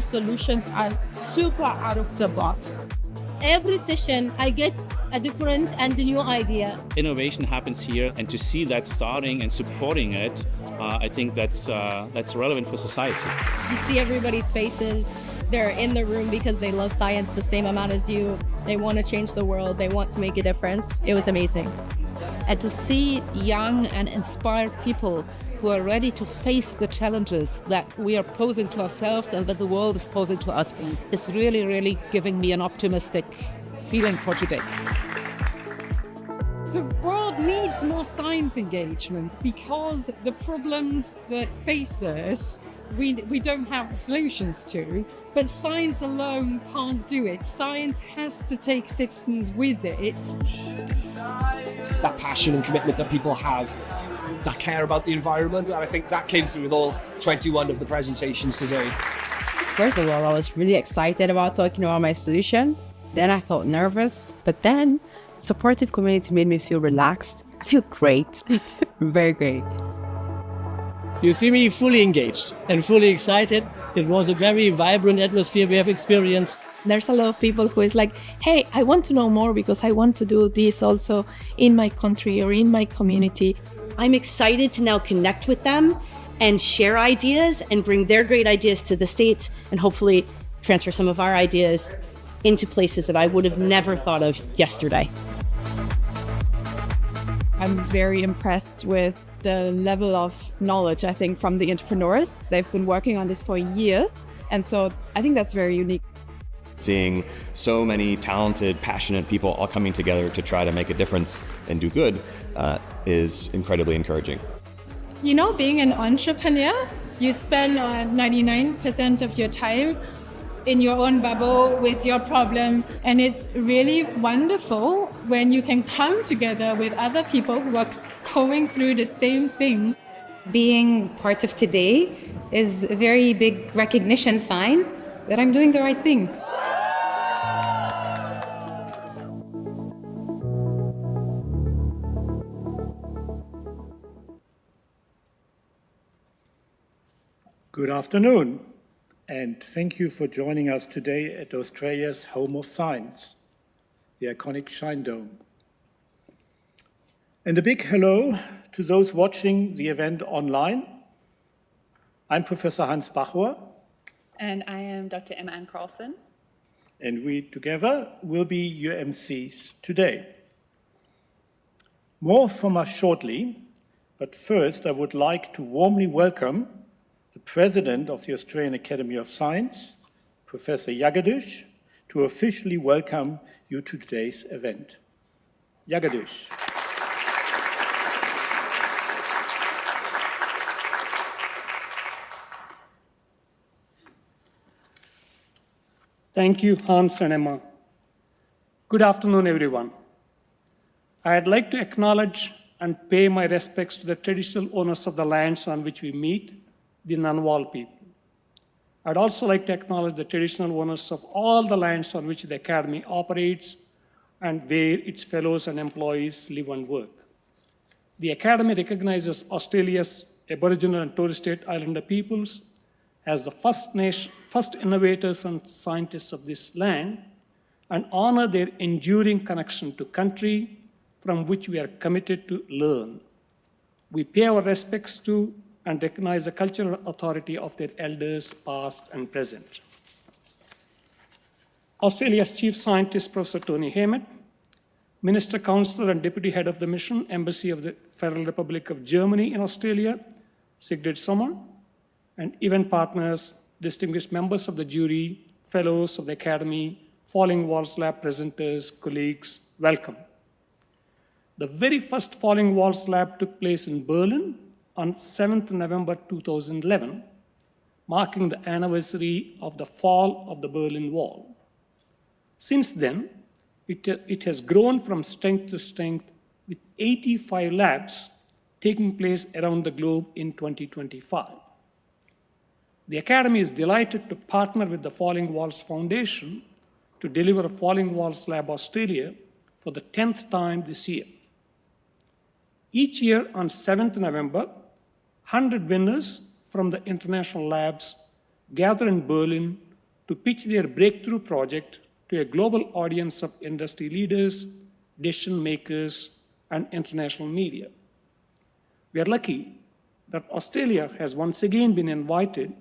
these solutions are super out of the box. Every session, I get a different and a new idea. Innovation happens here, and to see that starting and supporting it, I think that's relevant for society. You see everybody's faces. They're in the room because they love science the same amount as you. They want to change the world. They want to make a difference. It was amazing. And to see young and inspired people who are ready to face the challenges that we are posing to ourselves and that the world is posing to us is really, really giving me an optimistic feeling for today. The world needs more science engagement because the problems that face us, we don't have the solutions to, but science alone can't do it. Science has to take citizens with it. That passion and commitment that people have, that care about the environment, and I think that came through with all 21 of the presentations today. First of all, I was really excited about talking about my solution. Then I felt nervous, but then supportive community made me feel relaxed. I feel great, very great. You see me fully engaged and fully excited. It was a very vibrant atmosphere we have experienced. There's a lot of people who is like, hey, I want to know more because I want to do this also in my country or in my community. I'm excited to now connect with them and share ideas and bring their great ideas to the States and hopefully transfer some of our ideas into places that I would have never thought of yesterday. I'm very impressed with the level of knowledge, I think, from the entrepreneurs. They've been working on this for years, and so I think that's very unique. Seeing so many talented, passionate people all coming together to try to make a difference and do good is incredibly encouraging. You know, being an entrepreneur, you spend 99% of your time in your own bubble with your problem, and it's really wonderful when you can come together with other people who are going through the same thing. Being part of today is a very big recognition sign that I'm doing the right thing. Good afternoon, and thank you for joining us today at Australia's Home of Science, the iconic Shine Dome. And a big hello to those watching the event online. I'm Professor Hans Bachor. And I am Dr. Emma Ann Carlson. And we together will be your MCs today. More from us shortly, but first I would like to warmly welcome the President of the Australian Academy of Science, Professor Jagadish, to officially welcome you to today's event. Jagadish. Thank you, Hans and Emma. Good afternoon, everyone. I'd like to acknowledge and pay my respects to the traditional owners of the lands on which we meet, the Nguyen people. I'd also like to acknowledge the traditional owners of all the lands on which the Academy operates and where its fellows and employees live and work. The Academy recognizes Australia's Aboriginal and Torres Strait Islander peoples as the first innovators and scientists of this land and honor their enduring connection to country from which we are committed to learn. We pay our respects to and recognize the cultural authority of their elders, past and present. Australia's Chief Scientist, Professor Tony Haymet, Minister, Councillor and Deputy Head of the Mission, Embassy of the Federal Republic of Germany in Australia, Sigrid Sommer, and event partners, distinguished members of the jury, fellows of the Academy, Falling Walls Lab presenters, colleagues, welcome. The very first Falling Walls Lab took place in Berlin on 7th November 2011, marking the anniversary of the fall of the Berlin Wall. Since then, it has grown from strength to strength with 85 labs taking place around the globe in 2025. The Academy is delighted to partner with the Falling Walls Foundation to deliver Falling Walls Lab Australia for the 10th time this year. Each year on 7th November, 100 winners from the international labs gather in Berlin to pitch their breakthrough project to a global audience of industry leaders, decision makers, and international media. We are lucky that Australia has once again been invited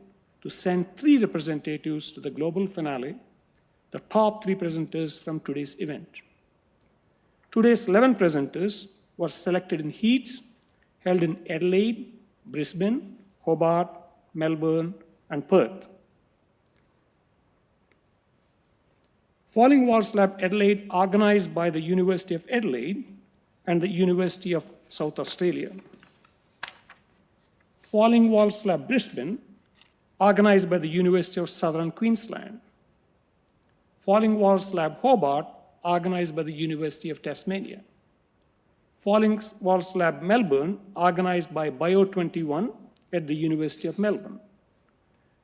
to send 3 representatives to the global finale, the top 3 presenters from today's event. Today's 11 presenters were selected in heats held in Adelaide, Brisbane, Hobart, Melbourne, and Perth. Falling Walls Lab Adelaide, organized by the University of Adelaide and the University of South Australia. Falling Walls Lab Brisbane, organized by the University of Southern Queensland. Falling Walls Lab Hobart, organized by the University of Tasmania. Falling Walls Lab Melbourne, organized by Bio21 at the University of Melbourne.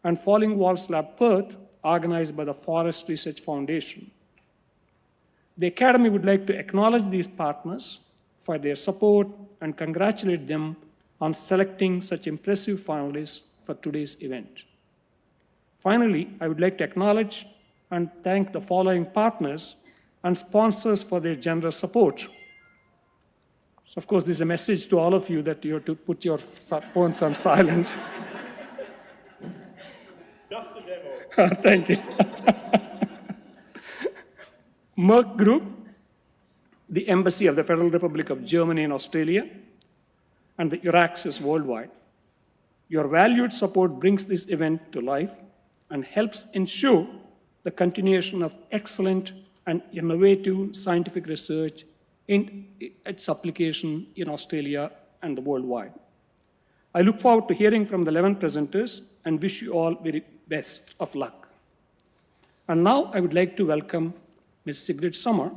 And Falling Walls Lab Perth, organized by the Forest Research Foundation. The Academy would like to acknowledge these partners for their support and congratulate them on selecting such impressive finalists for today's event. Finally, I would like to acknowledge and thank the following partners and sponsors for their generous support. So of course, this is a message to all of you that you have to put your phones on silent. Just a demo. Thank you. Merck Group, the Embassy of the Federal Republic of Germany in Australia, and the Euraxis worldwide. Your valued support brings this event to life and helps ensure the continuation of excellent and innovative scientific research in its application in Australia and the worldwide. I look forward to hearing from the 11 presenters and wish you all very best of luck. And now I would like to welcome Ms. Sigrid Sommer,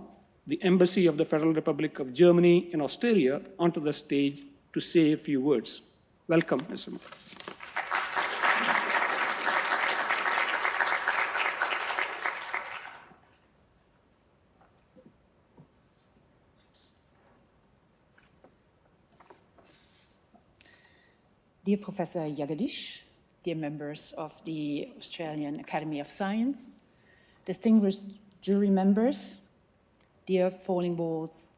the Embassy of the Federal Republic of Germany in Australia, onto the stage to say a few words. Welcome, Ms. Sommer. Dear Professor Jagadish, dear members of the Australian Academy of Science, distinguished jury members, dear Falling Walls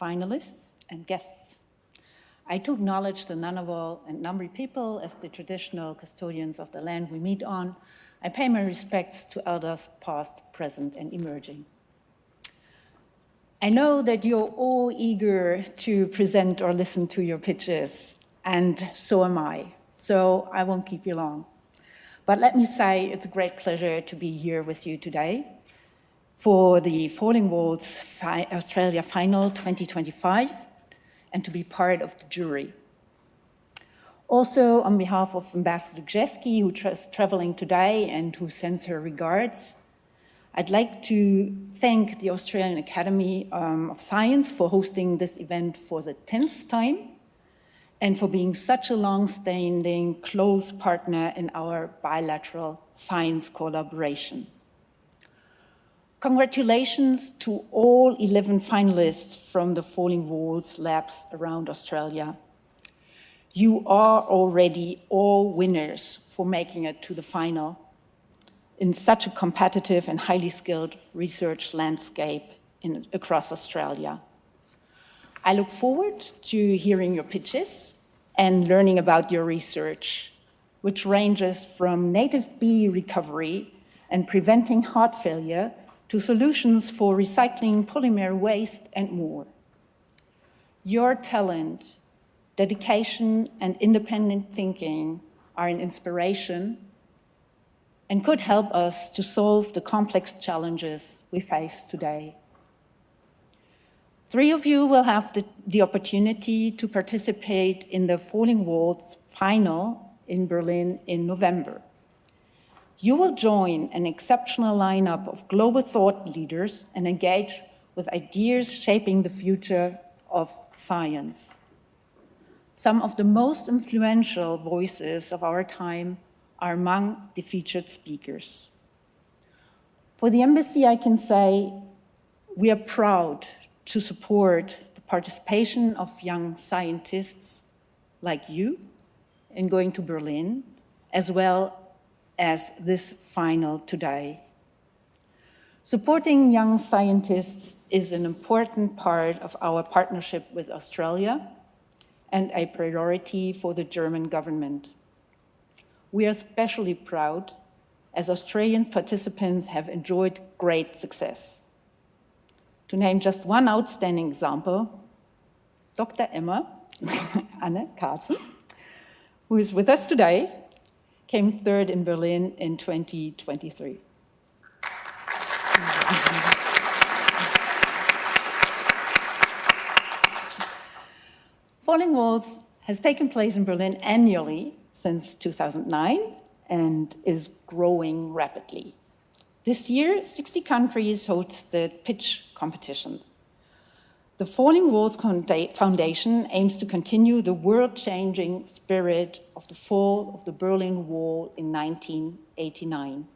finalists and guests, I too acknowledge the Ngunnawal and Ngambri people as the traditional custodians of the land we meet on. I pay my respects to elders past, present, and emerging. I know that you're all eager to present or listen to your pitches, and so am I, so I won't keep you long. But let me say it's a great pleasure to be here with you today for the Falling Walls Australia Final 2025 and to be part of the jury. Also, on behalf of Ambassador Grzewski, who is traveling today and who sends her regards, I'd like to thank the Australian Academy of Science for hosting this event for the 10th time and for being such a long-standing, close partner in our bilateral science collaboration. Congratulations to all 11 finalists from the Falling Walls labs around Australia. You are already all winners for making it to the final in such a competitive and highly skilled research landscape across Australia. I look forward to hearing your pitches and learning about your research, which ranges from native bee recovery and preventing heart failure to solutions for recycling polymer waste and more. Your talent, dedication, and independent thinking are an inspiration and could help us to solve the complex challenges we face today. 3 of you will have the opportunity to participate in the Falling Walls final in Berlin in November. You will join an exceptional lineup of global thought leaders and engage with ideas shaping the future of science. Some of the most influential voices of our time are among the featured speakers. For the Embassy, I can say we are proud to support the participation of young scientists like you in going to Berlin, as well as this final today. Supporting young scientists is an important part of our partnership with Australia and a priority for the German government. We are especially proud as Australian participants have enjoyed great success. To name just one outstanding example, Dr. Emma Anne Karlsen, who is with us today, came third in Berlin in 2023. Falling Walls has taken place in Berlin annually since 2009 and is growing rapidly. This year, 60 countries hosted pitch competitions. The Falling Walls Foundation aims to continue the world-changing spirit of the fall of the Berlin Wall in 1989.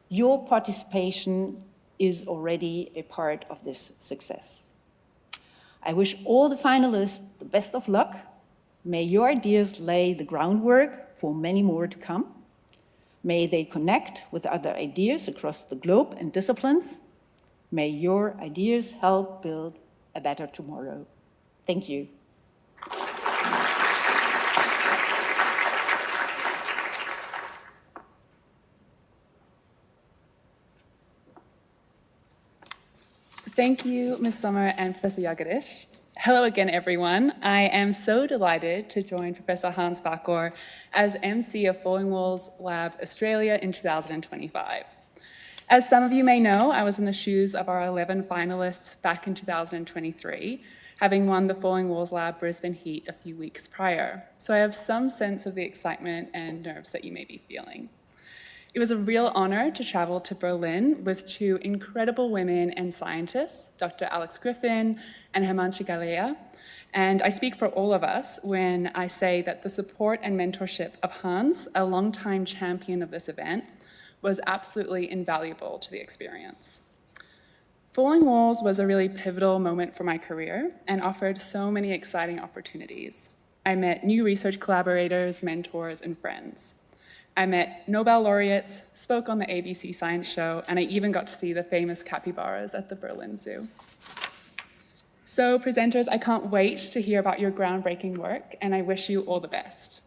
Your participation is already a part of this success. I wish all the finalists the best of luck. May your ideas lay the groundwork for many more to come. May they connect with other ideas across the globe and disciplines. May your ideas help build a better tomorrow. Thank you. Thank you, Ms. Sommer and Professor Jagadish. Hello again, everyone. I am so delighted to join Professor Hans Backor as MC of Falling Walls Lab Australia in 2025. As some of you may know, I was in the shoes of our 11 finalists back in 2023, having won the Falling Walls Lab Brisbane Heat a few weeks prior. So I have some sense of the excitement and nerves that you may be feeling. It was a real honor to travel to Berlin with two incredible women and scientists, Dr. Alex Griffin and Himanshu Galea, and I speak for all of us when I say that the support and mentorship of Hans, a longtime champion of this event, was absolutely invaluable to the experience. Falling Walls was a really pivotal moment for my career and offered so many exciting opportunities. I met new research collaborators, mentors, and friends. I met Nobel laureates, spoke on the ABC Science Show, and I even got to see the famous capybaras at the Berlin Zoo. So, presenters, I can't wait to hear about your groundbreaking work, and I wish you all the best.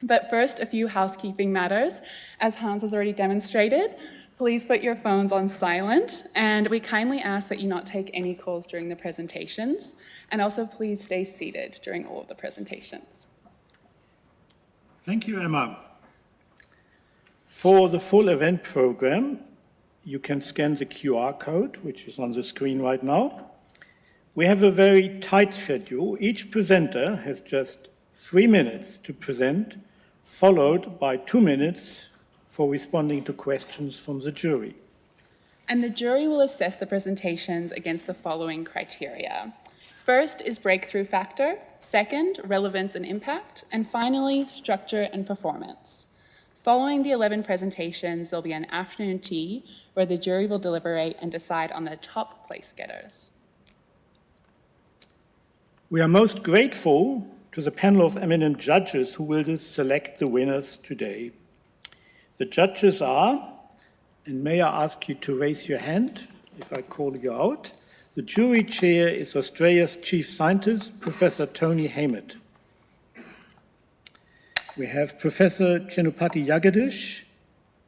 But first, a few housekeeping matters. As Hans has already demonstrated, please put your phones on silent, and we kindly ask that you not take any calls during the presentations, and also please stay seated during all of the presentations. Thank you, Emma. For the full event program, you can scan the QR code, which is on the screen right now. We have a very tight schedule. Each presenter has just 3 minutes to present, followed by 2 minutes for responding to questions from the jury. And the jury will assess the presentations against the following criteria. First is breakthrough factor, second, relevance and impact, and finally, structure and performance. Following the 11 presentations, there'll be an afternoon tea where the jury will deliberate and decide on the top place getters. We are most grateful to the panel of eminent judges who will select the winners today. The judges are, and may I ask you to raise your hand if I call you out. The jury chair is Australia's chief scientist, Professor Tony Haymet. We have Professor Chenupati Jagadish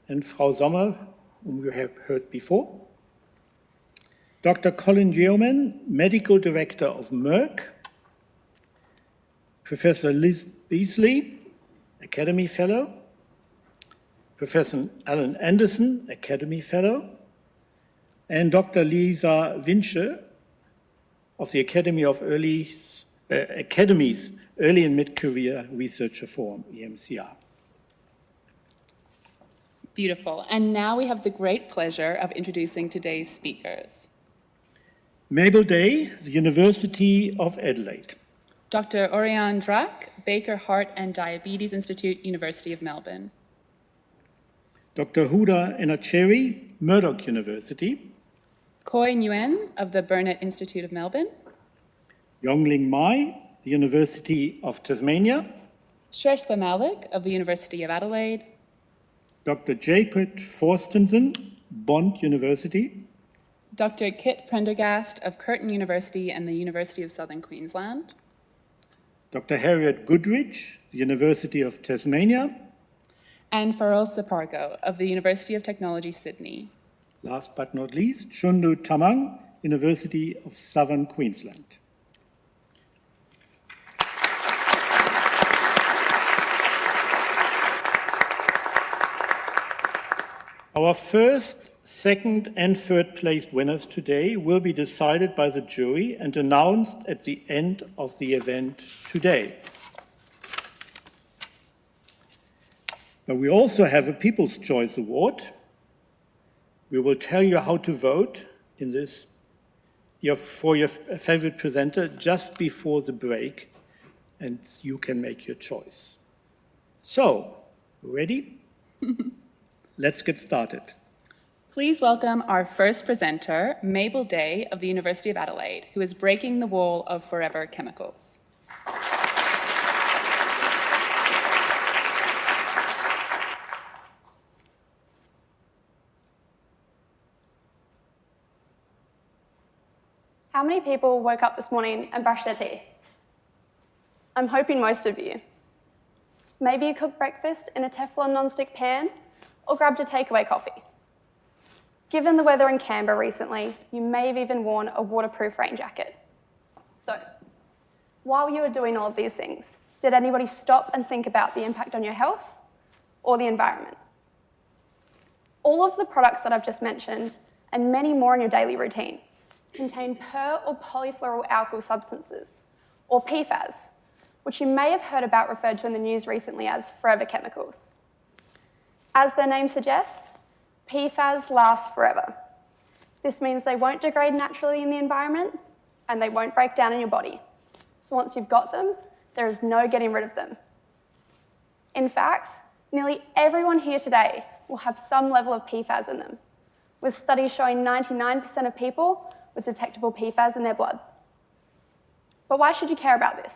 and Frau Sommer, whom you have heard before. Dr. Colin Yeoman, Medical Director of Merck. Professor Liz Beasley, Academy Fellow. Professor Alan Anderson, Academy Fellow. And Dr. Lisa Winche of the Academy's Early and Mid-Career Researcher Forum, EMCR. Beautiful. And now we have the great pleasure of introducing today's speakers. Mabel Day, the University of Adelaide. Dr. Orian Dre, Baker Heart and Diabetes Institute, University of Melbourne. Dr. Huda Inaseri, Murdoch University. Khoi Nguyen of the Burnet Institute of Melbourne. Yong Lin Mai, the University of Tasmania. Shreta Malik of the University of Adelaide. Dr. Jacob Thorstensen, Bond University. Dr. Kit Prendergast of Curtin University and the University of Southern Queensland. Dr. Harriet Goodrich, the University of Tasmania. And Farel Sepago of the University of Technology, Sydney. Last but not least, Chundu Tamang, University of Southern Queensland. Our first, second and third placed winners today will be decided by the jury and announced at the end of the event today. But we also have a People's Choice Award. We will tell you how to vote in this for your favorite presenter just before the break, and you can make your choice. So, ready? Let's get started. Please welcome our first presenter, Mabel Day of the University of Adelaide, who is breaking the wall of forever chemicals. How many people woke up this morning and brushed their teeth? I'm hoping most of you. Maybe you cooked breakfast in a Teflon non-stick pan or grabbed a takeaway coffee. Given the weather in Canberra recently, you may have even worn a waterproof rain jacket. So, while you were doing all of these things, did anybody stop and think about the impact on your health or the environment? All of the products that I've just mentioned, and many more in your daily routine, contain per or polyfluoroalkyl substances, or PFAS, which you may have heard about referred to in the news recently as forever chemicals. As their name suggests, PFAS last forever. This means they won't degrade naturally in the environment and they won't break down in your body. So once you've got them, there is no getting rid of them. In fact, nearly everyone here today will have some level of PFAS in them, with studies showing 99% of people with detectable PFAS in their blood. But why should you care about this?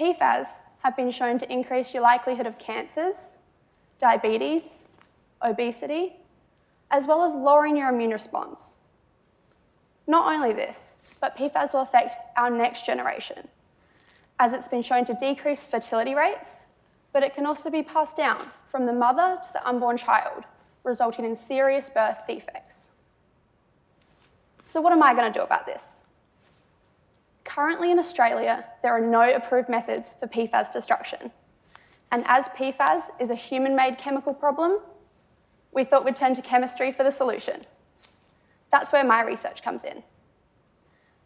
PFAS have been shown to increase your likelihood of cancers, diabetes, obesity, as well as lowering your immune response. Not only this, but PFAS will affect our next generation, as it's been shown to decrease fertility rates, but it can also be passed down from the mother to the unborn child, resulting in serious birth defects. So what am I going to do about this? Currently in Australia, there are no approved methods for PFAS destruction. And as PFAS is a human-made chemical problem, we thought we'd turn to chemistry for the solution. That's where my research comes in.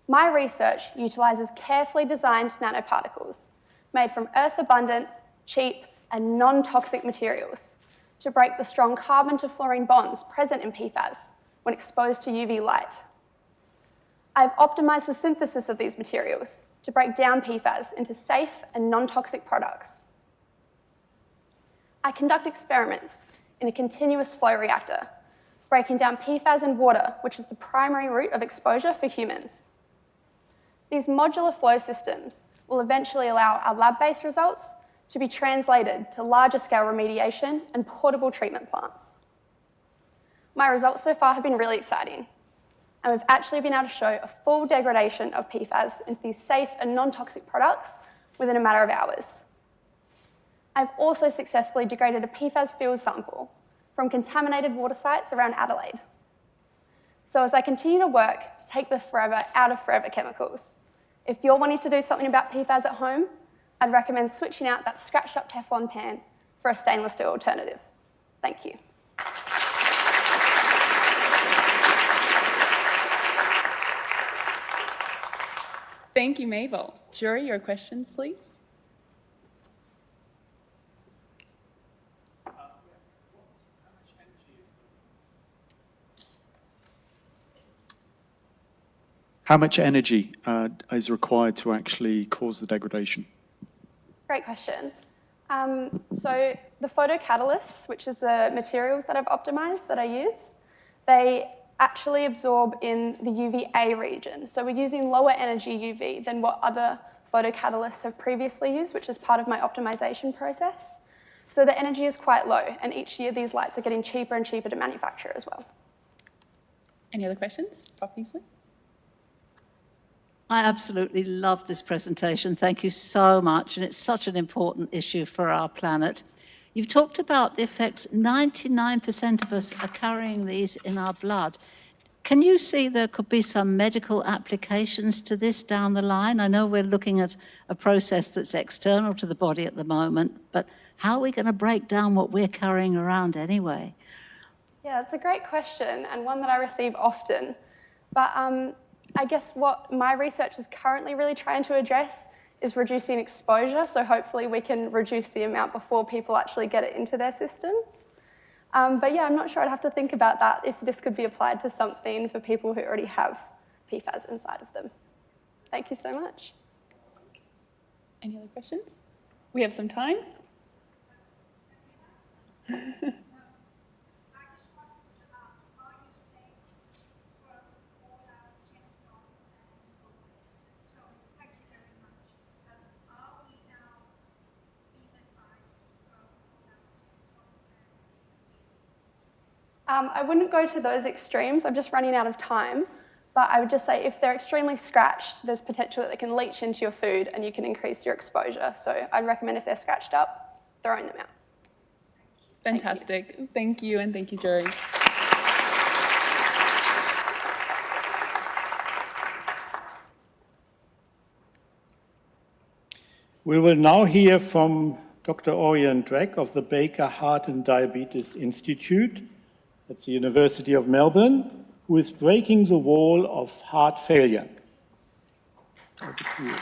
My research utilises carefully designed nanoparticles made from earth-abundant, cheap, and non-toxic materials to break the strong carbon to fluorine bonds present in PFAS when exposed to UV light. I've optimised the synthesis of these materials to break down PFAS into safe and non-toxic products. I conduct experiments in a continuous flow reactor, breaking down PFAS in water, which is the primary route of exposure for humans. These modular flow systems will eventually allow our lab-based results to be translated to larger scale remediation and portable treatment plants. My results so far have been really exciting, and we've actually been able to show a full degradation of PFAS into these safe and non-toxic products within a matter of hours. I've also successfully degraded a PFAS field sample from contaminated water sites around Adelaide. So as I continue to work to take the forever out of forever chemicals, if you're wanting to do something about PFAS at home, I'd recommend switching out that scratched up Teflon pan for a stainless steel alternative. Thank you. Thank you, Mabel. Jury, your questions, please. How much energy is required to actually cause the degradation? Great question. So the photocatalysts, which is the materials that I've optimized that I use, they actually absorb in the UVA region. So we're using lower energy UV than what other photocatalysts have previously used, which is part of my optimization process. So the energy is quite low, and each year these lights are getting cheaper and cheaper to manufacture as well. Any other questions? Prof. Beasley? I absolutely love this presentation. Thank you so much. And it's such an important issue for our planet. You've talked about the effects. 99% of us are carrying these in our blood. Can you see there could be some medical applications to this down the line? I know we're looking at a process that's external to the body at the moment, but how are we going to break down what we're carrying around anyway? Yeah, that's a great question, and one that I receive often. But I guess what my research is currently really trying to address is reducing exposure, so hopefully we can reduce the amount before people actually get it into their systems. But yeah, I'm not sure. I'd have to think about that, if this could be applied to something for people who already have PFAS inside of them. Thank you so much. Any other questions? We have some time. I wouldn't go to those extremes. I'm just running out of time. But I would just say if they're extremely scratched, there's potential that they can leach into your food and you can increase your exposure. So I'd recommend if they're scratched up, throwing them out. Fantastic. Thank you, and thank you, jury. We will now hear from Dr. Orian Dre of the Baker Heart and Diabetes Institute at the University of Melbourne, who is breaking the wall of heart failure. Over to you.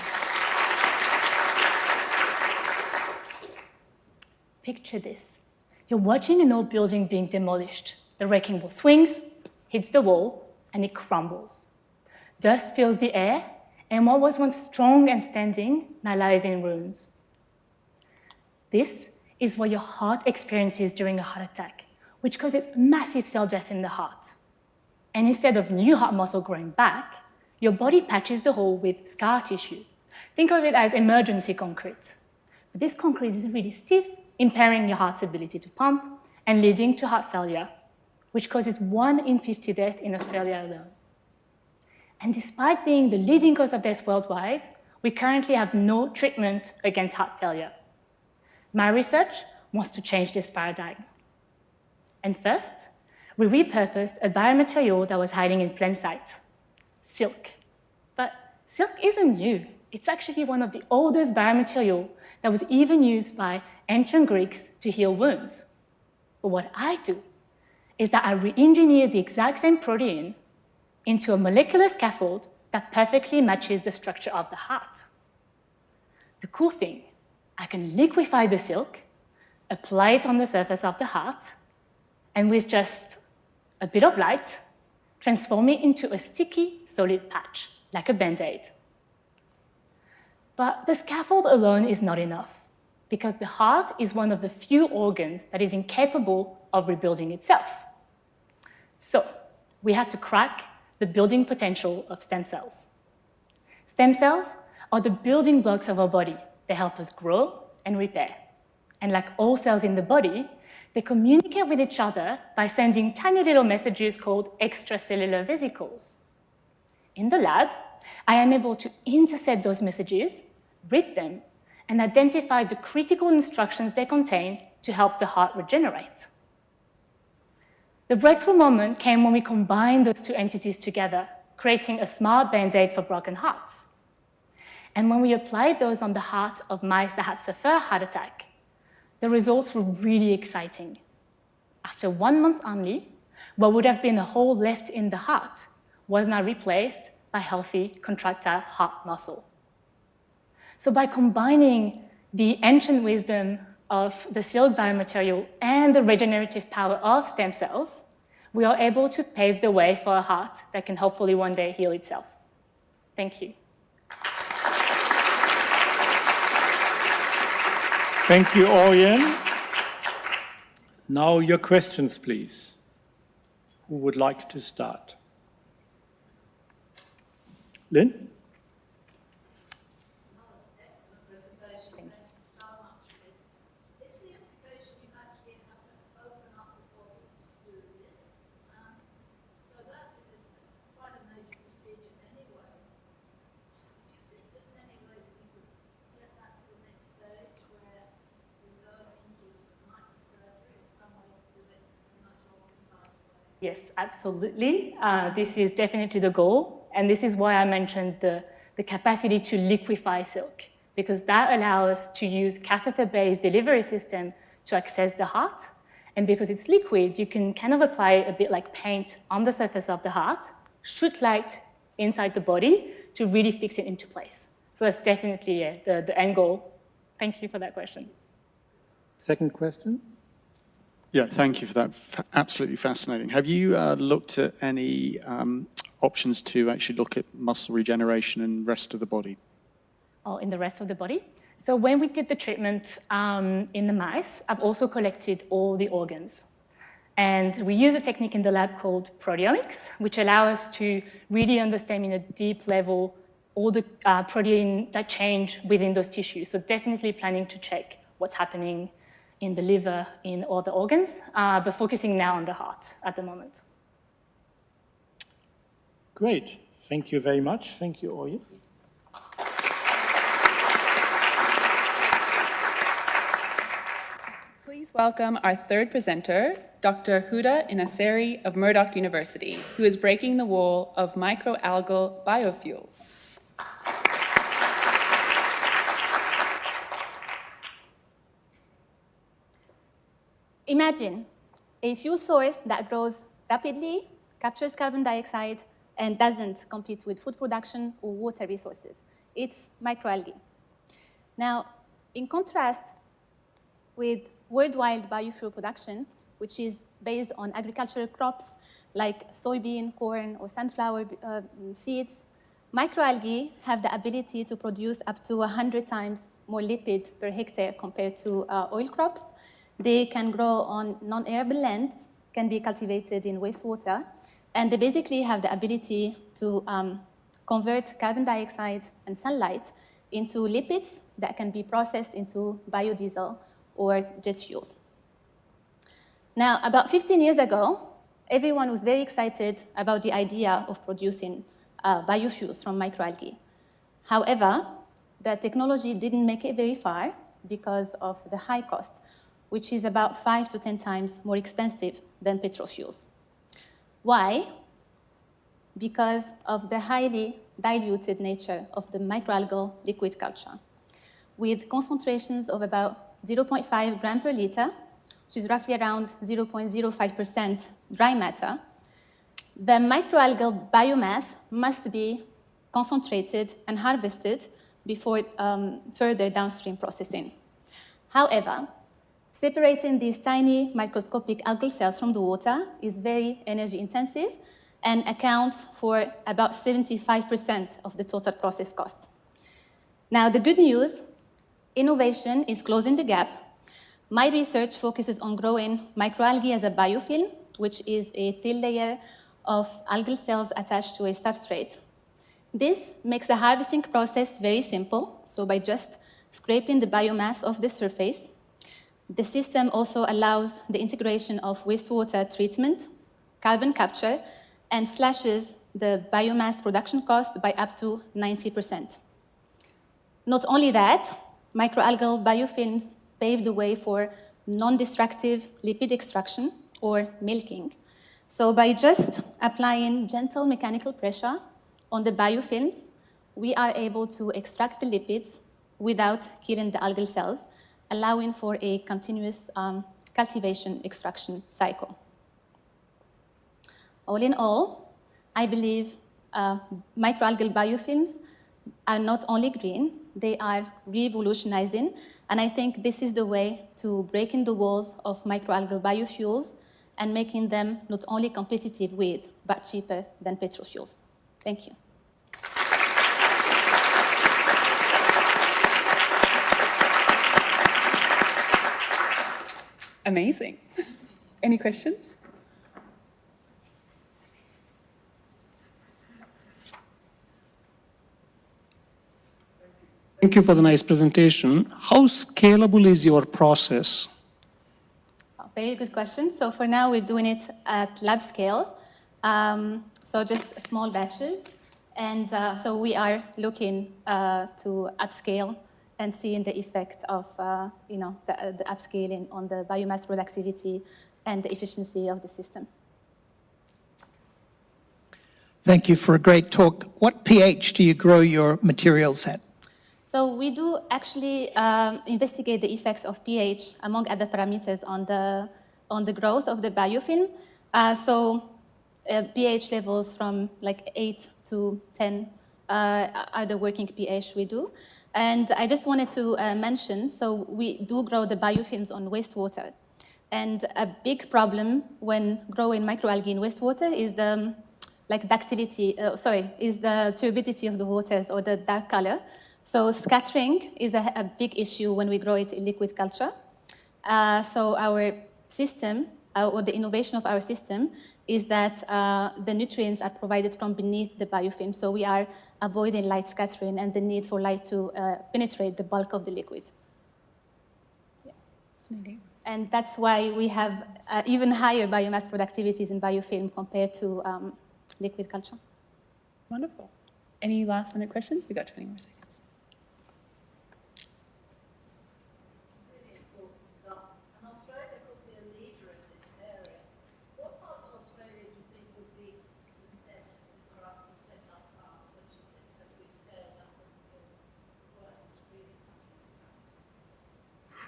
Picture this. You're watching an old building being demolished. The wrecking ball swings, hits the wall, and it crumbles. Dust fills the air, and what was once strong and standing now lies in ruins. This is what your heart experiences during a heart attack, which causes massive cell death in the heart. And instead of new heart muscle growing back, your body patches the hole with scar tissue. Think of it as emergency concrete. But this concrete is really stiff, impairing your heart's ability to pump and leading to heart failure, which causes 1 in 50 deaths in Australia alone. And despite being the leading cause of death worldwide, we currently have no treatment against heart failure. My research wants to change this paradigm. And first, we repurposed a biomaterial that was hiding in plain sight, silk. But silk isn't new. It's actually one of the oldest biomaterials that was even used by ancient Greeks to heal wounds. But what I do is that I re-engineer the exact same protein into a molecular scaffold that perfectly matches the structure of the heart. The cool thing, I can liquefy the silk, apply it on the surface of the heart, and with just a bit of light, transform it into a sticky, solid patch, like a Band-Aid. But the scaffold alone is not enough, because the heart is one of the few organs that is incapable of rebuilding itself. So we had to crack the building potential of stem cells. Stem cells are the building blocks of our body. They help us grow and repair. And like all cells in the body, they communicate with each other by sending tiny little messages called extracellular vesicles. In the lab, I am able to intercept those messages, read them, and identify the critical instructions they contain to help the heart regenerate. The breakthrough moment came when we combined those two entities together, creating a smart Band-Aid for broken hearts. And when we applied those on the heart of mice that had suffered a heart attack, the results were really exciting. After 1 month only, what would have been a hole left in the heart was now replaced by healthy contractile heart muscle. So by combining the ancient wisdom of the silk biomaterial and the regenerative power of stem cells, we are able to pave the way for a heart that can hopefully one day heal itself. Thank you. Thank you, Orian. Now your questions, please. Who would like to start? Lynn? Excellent presentation. Thank you so much for this. Is the application Yes, absolutely. This is definitely the goal. And this is why I mentioned the capacity to liquefy silk, because that allows us to use catheter-based delivery system to access the heart. And because it's liquid, you can kind of apply a bit like paint on the surface of the heart, shoot light inside the body to really fix it into place. So that's definitely the end goal. Thank you for that question. Second question. Yeah, thank you for that. Absolutely fascinating. Have you looked at any options to actually look at muscle regeneration in the rest of the body? Oh, in the rest of the body? So when we did the treatment in the mice, I've also collected all the organs. And we use a technique in the lab called proteomics, which allows us to really understand in a deep level all the protein that change within those tissues. So definitely planning to check what's happening in the liver, in all the organs, but focusing now on the heart at the moment. Great. Thank you very much. Thank you, Orian. Please welcome our third presenter, Dr. Huda Inaseri of Murdoch University, who is breaking the wall of microalgal biofuels. Imagine a fuel source that grows rapidly, captures carbon dioxide, and doesn't compete with food production or water resources. It's microalgae. Now, in contrast with worldwide biofuel production, which is based on agricultural crops like soybean, corn, or sunflower seeds, microalgae have the ability to produce up to 100 times more lipid per hectare compared to oil crops. They can grow on non-arable lands, can be cultivated in wastewater, and they basically have the ability to convert carbon dioxide and sunlight into lipids that can be processed into biodiesel or jet fuels. Now, about 15 years ago, everyone was very excited about the idea of producing biofuels from microalgae. However, the technology didn't make it very far because of the high cost, which is about 5 to 10 times more expensive than petrol fuels. Why? Because of the highly diluted nature of the microalgal liquid culture, with concentrations of about 0.5 gram per liter, which is roughly around 0.05% dry matter. The microalgal biomass must be concentrated and harvested before further downstream processing. However, separating these tiny microscopic algal cells from the water is very energy intensive and accounts for about 75% of the total process cost. Now, the good news, innovation is closing the gap. My research focuses on growing microalgae as a biofilm, which is a thin layer of algal cells attached to a substrate. This makes the harvesting process very simple, so by just scraping the biomass off the surface. The system also allows the integration of wastewater treatment, carbon capture, and slashes the biomass production cost by up to 90%. Not only that, microalgal biofilms pave the way for non-destructive lipid extraction, or milking. So by just applying gentle mechanical pressure on the biofilms, we are able to extract the lipids without killing the algal cells, allowing for a continuous cultivation extraction cycle. All in all, I believe microalgal biofilms are not only green, they are revolutionizing, and I think this is the way to breaking the walls of microalgal biofuels and making them not only competitive with, but cheaper than petrol fuels. Thank you. Amazing. Any questions? Thank you for the nice presentation. How scalable is your process? Very good question. So for now, we're doing it at lab scale. So just small batches. And so we are looking to upscale and seeing the effect of the upscaling on the biomass productivity and the efficiency of the system. Thank you for a great talk. What pH do you grow your materials at? So we do actually investigate the effects of pH among other parameters on the growth of the biofilm. pH levels from like 8 to 10 are the working pH we do. And I just wanted to mention, so we do grow the biofilms on wastewater. And a big problem when growing microalgae in wastewater is the is the turbidity of the waters or the dark color. So scattering is a big issue when we grow it in liquid culture. So our system, or the innovation of our system, is that the nutrients are provided from beneath the biofilm. So we are avoiding light scattering and the need for light to penetrate the bulk of the liquid. Yeah. And that's why we have even higher biomass productivities in biofilm compared to liquid culture. Wonderful. Any last minute questions? We've got 20 more seconds.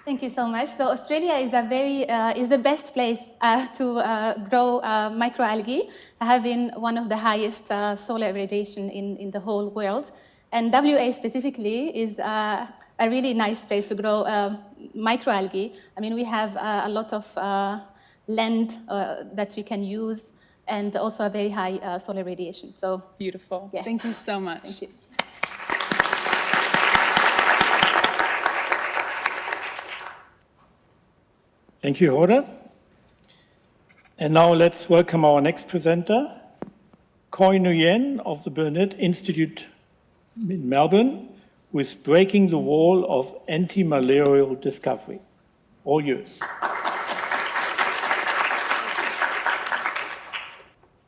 Thank you so much. So Australia is is the best place to grow microalgae, having one of the highest solar irradiation in the whole world. And WA specifically is a really nice place to grow microalgae. I mean, we have a lot of land that we can use, and also a very high solar radiation. So beautiful. Yeah. Thank you so much. Thank you. Thank you, Huda. And now let's welcome our next presenter, Khoi Nguyen of the Burnet Institute in Melbourne, who is breaking the wall of anti-malarial discovery. All yours.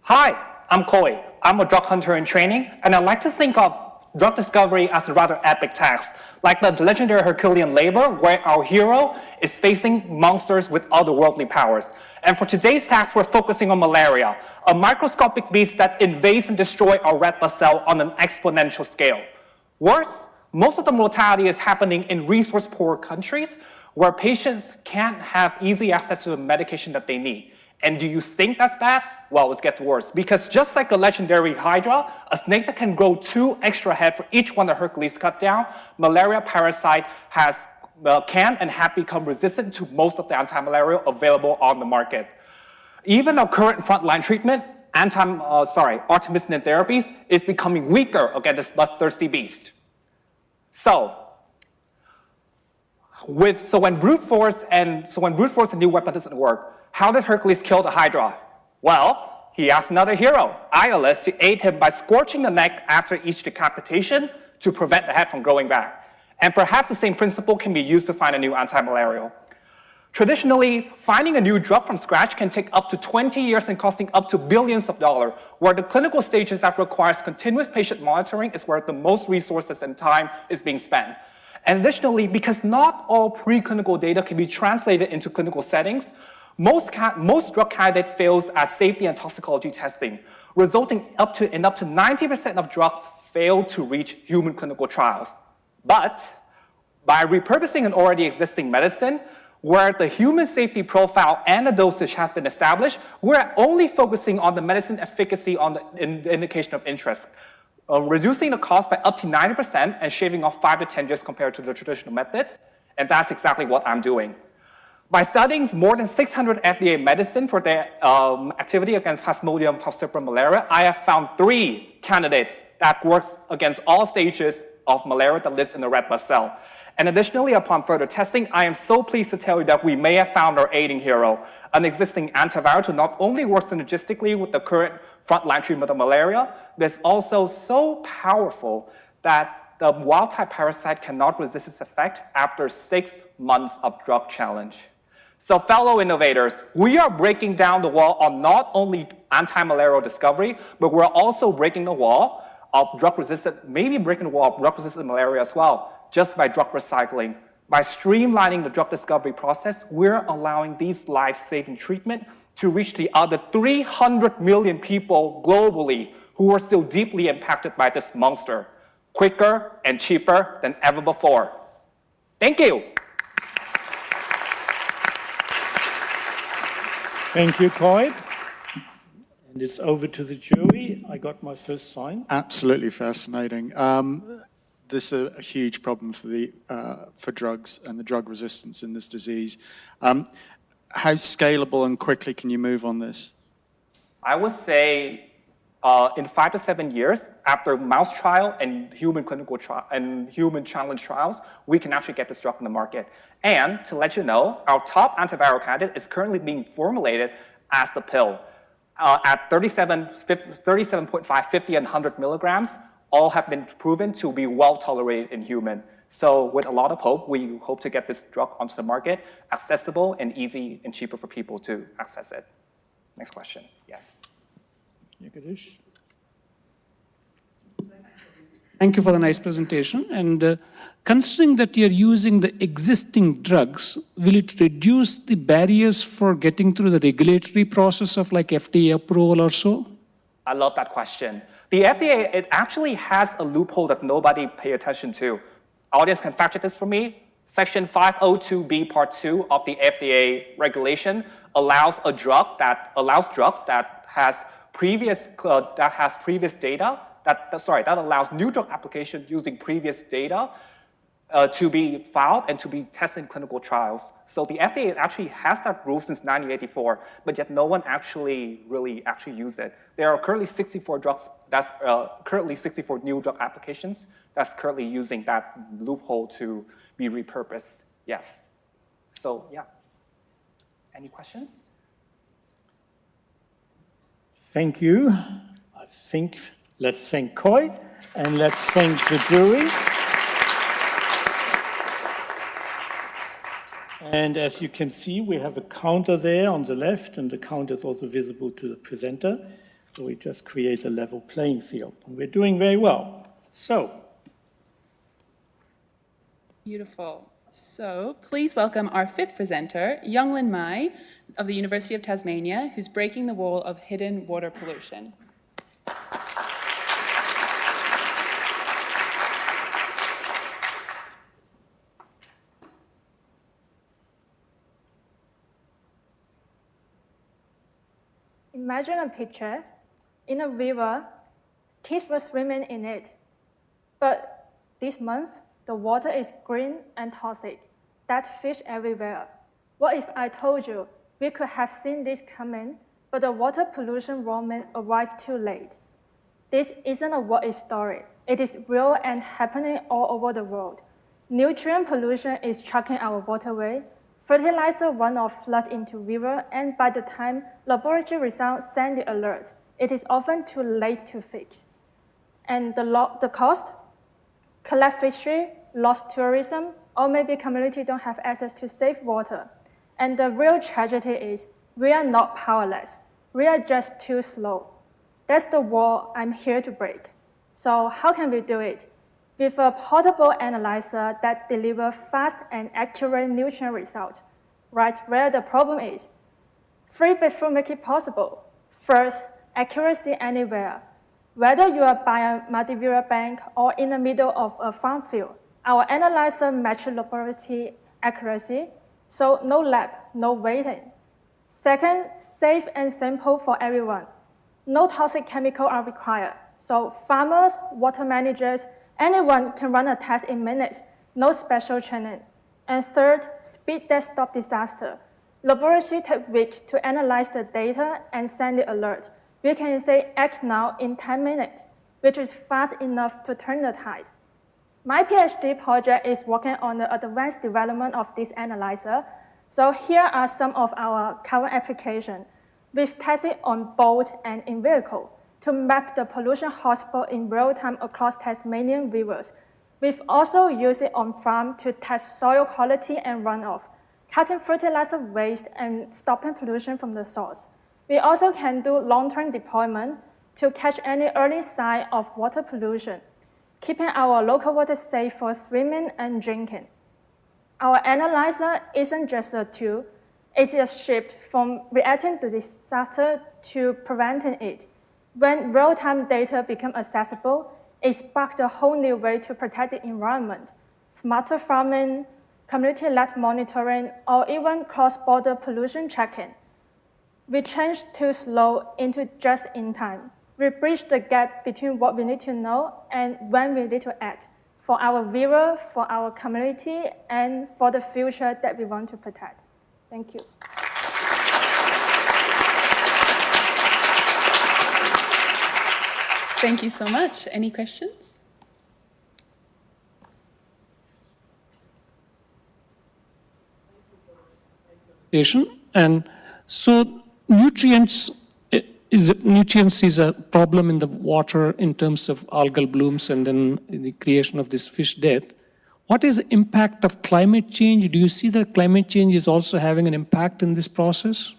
Hi, I'm Khoi. I'm a drug hunter in training, and I like to think of drug discovery as a rather epic task, like the legendary Herculean labor, where our hero is facing monsters with otherworldly powers. And for today's task, we're focusing on malaria, a microscopic beast that invades and destroys our red blood cell on an exponential scale. Worse, most of the mortality is happening in resource-poor countries where patients can't have easy access to the medication that they need. And do you think that's bad? Well, it gets worse. Because just like a legendary Hydra, a snake that can grow 2 extra heads for each one that Hercules cut down, malaria parasite can and have become resistant to most of the anti-malarial available on the market. Even our current frontline treatment, artemisinin therapies, is becoming weaker against this bloodthirsty beast. So when brute force and new weapon doesn't work, how did Hercules kill the Hydra? Well, he asked another hero, Iolaus, to aid him by scorching the neck after each decapitation to prevent the head from growing back. And perhaps the same principle can be used to find a new anti-malarial. Traditionally, finding a new drug from scratch can take up to 20 years and costing up to billions of dollars, where the clinical stages that requires continuous patient monitoring is where the most resources and time is being spent. And additionally, because not all preclinical data can be translated into clinical settings, most drug candidate fails at safety and toxicology testing, resulting in up to 90% of drugs fail to reach human clinical trials. But by repurposing an already existing medicine, where the human safety profile and the dosage have been established, we're only focusing on the medicine efficacy on the indication of interest, reducing the cost by up to 90% and shaving off 5 to 10 years compared to the traditional methods. And that's exactly what I'm doing. By studying more than 600 FDA medicine for their activity against Plasmodium falciparum malaria, I have found 3 candidates that works against all stages of malaria that lives in the red blood cell. And additionally, upon further testing, I am so pleased to tell you that we may have found our aiding hero, an existing antiviral who not only works synergistically with the current frontline treatment of malaria, but is also so powerful that the wild-type parasite cannot resist its effect after 6 months of drug challenge. So fellow innovators, we are breaking down the wall on not only anti-malarial discovery, but we're also breaking the wall of drug-resistant, maybe breaking the wall of drug-resistant malaria as well, just by drug recycling. By streamlining the drug discovery process, we're allowing these life-saving treatments to reach the other 300 million people globally who who are still deeply impacted by this monster, quicker and cheaper than ever before. Thank you. Thank you, Khoi. And it's over to the jury. I got my first sign. Absolutely fascinating. This is a huge problem for drugs and the drug resistance in this disease. How scalable and quickly can you move on this? I would say in 5 to 7 years, after mouse trial and human clinical trial and human challenge trials, we can actually get this drug on the market. And to let you know, our top antiviral candidate is currently being formulated as the pill at 37.5, 50, and 100 milligrams. All have been proven to be well tolerated in human. So with a lot of hope, we hope to get this drug onto the market, accessible and easy and cheaper for people to access it. Next question. Yes. Yagedesh. Thank you for the nice presentation. And considering that you're using the existing drugs, will it reduce the barriers for getting through the regulatory process of like FDA approval or so? I love that question. The FDA, it actually has a loophole that nobody pay attention to. Audience can fact check this for me. Section 502B Part 2 of the FDA regulation allows drugs that has previous data, that allows new drug application using previous data to be filed and to be tested in clinical trials. So the FDA actually has that rule since 1984, but yet no one really uses it. There are currently 64 drugs, currently 64 new drug applications that's currently using that loophole to be repurposed. Yes. So yeah. Any questions? Thank you. I think let's thank Khoi and let's thank the jury. And as you can see, we have a counter there on the left, and the counter is also visible to the presenter. So we just create a level playing field. And we're doing very well. So. Beautiful. So please welcome our fifth presenter, Yong Lin Mai of the University of Tasmania, who's breaking the wall of hidden water pollution. Imagine a picture. In a river, kids were swimming in it. But this month, the water is green and toxic. That fish everywhere. What if I told you we could have seen this coming, but the water pollution warming arrived too late? This isn't a what-if story. It is real and happening all over the world. Nutrient pollution is chucking our waterway. Fertilizer runoff flood into river, and by the time laboratory results send the alert, it is often too late to fix. And the cost? Collect fishery, lost tourism, or maybe community don't have access to safe water. And the real tragedy is we are not powerless. We are just too slow. That's the wall I'm here to break. So how can we do it? With a portable analyzer that delivers fast and accurate nutrient results. Right where the problem is. 3 breakthroughs make it possible. First, accuracy anywhere. Whether you are by a multivariate bank or in the middle of a farm field, our analyzer matches laboratory accuracy, so no lab, no waiting. Second, safe and simple for everyone. No toxic chemicals are required, so farmers, water managers, anyone can run a test in minutes, no special training. And third, speed that stops disaster. Laboratory take weeks to analyze the data and send the alert. We can say act now in 10 minutes, which is fast enough to turn the tide. My PhD project is working on the advanced development of this analyzer. So here are some of our current applications. We've tested on boat and in vehicle to map the pollution hotspot in real time across Tasmanian rivers. We've also used it on farm to test soil quality and runoff, cutting fertilizer waste and stopping pollution from the source. We also can do long-term deployment to catch any early sign of water pollution, keeping our local water safe for swimming and drinking. Our analyzer isn't just a tool, it's a shift from reacting to disaster to preventing it. When real-time data became accessible, it sparked a whole new way to protect the environment. Smarter farming, community-led monitoring, or even cross-border pollution checking. We changed too slow into just in time. We bridged the gap between what we need to know and when we need to act for our viewer, for our community, and for the future that we want to protect. Thank you. Thank you so much. Any questions? And so nutrients is a problem in the water in terms of algal blooms and then the creation of this fish death. What is the impact of climate change? Do you see that climate change is also having an impact in this process?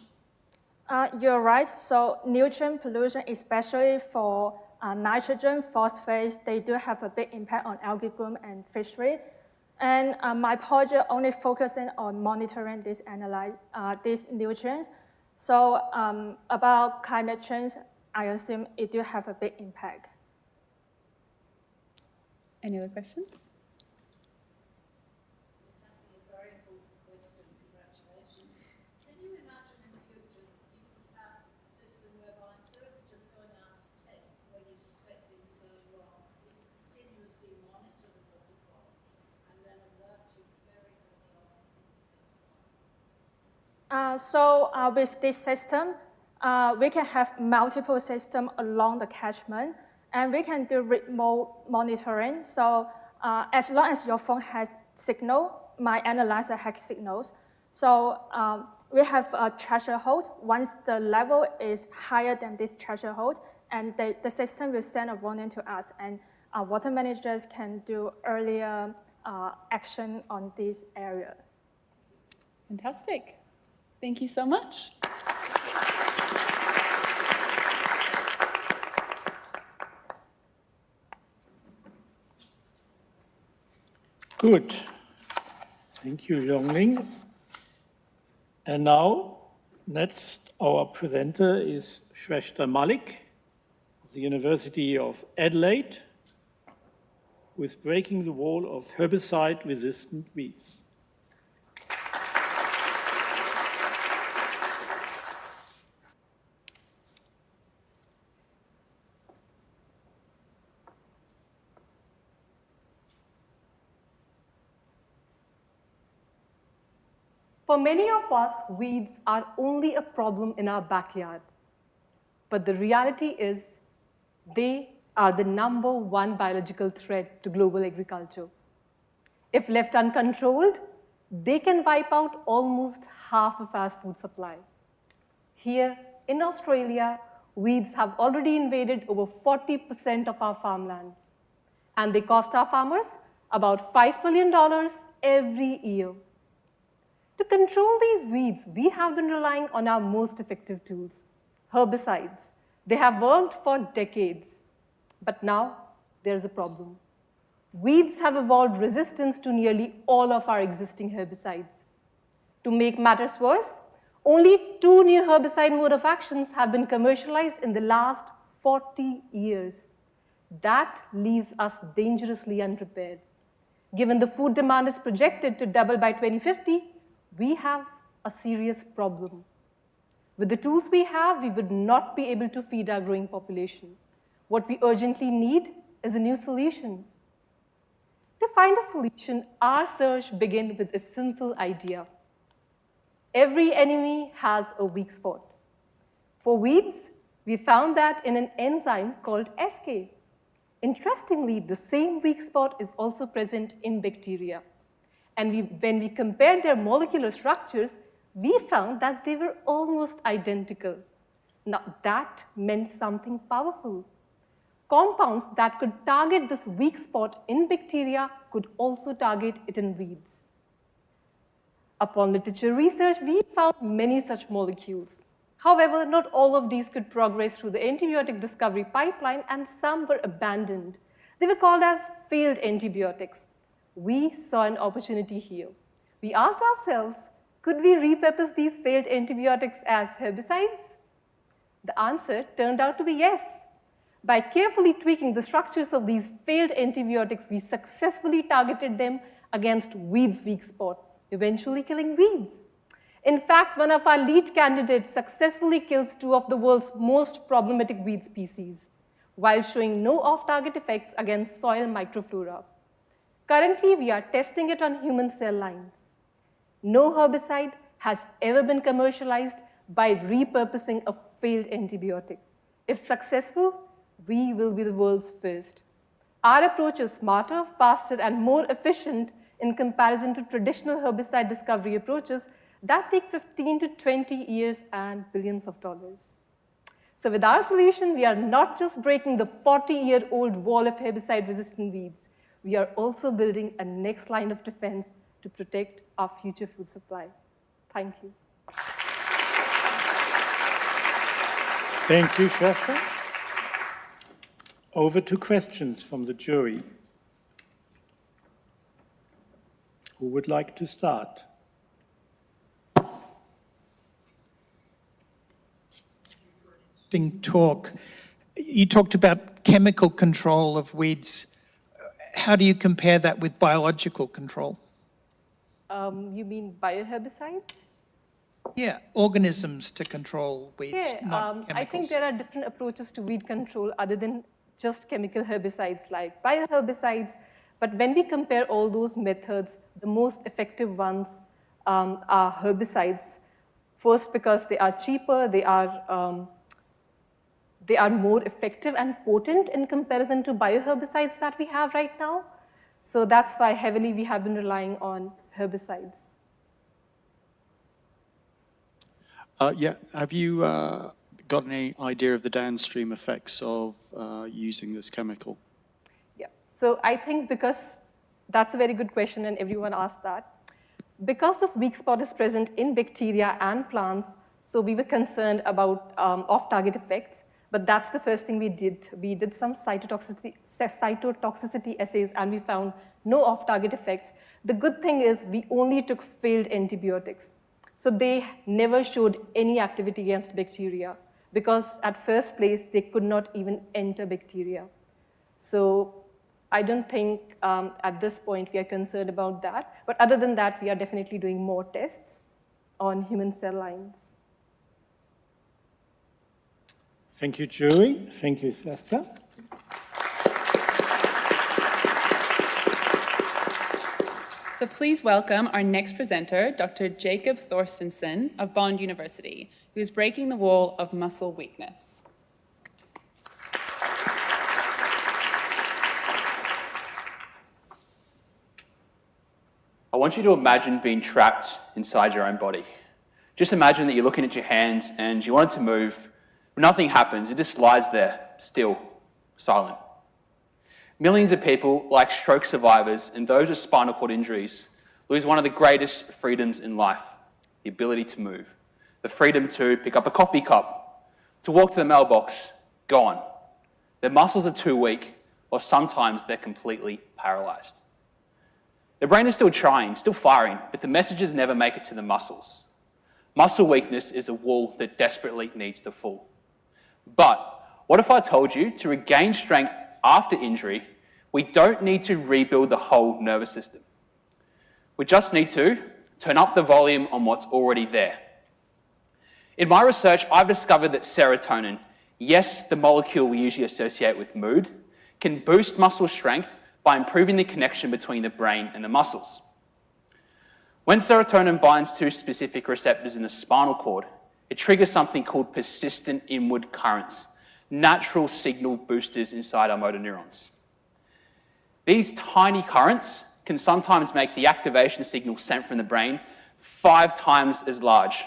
You're right. So nutrient pollution, especially for nitrogen, phosphates, they do have a big impact on algae bloom and fishery. And my project only focusing on monitoring these nutrients. So about climate change, I assume it do have a big impact. Any other questions? With this system, we can have multiple systems along the catchment, and we can do remote monitoring. So as long as your phone has signal, my analyzer has signals. So we have a threshold. Once the level is higher than this threshold, and the system will send a warning to us, and our water managers can do earlier action on this area. Fantastic. Thank you so much. Good. Thank you, Yong Lin. And now, next, our presenter is Shreta Malik of the University of Adelaide, who is breaking the wall of herbicide-resistant weeds. For many of us, weeds are only a problem in our backyard. But the reality is, they are the #1 biological threat to global agriculture. If left uncontrolled, they can wipe out almost half of our food supply. Here in Australia, weeds have already invaded over 40% of our farmland. And they cost our farmers about $5 billion every year. To control these weeds, we have been relying on our most effective tools, herbicides. They have worked for decades, but now there's a problem. Weeds have evolved resistance to nearly all of our existing herbicides. To make matters worse, only 2 new herbicide mode of actions have been commercialized in the last 40 years. That leaves us dangerously unprepared. Given the food demand is projected to double by 2050, we have a serious problem. With the tools we have, we would not be able to feed our growing population. What we urgently need is a new solution. To find a solution, our search began with a simple idea. Every enemy has a weak spot. For weeds, we found that in an enzyme called SK. Interestingly, the same weak spot is also present in bacteria. And when we compared their molecular structures, we found that they were almost identical. Now, that meant something powerful. Compounds that could target this weak spot in bacteria could also target it in weeds. Upon literature research, we found many such molecules. However, not all of these could progress through the antibiotic discovery pipeline, and some were abandoned. They were called as failed antibiotics. We saw an opportunity here. We asked ourselves, could we repurpose these failed antibiotics as herbicides? The answer turned out to be yes. By carefully tweaking the structures of these failed antibiotics, we successfully targeted them against weeds' weak spot, eventually killing weeds. In fact, one of our lead candidates successfully kills 2 of the world's most problematic weed species, while showing no off-target effects against soil microflora. Currently, we are testing it on human cell lines. No herbicide has ever been commercialized by repurposing a failed antibiotic. If successful, we will be the world's first. Our approach is smarter, faster, and more efficient in comparison to traditional herbicide discovery approaches that take 15 to 20 years and billions of dollars. So with our solution, we are not just breaking the 40-year-old wall of herbicide-resistant weeds, we are also building a next line of defense to protect our future food supply. Thank you. Thank you, Shreta. Over to questions from the jury. Who would like to start? Talk. You talked about chemical control of weeds. How do you compare that with biological control? You mean bioherbicides? Yeah, organisms to control weeds, not chemicals. I think there are different approaches to weed control other than just chemical herbicides like bioherbicides. But when we compare all those methods, the most effective ones are herbicides. First, because they are cheaper, they are more effective and potent in comparison to bioherbicides that we have right now. So that's why heavily we have been relying on herbicides. Yeah, have you got any idea of the downstream effects of using this chemical? Yeah, so I think because that's a very good question and everyone asked that. Because this weak spot is present in bacteria and plants, so we were concerned about off-target effects, but that's the first thing we did. We did some cytotoxicity assays and we found no off-target effects. The good thing is we only took failed antibiotics. So they never showed any activity against bacteria because at first place, they could not even enter bacteria. So I don't think at this point we are concerned about that. But other than that, we are definitely doing more tests on human cell lines. Thank you, jury. Thank you, Shreta. So please welcome our next presenter, Dr. Jacob Thorstensen of Bond University, who is breaking the wall of muscle weakness. I want you to imagine being trapped inside your own body. Just imagine that you're looking at your hands and you want it to move, but nothing happens. It just lies there, still, silent. Millions of people, like stroke survivors and those with spinal cord injuries, lose one of the greatest freedoms in life, the ability to move. The freedom to pick up a coffee cup, to walk to the mailbox, gone. Their muscles are too weak, or sometimes they're completely paralyzed. Their brain is still trying, still firing, but the messages never make it to the muscles. Muscle weakness is a wall that desperately needs to fall. But what if I told you to regain strength after injury, we don't need to rebuild the whole nervous system. We just need to turn up the volume on what's already there. In my research, I've discovered that serotonin, yes, the molecule we usually associate with mood, can boost muscle strength by improving the connection between the brain and the muscles. When serotonin binds to specific receptors in the spinal cord, it triggers something called persistent inward currents, natural signal boosters inside our motor neurons. These tiny currents can sometimes make the activation signal sent from the brain 5 times as large.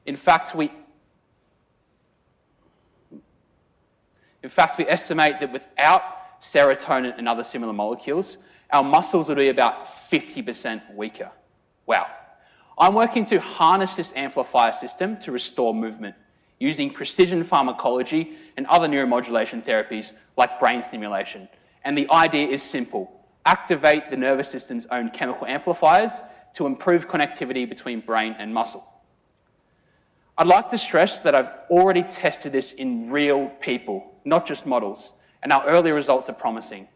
In fact, we estimate that without serotonin and other similar molecules, our muscles would be about 50% weaker. Wow. I'm working to harness this amplifier system to restore movement using precision pharmacology and other neuromodulation therapies like brain stimulation. And the idea is simple. Activate the nervous system's own chemical amplifiers to improve connectivity between brain and muscle. I'd like to stress that I've already tested this in real people, not just models, and our early results are promising.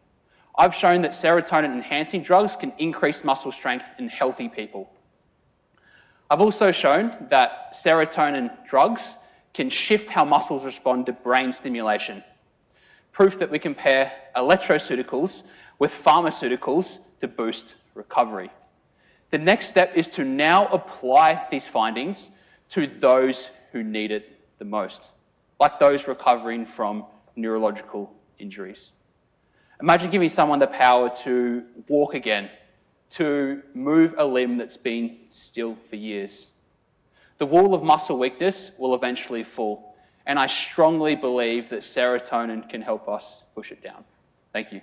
I've shown that serotonin-enhancing drugs can increase muscle strength in healthy people. I've also shown that serotonin drugs can shift how muscles respond to brain stimulation. Proof that we compare electroceuticals with pharmaceuticals to boost recovery. The next step is to now apply these findings to those who need it the most, like those recovering from neurological injuries. Imagine giving someone the power to walk again, to move a limb that's been still for years. The wall of muscle weakness will eventually fall, and I strongly believe that serotonin can help us push it down. Thank you.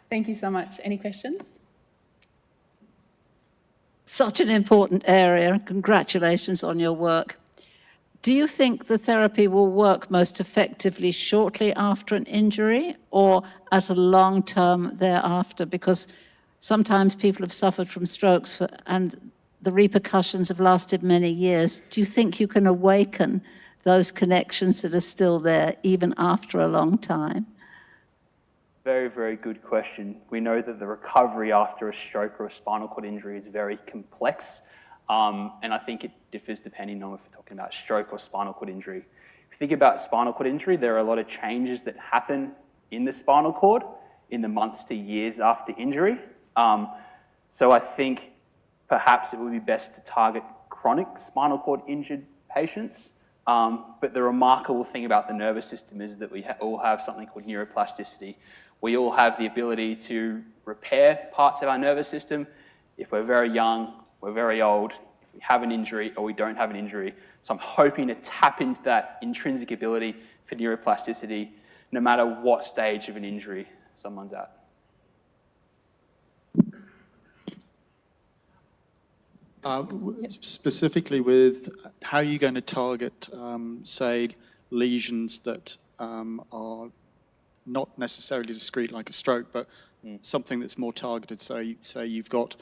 Thank you so much. Any questions? Such an important area, and congratulations on your work. Do you think the therapy will work most effectively shortly after an injury or at a long term thereafter? Because sometimes people have suffered from strokes and the repercussions have lasted many years. Do you think you can awaken those connections that are still there even after a long time? Very, very good question. We know that the recovery after a stroke or a spinal cord injury is very complex, and I think it differs depending on if we're talking about stroke or spinal cord injury. If you think about spinal cord injury, there are a lot of changes that happen in the spinal cord in the months to years after injury. So I think perhaps it would be best to target chronic spinal cord injured patients. But the remarkable thing about the nervous system is that we all have something called neuroplasticity. We all have the ability to repair parts of our nervous system. If we're very young, we're very old, if we have an injury or we don't have an injury. So I'm hoping to tap into that intrinsic ability for neuroplasticity no matter what stage of an injury someone's at. Specifically with how you're going to target, say, lesions that are not necessarily discrete like a stroke, but something that's more targeted. So say you've got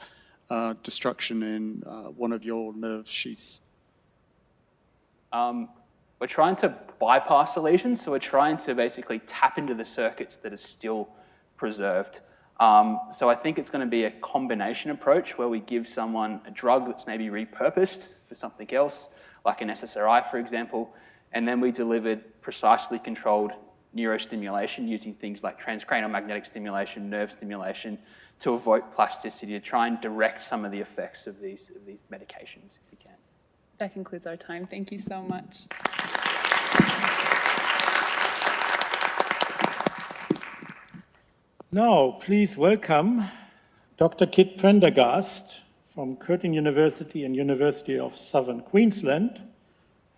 destruction in one of your nerve sheaths. We're trying to bypass the lesions, so we're trying to basically tap into the circuits that are still preserved. So I think it's going to be a combination approach where we give someone a drug that's maybe repurposed for something else, like an SSRI, for example, and then we delivered precisely controlled neurostimulation using things like transcranial magnetic stimulation, nerve stimulation, to avoid plasticity, to try and direct some of the effects of these medications, if we can. That concludes our time. Thank you so much. Now, please welcome Dr. Kit Prendergast from Curtin University and University of Southern Queensland,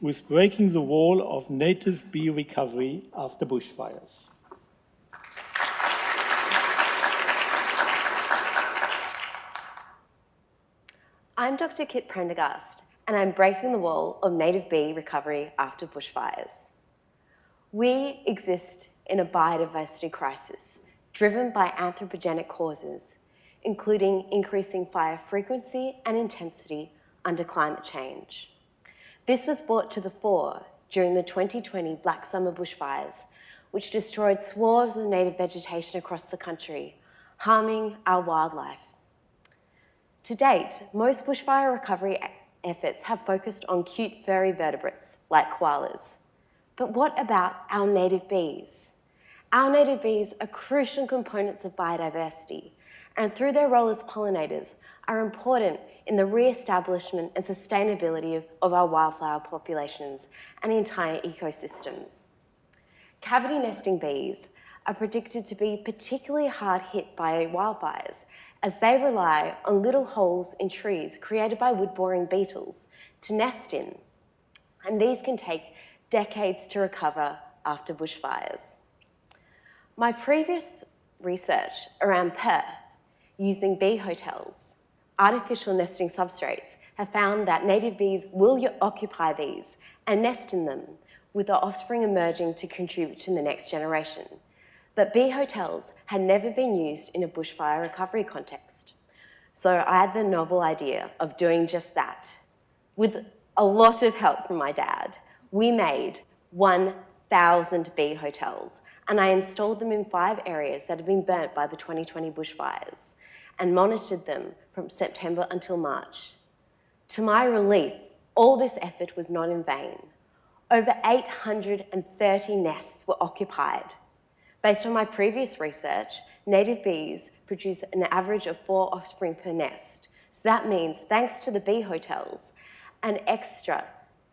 who is breaking the wall of native bee recovery after bushfires. I'm Dr. Kit Prendergast, and I'm breaking the wall of native bee recovery after bushfires. We exist in a biodiversity crisis driven by anthropogenic causes, including increasing fire frequency and intensity under climate change. This was brought to the fore during the 2020 Black Summer bushfires, which destroyed swaths of native vegetation across the country, harming our wildlife. To date, most bushfire recovery efforts have focused on cute furry vertebrates like koalas. But what about our native bees? Our native bees are crucial components of biodiversity, and through their role as pollinators, are important in the re-establishment and sustainability of our wildflower populations and entire ecosystems. Cavity nesting bees are predicted to be particularly hard hit by wildfires, as they rely on little holes in trees created by wood-boring beetles to nest in, and these can take decades to recover after bushfires. My previous research around Perth, using bee hotels, artificial nesting substrates, have found that native bees will occupy these and nest in them, with their offspring emerging to contribute to the next generation. But bee hotels had never been used in a bushfire recovery context. So I had the novel idea of doing just that. With a lot of help from my dad, we made 1,000 bee hotels, and I installed them in 5 areas that had been burnt by the 2020 bushfires and monitored them from September until March. To my relief, all this effort was not in vain. Over 830 nests were occupied. Based on my previous research, native bees produce an average of 4 offspring per nest. So that means, thanks to the bee hotels, an extra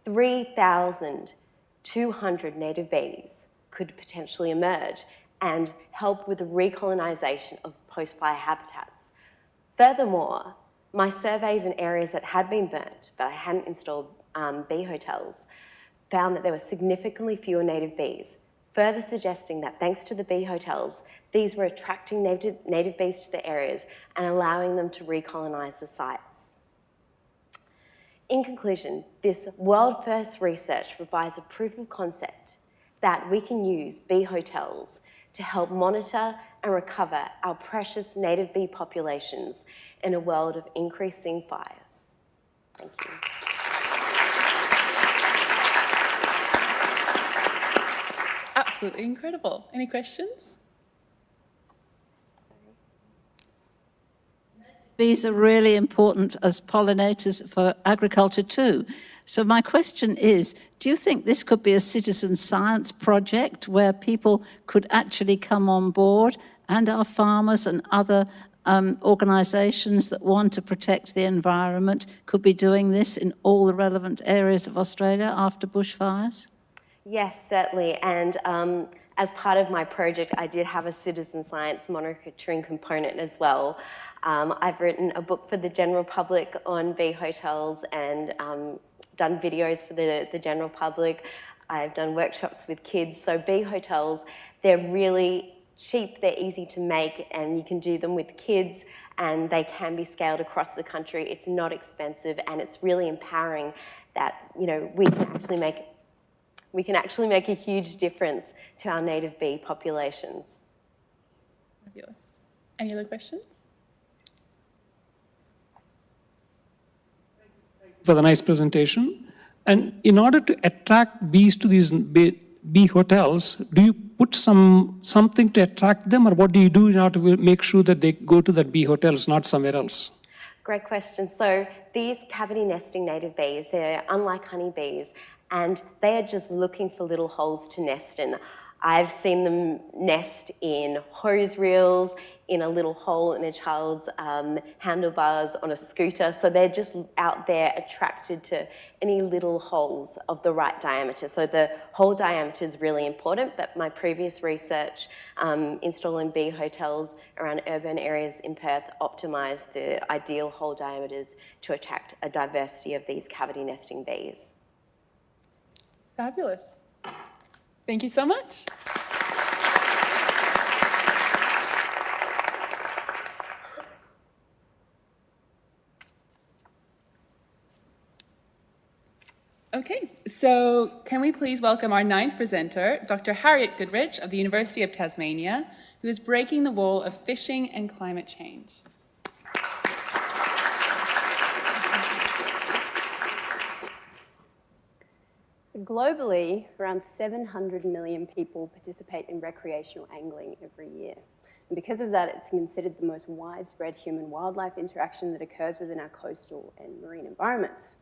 3,200 native bees could potentially emerge and help with the recolonisation of post-fire habitats. Furthermore, my surveys in areas that had been burnt, but I hadn't installed bee hotels, found that there were significantly fewer native bees, further suggesting that thanks to the bee hotels, these were attracting native bees to the areas and allowing them to recolonise the sites. In conclusion, this world-first research provides a proof of concept that we can use bee hotels to help monitor and recover our precious native bee populations in a world of increasing fires. Thank you. Absolutely incredible. Any questions? Bees are really important as pollinators for agriculture too. So my question is, do you think this could be a citizen science project where people could actually come on board, and our farmers and other organisations that want to protect the environment could be doing this in all the relevant areas of Australia after bushfires? Yes, certainly. And as part of my project, I did have a citizen science monitoring component as well. I've written a book for the general public on bee hotels and done videos for the general public. I've done workshops with kids. So bee hotels, they're really cheap, they're easy to make, and you can do them with kids, and they can be scaled across the country. It's not expensive, and it's really empowering that, you know, we can actually make a huge difference to our native bee populations. Fabulous. Any other questions? For the nice presentation. And in order to attract bees to these bee hotels, do you put something to attract them, or what do you do in order to make sure that they go to that bee hotels, not somewhere else? Great question. So these cavity nesting native bees, they're unlike honeybees, and they are just looking for little holes to nest in. I've seen them nest in hose reels, in a little hole in a child's handlebars on a scooter. So they're just out there attracted to any little holes of the right diameter. So the hole diameter is really important, but my previous research installing bee hotels around urban areas in Perth optimised the ideal hole diameters to attract a diversity of these cavity nesting bees. Fabulous. Thank you so much. Okay, so can we please welcome our 9th presenter, Dr. Harriet Goodrich of the University of Tasmania, who is breaking the wall of fishing and climate change. So globally, around 700 million people participate in recreational angling every year. And because of that, it's considered the most widespread human-wildlife interaction that occurs within our coastal and marine environments.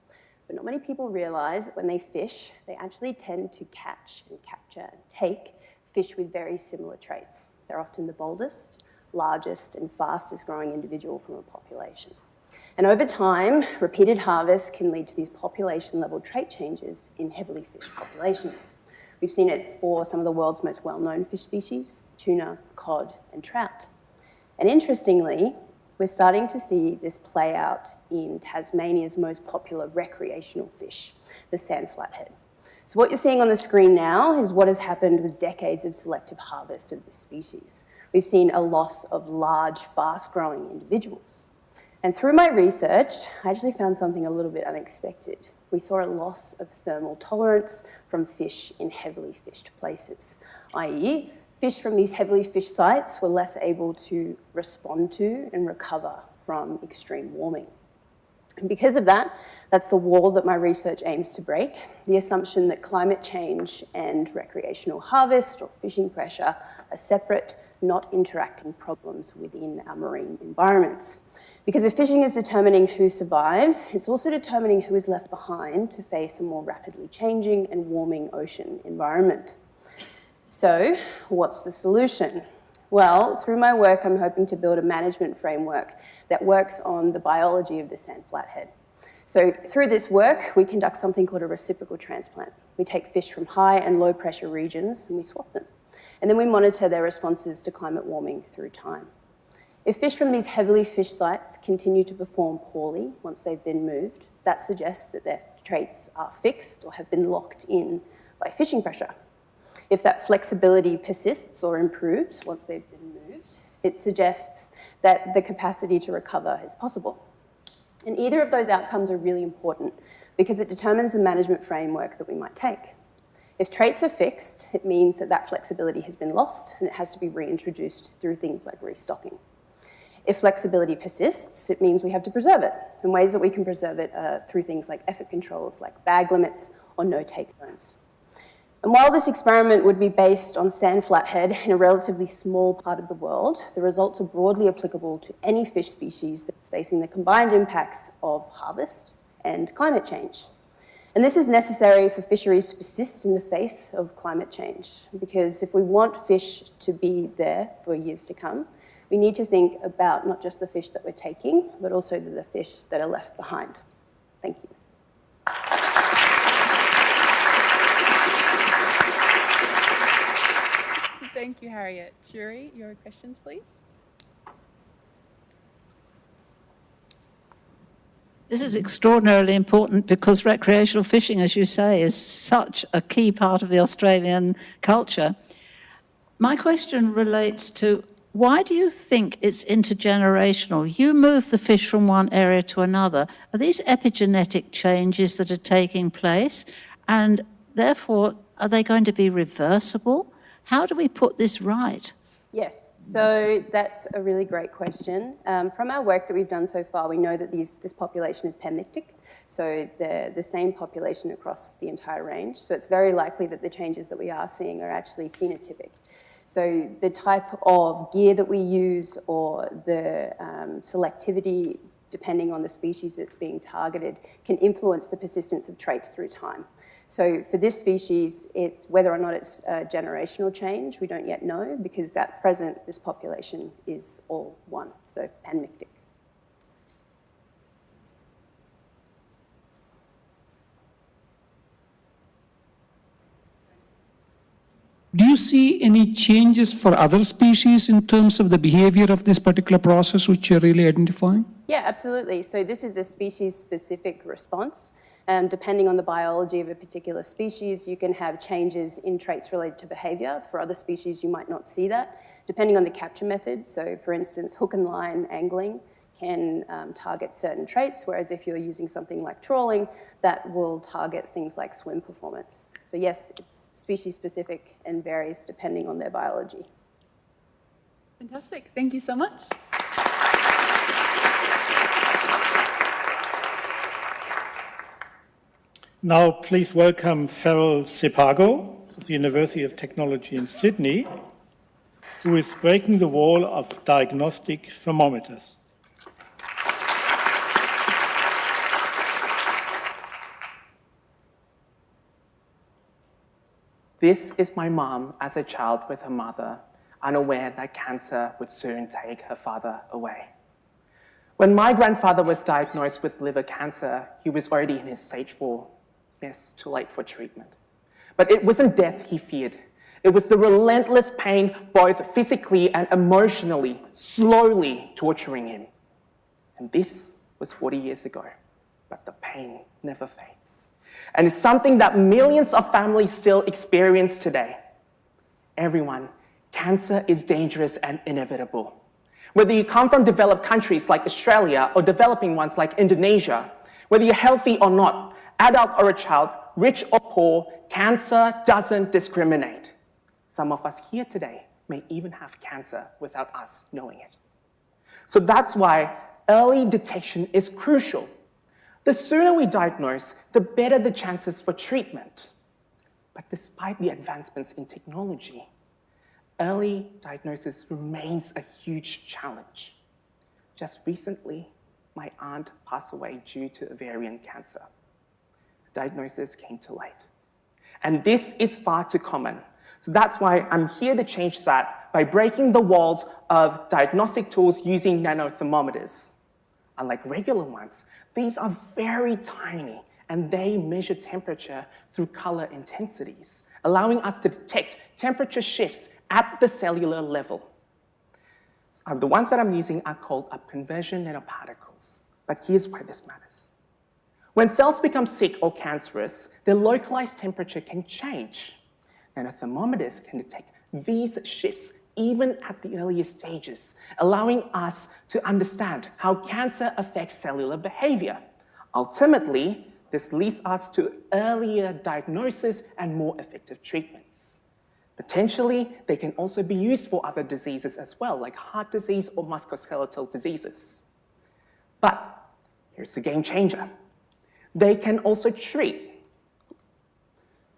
But not many people realise that when they fish, they actually tend to catch and capture and take fish with very similar traits. They're often the boldest, largest, and fastest growing individual from a population. And over time, repeated harvests can lead to these population-level trait changes in heavily fished populations. We've seen it for some of the world's most well-known fish species, tuna, cod, and trout. And interestingly, we're starting to see this play out in Tasmania's most popular recreational fish, the sand flathead. So what you're seeing on the screen now is what has happened with decades of selective harvest of this species. We've seen a loss of large, fast-growing individuals. And through my research, I actually found something a little bit unexpected. We saw a loss of thermal tolerance from fish in heavily fished places, i.e., fish from these heavily fished sites were less able to respond to and recover from extreme warming. And because of that, that's the wall that my research aims to break, the assumption that climate change and recreational harvest or fishing pressure are separate, not interacting problems within our marine environments. Because if fishing is determining who survives, it's also determining who is left behind to face a more rapidly changing and warming ocean environment. So, what's the solution? Well, through my work, I'm hoping to build a management framework that works on the biology of the sand flathead. So through this work, we conduct something called a reciprocal transplant. We take fish from high and low pressure regions and we swap them. And then we monitor their responses to climate warming through time. If fish from these heavily fished sites continue to perform poorly once they've been moved, that suggests that their traits are fixed or have been locked in by fishing pressure. If that flexibility persists or improves once they've been moved, it suggests that the capacity to recover is possible. And either of those outcomes are really important because it determines the management framework that we might take. If traits are fixed, it means that that flexibility has been lost and it has to be reintroduced through things like restocking. If flexibility persists, it means we have to preserve it. And ways that we can preserve it are through things like effort controls, like bag limits or no take zones. And while this experiment would be based on sand flathead in a relatively small part of the world, the results are broadly applicable to any fish species that's facing the combined impacts of harvest and climate change. And this is necessary for fisheries to persist in the face of climate change, because if we want fish to be there for years to come, we need to think about not just the fish that we're taking, but also the fish that are left behind. Thank you. Thank you, Harriet. Jury, your questions, please. This is extraordinarily important because recreational fishing, as you say, is such a key part of the Australian culture. My question relates to, why do you think it's intergenerational? You move the fish from one area to another. Are these epigenetic changes that are taking place? And therefore, are they going to be reversible? How do we put this right? Yes, so that's a really great question. From our work that we've done so far, we know that this population is panmictic, so they're the same population across the entire range. So it's very likely that the changes that we are seeing are actually phenotypic. So the type of gear that we use or the selectivity, depending on the species that's being targeted, can influence the persistence of traits through time. So for this species, it's whether or not it's a generational change, we don't yet know, because at present, this population is all one, so panmictic. Do you see any changes for other species in terms of the behavior of this particular process which you're really identifying? Yeah, absolutely. So this is a species-specific response. Depending on the biology of a particular species, you can have changes in traits related to behavior. For other species, you might not see that. Depending on the capture method, so for instance, hook and line angling can target certain traits, whereas if you're using something like trawling, that will target things like swim performance. So yes, it's species-specific and varies depending on their biology. Fantastic. Thank you so much. Now, please welcome Farel Sepago of the University of Technology in Sydney, who is breaking the wall of diagnostic thermometers. This is my mom as a child with her mother, unaware that cancer would soon take her father away. When my grandfather was diagnosed with liver cancer, he was already in his stage 4. Yes, too late for treatment. But it wasn't death he feared. It was the relentless pain, both physically and emotionally, slowly torturing him. And this was 40 years ago, but the pain never fades. And it's something that millions of families still experience today. Everyone, cancer is dangerous and inevitable. Whether you come from developed countries like Australia or developing ones like Indonesia, whether you're healthy or not, adult or a child, rich or poor, cancer doesn't discriminate. Some of us here today may even have cancer without us knowing it. So that's why early detection is crucial. The sooner we diagnose, the better the chances for treatment. But despite the advancements in technology, early diagnosis remains a huge challenge. Just recently, my aunt passed away due to ovarian cancer. The diagnosis came too late. And this is far too common. So that's why I'm here to change that by breaking the walls of diagnostic tools using nanothermometers. Unlike regular ones, these are very tiny and they measure temperature through color intensities, allowing us to detect temperature shifts at the cellular level. The ones that I'm using are called upconversion nanoparticles, but here's why this matters. When cells become sick or cancerous, their localized temperature can change. Nanothermometers can detect these shifts even at the earliest stages, allowing us to understand how cancer affects cellular behavior. Ultimately, this leads us to earlier diagnosis and more effective treatments. Potentially, they can also be used for other diseases as well, like heart disease or musculoskeletal diseases. But here's the game changer. They can also treat.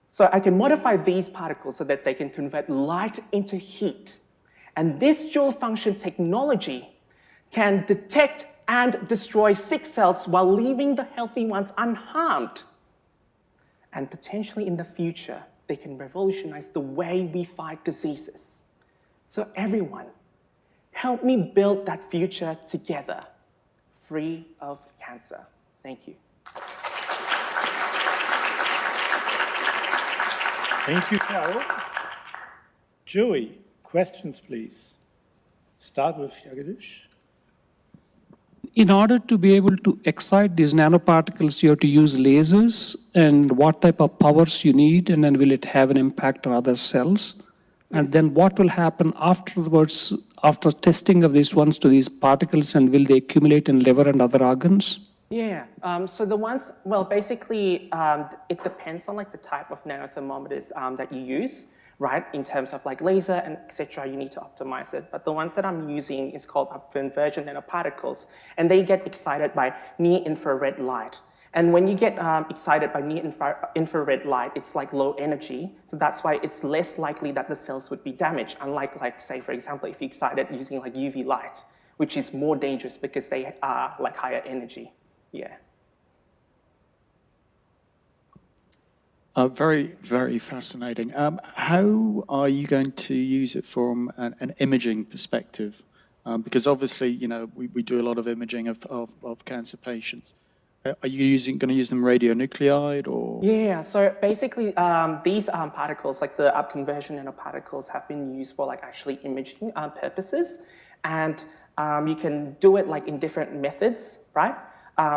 So I can modify these particles so that they can convert light into heat. And this dual function technology can detect and destroy sick cells while leaving the healthy ones unharmed. And potentially in the future, they can revolutionize the way we fight diseases. So everyone, help me build that future together, free of cancer. Thank you. Thank you, Farel. Joey, questions, please. Start with Jagadish. In order to be able to excite these nanoparticles, you have to use lasers, and what type of powers you need, and then will it have an impact on other cells? And then what will happen afterwards, after testing of these ones to these particles, and will they accumulate in liver and other organs? Yeah, so the ones, well, basically, it depends on like the type of nanothermometers that you use, right? In terms of like laser and etc., you need to optimize it. But the ones that I'm using is called upconversion nanoparticles, and they get excited by near-infrared light. And when you get excited by near-infrared light, it's like low energy, so that's why it's less likely that the cells would be damaged, unlike like, say, for example, if you excite it using like UV light, which is more dangerous because they are like higher energy. Yeah. Very, very fascinating. How are you going to use it from an imaging perspective? Because obviously, you know, we do a lot of imaging of cancer patients. Are you going to use them radionuclide or? Yeah, so basically these particles, like the upconversion nanoparticles, have been used for like actually imaging purposes. And you can do it like in different methods, right?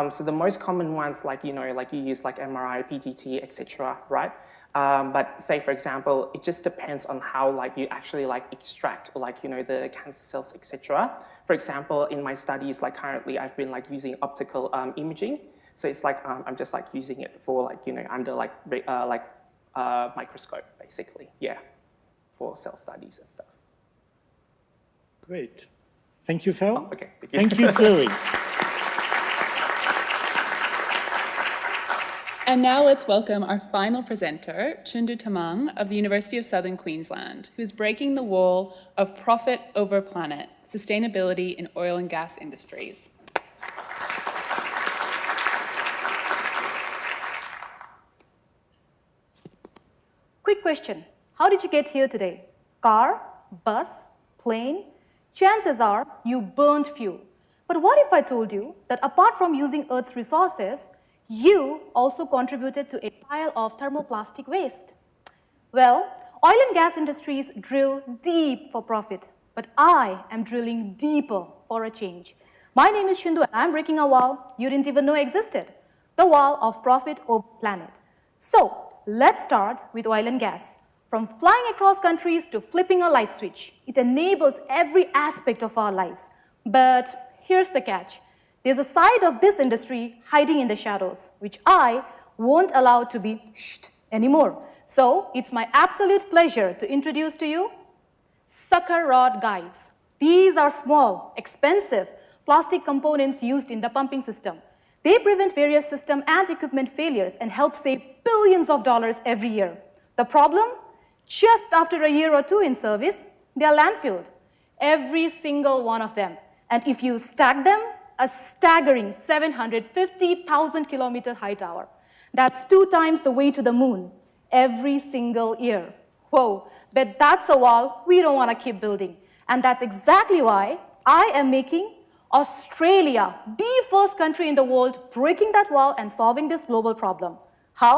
So the most common ones, like, you know, like you use like MRI, PGT, etc., right? But say, for example, it just depends on how like you actually like extract or like, you know, the cancer cells, etc. For example, in my studies, like currently I've been like using optical imaging. So it's like, I'm just like using it for like, you know, under like microscope, basically, yeah, for cell studies and stuff. Great. Thank you, Farel. Oh, okay. Thank you, Chloe. And now let's welcome our final presenter, Chundu Tamang of the University of Southern Queensland, who's breaking the wall of profit over planet, sustainability in oil and gas industries. Quick question. How did you get here today? Car, bus, plane? Chances are you burned fuel. But what if I told you that apart from using Earth's resources, you also contributed to a pile of thermoplastic waste? Well, oil and gas industries drill deep for profit, but I am drilling deeper for a change. My name is Chundu and I'm breaking a wall you didn't even know existed, the wall of profit over planet. So let's start with oil and gas. From flying across countries to flipping a light switch, it enables every aspect of our lives. But here's the catch. There's a side of this industry hiding in the shadows, which I won't allow to be shh anymore. So it's my absolute pleasure to introduce to you sucker rod guides. These are small, expensive, plastic components used in the pumping system. They prevent various system and equipment failures and help save billions of dollars every year. The problem? Just after a year or two in service, they are landfilled. Every single one of them. And if you stack them, a staggering 750,000 kilometer high tower. That's 2 times the way to the moon every single year. Whoa, but that's a wall we don't want to keep building. And that's exactly why I am making Australia the first country in the world breaking that wall and solving this global problem. How?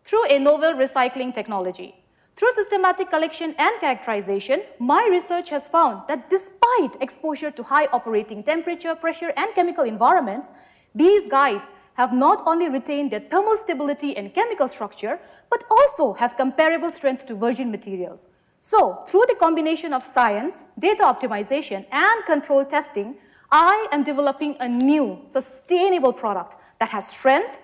Through a novel recycling technology. Through systematic collection and characterization, my research has found that despite exposure to high operating temperature, pressure, and chemical environments, these guides have not only retained their thermal stability and chemical structure, but also have comparable strength to virgin materials. So, through the combination of science, data optimization, and control testing, I am developing a new, sustainable product that has strength,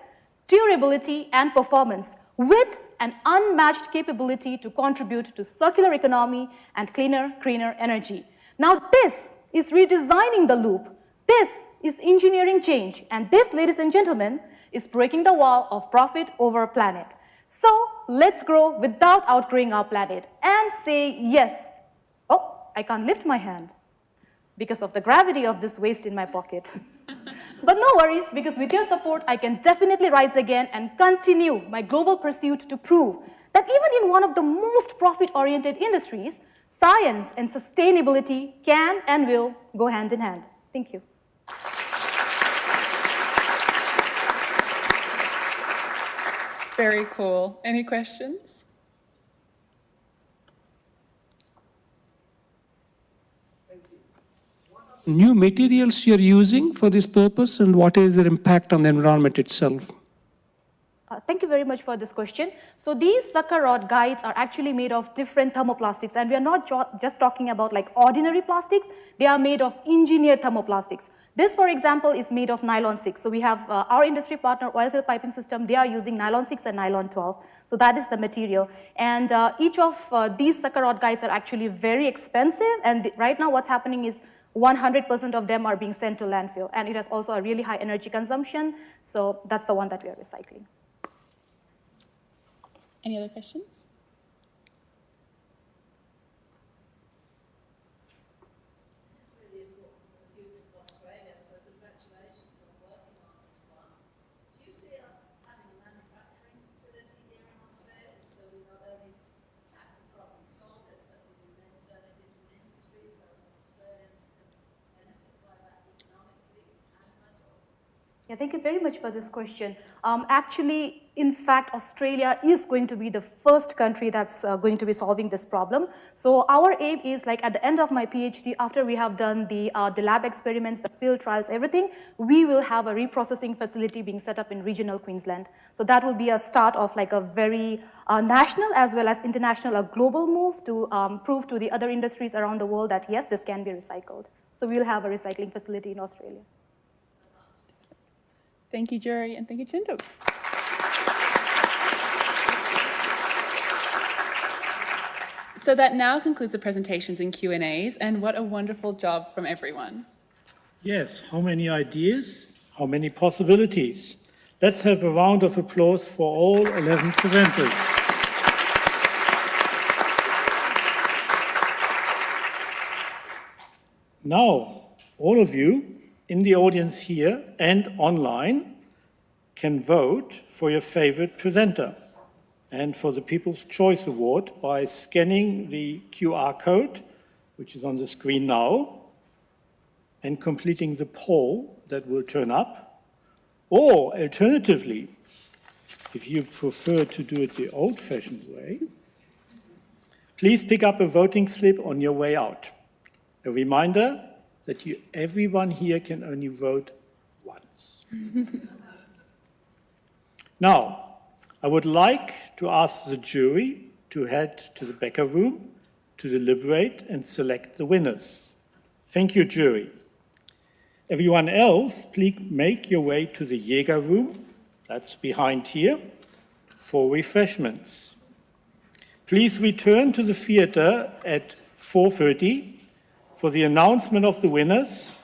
durability, and performance with an unmatched capability to contribute to circular economy and cleaner, greener energy. Now, this is redesigning the loop. This is engineering change. And this, ladies and gentlemen, is breaking the wall of profit over planet. So, let's grow without outgrowing our planet and say yes. Oh, I can't lift my hand because of the gravity of this waste in my pocket. But no worries, because with your support, I can definitely rise again and continue my global pursuit to prove that even in one of the most profit-oriented industries, science and sustainability can and will go hand in hand. Thank you. Very cool. Any questions? New materials you're using for this purpose, and what is their impact on the environment itself? Thank you very much for this question. So these sucker rod guides are actually made of different thermoplastics, and we are not just talking about like ordinary plastics. They are made of engineered thermoplastics. This, for example, is made of nylon 6. So we have our industry partner, Oilfield Piping System. They are using nylon 6 and nylon 12. So that is the material. And each of these sucker rod guides are actually very expensive. And right now what's happening is 100% of them are being sent to landfill. And it has also a really high energy consumption. So that's the one that we are recycling. Any other questions? This is really important for the future of Australia, so congratulations on working on this one. Do you see us having a manufacturing facility here in Australia, so we not only tackle the problem, solve it, but we can then turn it into an industry so Australians can benefit by that economically and by jobs? Yeah, thank you very much for this question. Actually, in fact, Australia is going to be the first country that's going to be solving this problem. So our aim is, like, at the end of my PhD, after we have done the lab experiments, the field trials, everything, we will have a reprocessing facility being set up in regional Queensland. So that will be a start of like a very national as well as international, a global move to prove to the other industries around the world that yes, this can be recycled. So we will have a recycling facility in Australia. Thank you, Jury, and thank you, Chundu. So that now concludes the presentations and Q&As, and what a wonderful job from everyone. Yes, how many ideas, how many possibilities. Let's have a round of applause for all 11 presenters. Now, all of you in the audience here and online can vote for your favorite presenter and for the People's Choice Award by scanning the QR code, which is on the screen now, and completing the poll that will turn up. Or alternatively, if you prefer to do it the old-fashioned way, please pick up a voting slip on your way out. A reminder that everyone here can only vote once. Now, I would like to ask the jury to head to the Becker room to deliberate and select the winners. Thank you, jury. Everyone else, please make your way to the Jäger room, that's behind here, for refreshments. Please return to the theater at 4:30 for the announcement of the winners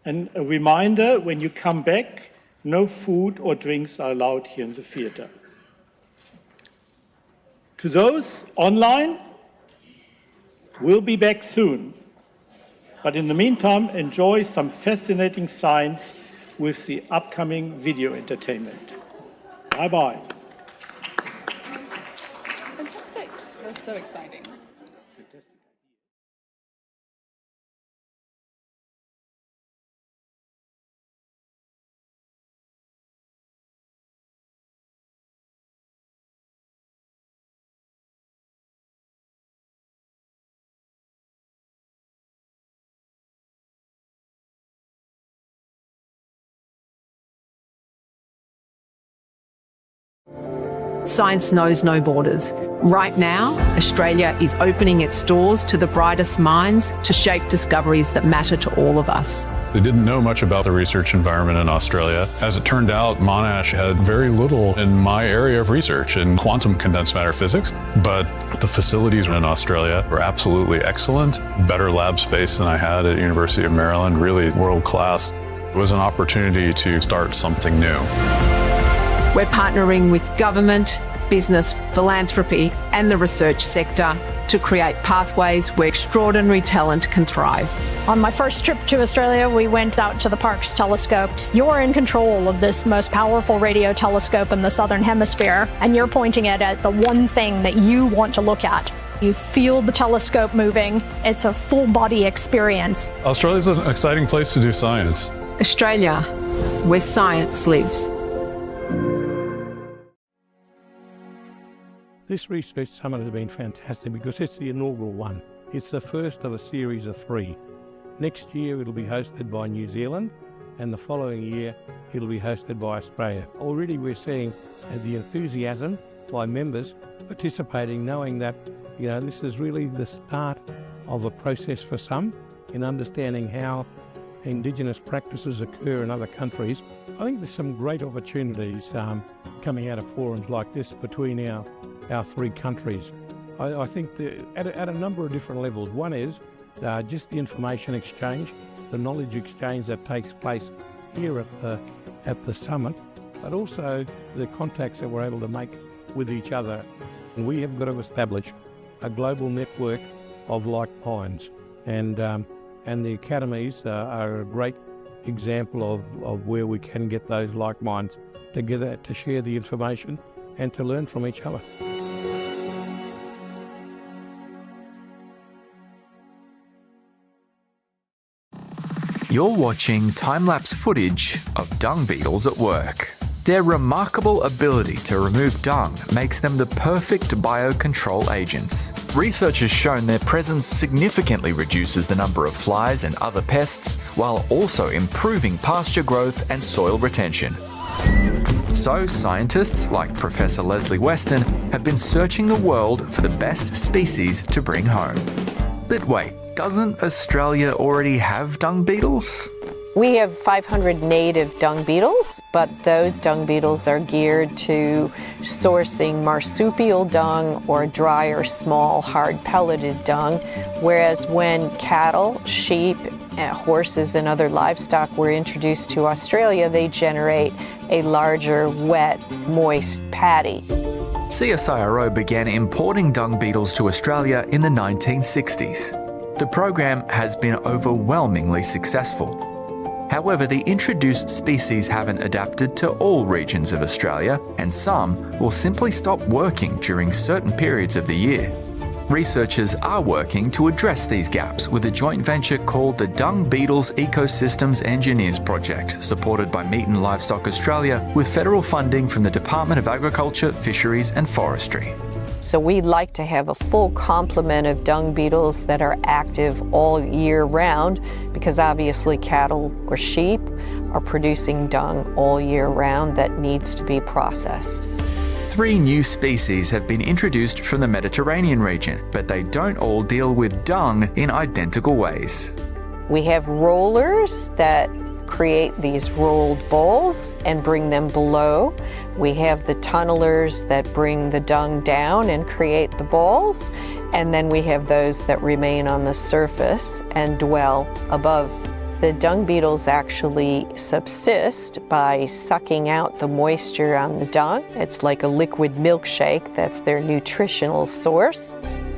And a reminder, when you come back, no food or drinks are allowed here in the theatre. To those online, we'll be back soon. But in the meantime, enjoy some fascinating science with the upcoming video entertainment. Bye-bye. Fantastic. That's so exciting. Science knows no borders. Right now, Australia is opening its doors to the brightest minds to shape discoveries that matter to all of us. They didn't know much about the research environment in Australia. As it turned out, Monash had very little in my area of research in quantum condensed matter physics, but the facilities in Australia were absolutely excellent. Better lab space than I had at University of Maryland, really world class. It was an opportunity to start something new. We're partnering with government, business, philanthropy, and the research sector to create pathways where extraordinary talent can thrive. On my first trip to Australia, we went out to the Parkes telescope. You're in control of this most powerful radio telescope in the Southern Hemisphere, and you're pointing it at the one thing that you want to look at. You feel the telescope moving. It's a full body experience. Australia's an exciting place to do science. Australia, where science lives. This research summit has been fantastic because it's the inaugural one. It's the first of a series of 3. Next year it'll be hosted by New Zealand, and the following year it'll be hosted by Australia. Already we're seeing the enthusiasm by members participating, knowing that this is really the start of a process for some in understanding how Indigenous practices occur in other countries. I think there's some great opportunities coming out of forums like this between our 3 countries. I think at a number of different levels. One is just the information exchange, the knowledge exchange that takes place here at the summit, but also the contacts that we're able to make with each other. And we have got to establish a global network of like minds, and the academies are a great example of where we can get those like minds together to share the information and to learn from each other. You're watching time-lapse footage of dung beetles at work. Their remarkable ability to remove dung makes them the perfect biocontrol agents. Research has shown their presence significantly reduces the number of flies and other pests, while also improving pasture growth and soil retention. So, scientists like Professor Leslie Weston have been searching the world for the best species to bring home. But wait, doesn't Australia already have dung beetles? We have 500 native dung beetles, but those dung beetles are geared to sourcing marsupial dung or drier, small, hard pelleted dung, whereas when cattle, sheep, horses and other livestock were introduced to Australia, they generate a larger, wet, moist paddy. CSIRO began importing dung beetles to Australia in the 1960s. The program has been overwhelmingly successful. However, the introduced species haven't adapted to all regions of Australia, and some will simply stop working during certain periods of the year. Researchers are working to address these gaps with a joint venture called the Dung Beetles Ecosystems Engineers Project, supported by Meat and Livestock Australia, with federal funding from the Department of Agriculture, Fisheries and Forestry. So we'd like to have a full complement of dung beetles that are active all year round, because obviously cattle or sheep are producing dung all year round that needs to be processed. 3 new species have been introduced from the Mediterranean region, but they don't all deal with dung in identical ways. We have rollers that create these rolled balls and bring them below. We have the tunnelers that bring the dung down and create the balls. And then we have those that remain on the surface and dwell above The dung beetles actually subsist by sucking out the moisture on the dung. It's like a liquid milkshake. That's their nutritional source.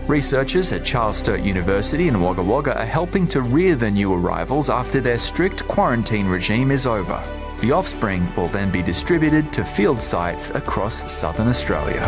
Researchers at Charles Sturt University in Wagga Wagga are helping to rear the new arrivals after their strict quarantine regime is over. The offspring will then be distributed to field sites across southern Australia.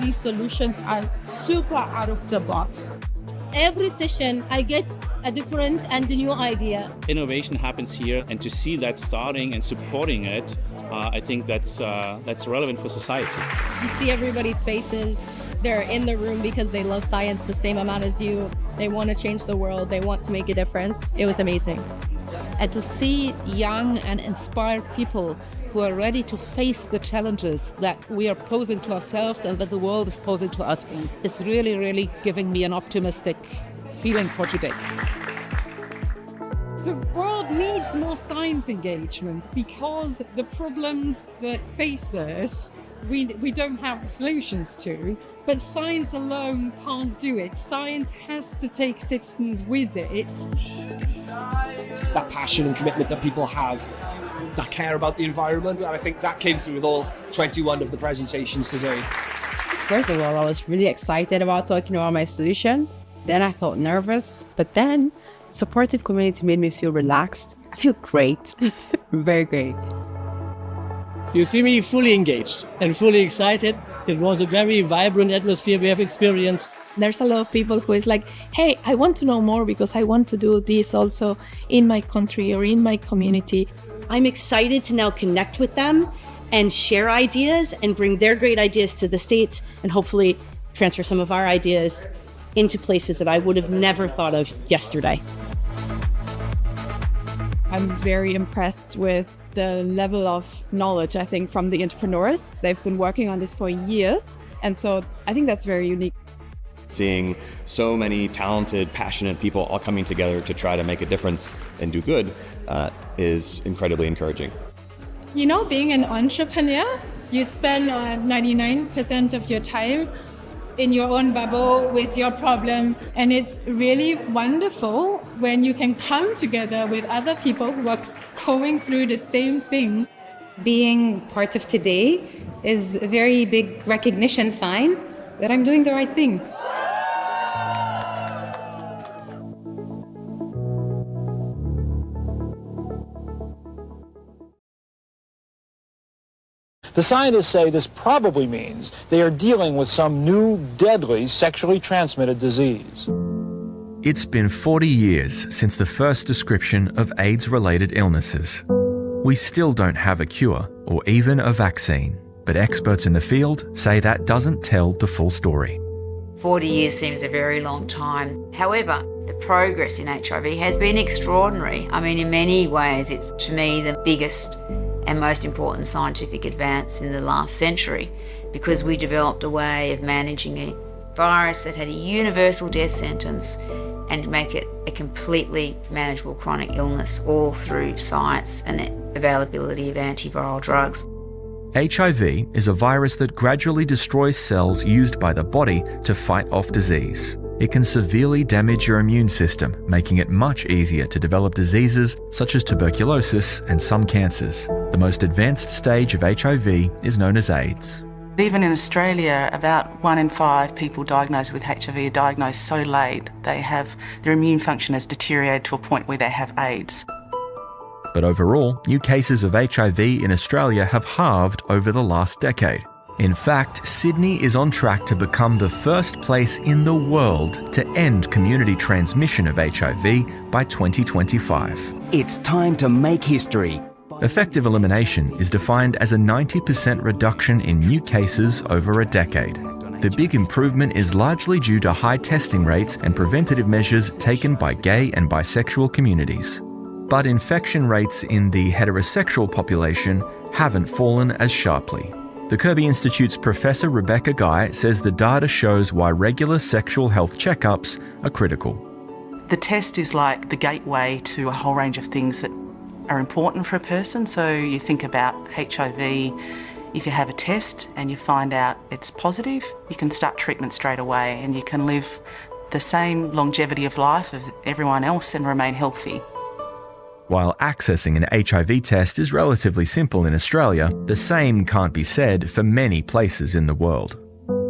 These solutions are super out of the box. Every session I get a different and new idea. Innovation happens here, and to see that starting and supporting it, I think that's relevant for society. You see everybody's faces. They're in the room because they love science the same amount as you. They want to change the world. They want to make a difference. It was amazing. And to see young and inspired people who are ready to face the challenges that we are posing to ourselves and that the world is posing to us is really, really giving me an optimistic feeling for today. The world needs more science engagement because the problems that face us, we don't have the solutions to, but science alone can't do it. Science has to take citizens with it. That passion and commitment that people have, that care about the environment, and I think that came through with all 21 of the presentations today. First of all, I was really excited about talking about my solution. Then I felt nervous, but then supportive community made me feel relaxed. I feel great, very great. You see me fully engaged and fully excited. It was a very vibrant atmosphere we have experienced. There's a lot of people who is like, hey, I want to know more because I want to do this also in my country or in my community. I'm excited to now connect with them and share ideas and bring their great ideas to the States and hopefully transfer some of our ideas into places that I would have never thought of yesterday. I'm very impressed with the level of knowledge, I think, from the entrepreneurs. They've been working on this for years, and so I think that's very unique. Seeing so many talented, passionate people all coming together to try to make a difference and do good is incredibly encouraging. You know, being an entrepreneur, you spend 99% of your time in your own bubble with your problem, and it's really wonderful when you can come together with other people who are going through the same thing. Being part of today is a very big recognition sign that I'm doing the right thing. The scientists say this probably means they are dealing with some new, deadly, sexually transmitted disease. It's been 40 years since the first description of AIDS-related illnesses. We still don't have a cure or even a vaccine, but experts in the field say that doesn't tell the full story. 40 years seems a very long time. However, the progress in HIV has been extraordinary. I mean, in many ways, it's, to me, the biggest and most important scientific advance in the last century, because we developed a way of managing a virus that had a universal death sentence and make it a completely manageable chronic illness, all through science and the availability of antiviral drugs. HIV is a virus that gradually destroys cells used by the body to fight off disease. It can severely damage your immune system, making it much easier to develop diseases such as tuberculosis and some cancers. The most advanced stage of HIV is known as AIDS. Even in Australia, about 1 in 5 people diagnosed with HIV are diagnosed so late their immune function has deteriorated to a point where they have AIDS. But overall, new cases of HIV in Australia have halved over the last decade. In fact, Sydney is on track to become the first place in the world to end community transmission of HIV by 2025. It's time to make history. Effective elimination is defined as a 90% reduction in new cases over a decade. The big improvement is largely due to high testing rates and preventative measures taken by gay and bisexual communities. But infection rates in the heterosexual population haven't fallen as sharply. The Kirby Institute's Professor Rebecca Guy says the data shows why regular sexual health checkups are critical. The test is like the gateway to a whole range of things that are important for a person. So you think about HIV, if you have a test and you find out it's positive, you can start treatment straight away and you can live the same longevity of life of everyone else and remain healthy. While accessing an HIV test is relatively simple in Australia, the same can't be said for many places in the world.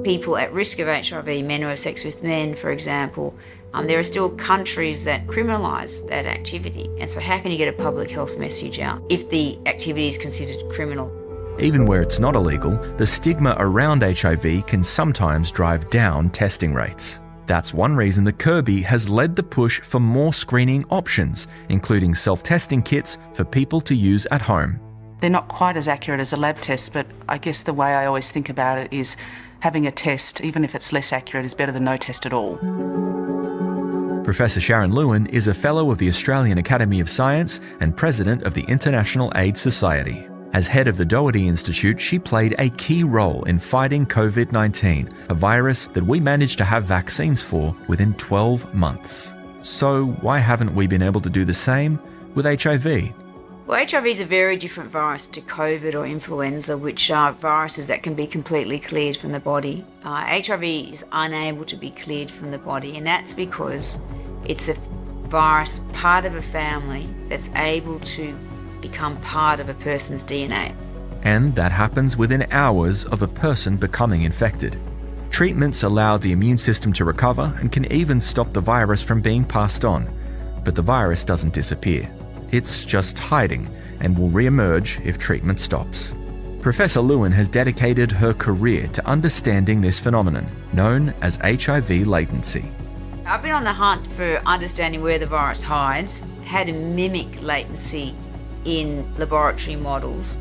People at risk of HIV, men who have sex with men, for example, there are still countries that criminalise that activity. And so how can you get a public health message out if the activity is considered criminal? Even where it's not illegal, the stigma around HIV can sometimes drive down testing rates. That's one reason the Kirby has led the push for more screening options, including self-testing kits for people to use at home. They're not quite as accurate as a lab test, but I guess the way I always think about it is having a test, even if it's less accurate, is better than no test at all. Professor Sharon Lewin is a Fellow of the Australian Academy of Science and President of the International AIDS Society. As head of the Doherty Institute, she played a key role in fighting COVID-19, a virus that we managed to have vaccines for within 12 months. So why haven't we been able to do the same with HIV? Well, HIV is a very different virus to COVID or influenza, which are viruses that can be completely cleared from the body. HIV is unable to be cleared from the body, and that's because it's a virus, part of a family, that's able to become part of a person's DNA. And that happens within hours of a person becoming infected. Treatments allow the immune system to recover and can even stop the virus from being passed on. But the virus doesn't disappear. It's just hiding and will re-emerge if treatment stops. Professor Lewin has dedicated her career to understanding this phenomenon, known as HIV latency. I've been on the hunt for understanding where the virus hides, how to mimic latency in laboratory models,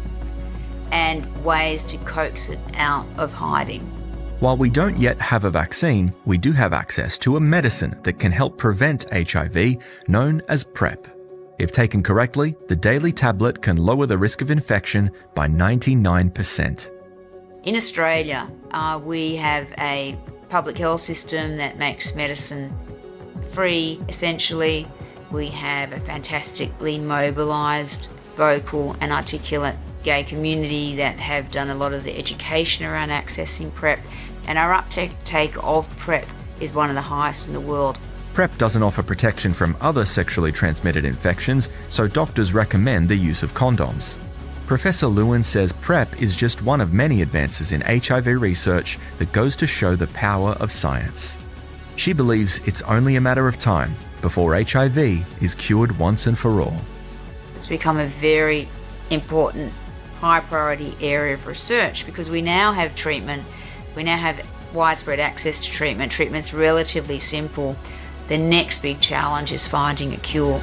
and ways to coax it out of hiding. While we don't yet have a vaccine, we do have access to a medicine that can help prevent HIV, known as PrEP. If taken correctly, the daily tablet can lower the risk of infection by 99%. In Australia, we have a public health system that makes medicine free, essentially. We have a fantastically mobilised, vocal and articulate gay community that have done a lot of the education around accessing PrEP, and our uptake of PrEP is one of the highest in the world. PrEP doesn't offer protection from other sexually transmitted infections, so doctors recommend the use of condoms. Professor Lewin says PrEP is just one of many advances in HIV research that goes to show the power of science. She believes it's only a matter of time before HIV is cured once and for all. It's become a very important, high priority area of research because we now have treatment, we now have widespread access to treatment. Treatment's relatively simple. The next big challenge is finding a cure.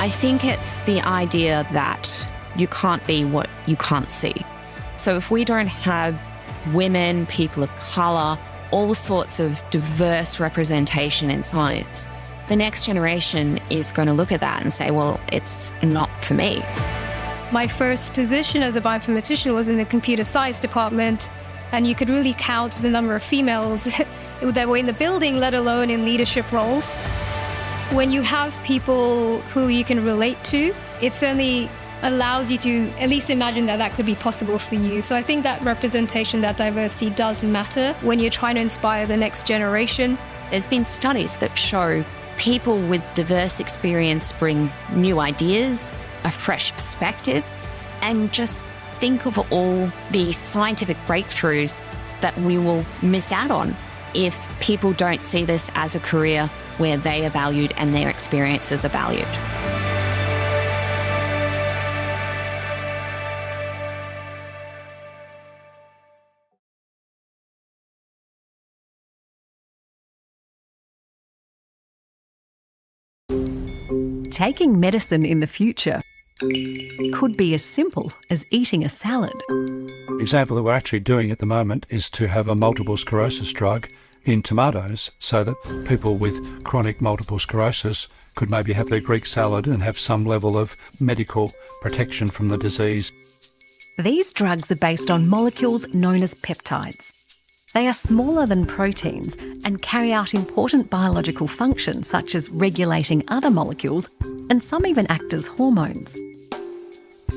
I think it's the idea that you can't be what you can't see. So if we don't have women, people of colour, all sorts of diverse representation in science, the next generation is going to look at that and say, well, it's not for me. My first position as a bioinformatician was in the computer science department, and you could really count the number of females that were in the building, let alone in leadership roles. When you have people who you can relate to, it certainly allows you to at least imagine that that could be possible for you. So I think that representation, that diversity does matter when you're trying to inspire the next generation. There's been studies that show people with diverse experience bring new ideas, a fresh perspective, and just think of all the scientific breakthroughs that we will miss out on if people don't see this as a career where they are valued and their experiences are valued. Taking medicine in the future could be as simple as eating a salad. The example that we're actually doing at the moment is to have a multiple sclerosis drug in tomatoes so that people with chronic multiple sclerosis could maybe have their Greek salad and have some level of medical protection from the disease. These drugs are based on molecules known as peptides. They are smaller than proteins and carry out important biological functions such as regulating other molecules, and some even act as hormones.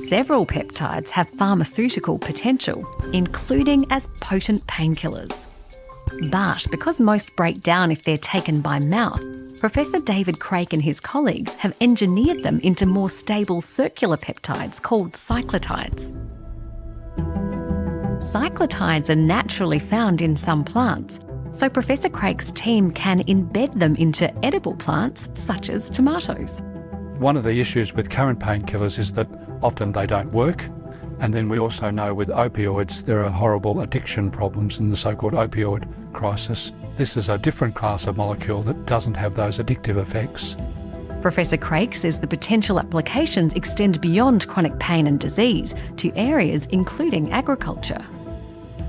Several peptides have pharmaceutical potential, including as potent painkillers. But because most break down if they're taken by mouth, Professor David Craik and his colleagues have engineered them into more stable circular peptides called cyclotides. Cyclotides are naturally found in some plants, so Professor Craik's team can embed them into edible plants such as tomatoes. One of the issues with current painkillers is that often they don't work, and then we also know with opioids there are horrible addiction problems in the so-called opioid crisis. This is a different class of molecule that doesn't have those addictive effects. Professor Craik says the potential applications extend beyond chronic pain and disease to areas including agriculture.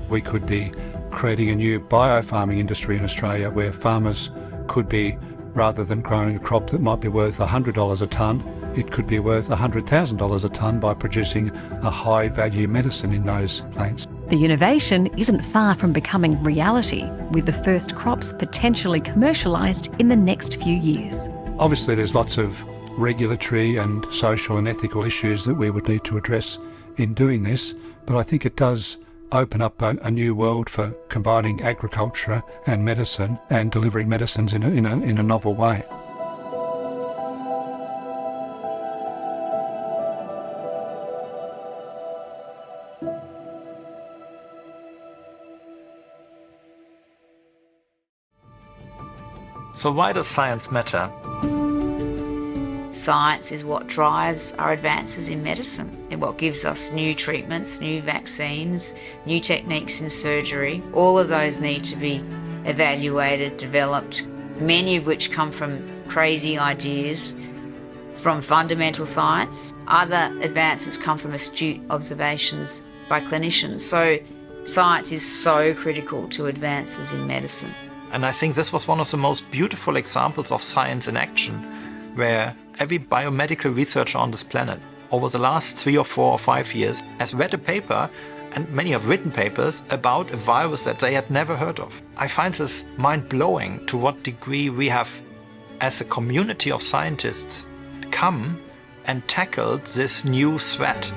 We could be creating a new biofarming industry in Australia where farmers could be, rather than growing a crop that might be worth $100 a tonne, it could be worth $100,000 a tonne by producing a high-value medicine in those plants. The innovation isn't far from becoming reality, with the first crops potentially commercialised in the next few years. Obviously there's lots of regulatory and social and ethical issues that we would need to address in doing this, but I think it does open up a new world for combining agriculture and medicine and delivering medicines in a novel way. So why does science matter? Science is what drives our advances in medicine and what gives us new treatments, new vaccines, new techniques in surgery. All of those need to be evaluated, developed, many of which come from crazy ideas from fundamental science. Other advances come from astute observations by clinicians. So science is so critical to advances in medicine. And I think this was one of the most beautiful examples of science in action, where every biomedical researcher on this planet over the last 3 or 4 or 5 years has read a paper, and many have written papers, about a virus that they had never heard of. I find this mind-blowing to what degree we have, as a community of scientists, come and tackled this new threat.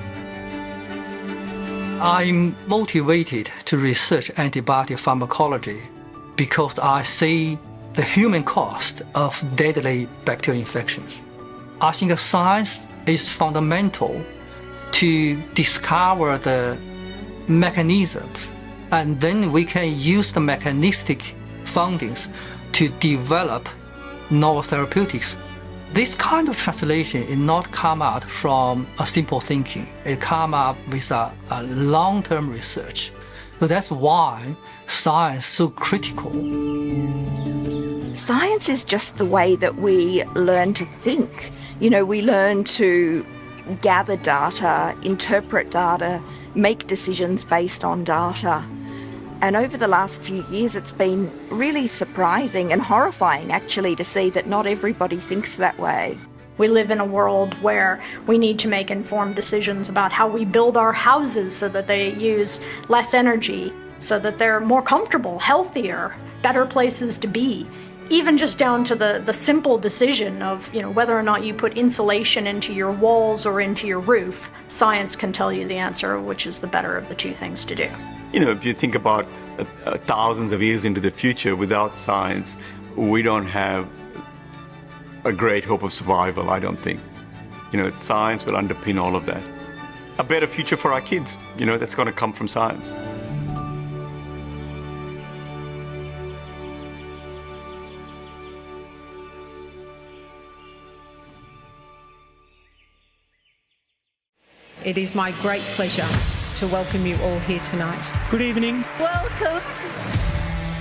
I'm motivated to research antibody pharmacology because I see the human cost of deadly bacterial infections. I think science is fundamental to discover the mechanisms, and then we can use the mechanistic findings to develop novel therapeutics. This kind of translation is not come out from a simple thinking. It come up with a long-term research. So that's why science is so critical. Science is just the way that we learn to think. You know, we learn to gather data, interpret data, make decisions based on data. And over the last few years, it's been really surprising and horrifying, actually, to see that not everybody thinks that way. We live in a world where we need to make informed decisions about how we build our houses so that they use less energy, so that they're more comfortable, healthier, better places to be. Even just down to the simple decision of, you know, whether or not you put insulation into your walls or into your roof, science can tell you the answer, which is the better of the two things to do. You know, if you think about thousands of years into the future, without science, we don't have a great hope of survival, I don't think. You know, science will underpin all of that. A better future for our kids, you know, that's going to come from science. It is my great pleasure to welcome you all here tonight. Good evening. Welcome.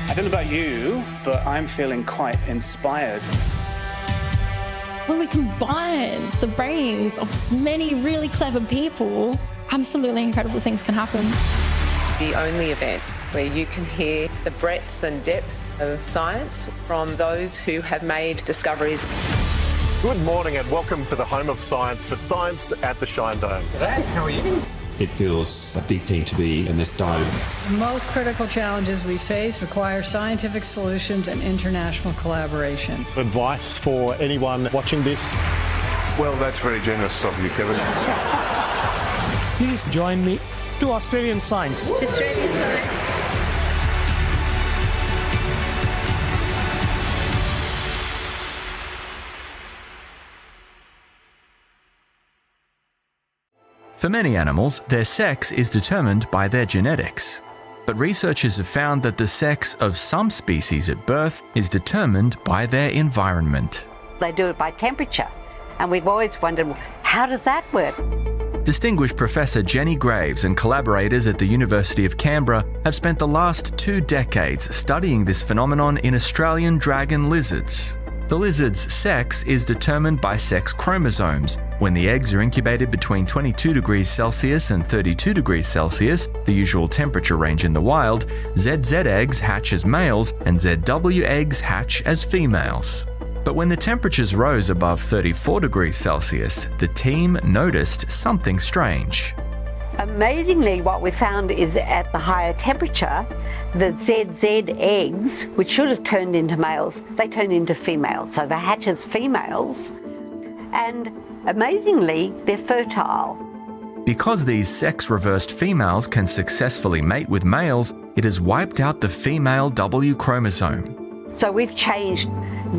I don't know about you, but I'm feeling quite inspired. When we combine the brains of many really clever people, absolutely incredible things can happen. The only event where you can hear the breadth and depth of science from those who have made discoveries. Good morning and welcome to the home of science for Science at the Shine Dome. G'day, how are you? It feels a big thing to be in this dome. The most critical challenges we face require scientific solutions and international collaboration. Advice for anyone watching this? Well, that's very generous of you, Kevin. Please join me to Australian Science. Australian Science. For many animals, their sex is determined by their genetics. But researchers have found that the sex of some species at birth is determined by their environment. They do it by temperature, and we've always wondered, how does that work? Distinguished Professor Jenny Graves and collaborators at the University of Canberra have spent the last 2 decades studying this phenomenon in Australian dragon lizards. The lizard's sex is determined by sex chromosomes. When the eggs are incubated between 22 degrees Celsius and 32 degrees Celsius, the usual temperature range in the wild, ZZ eggs hatch as males and ZW eggs hatch as females. But when the temperatures rose above 34 degrees Celsius, the team noticed something strange. Amazingly, what we found is at the higher temperature, the ZZ eggs, which should have turned into males, they turned into females. So they hatch as females, and amazingly, they're fertile. Because these sex-reversed females can successfully mate with males, it has wiped out the female W chromosome. So we've changed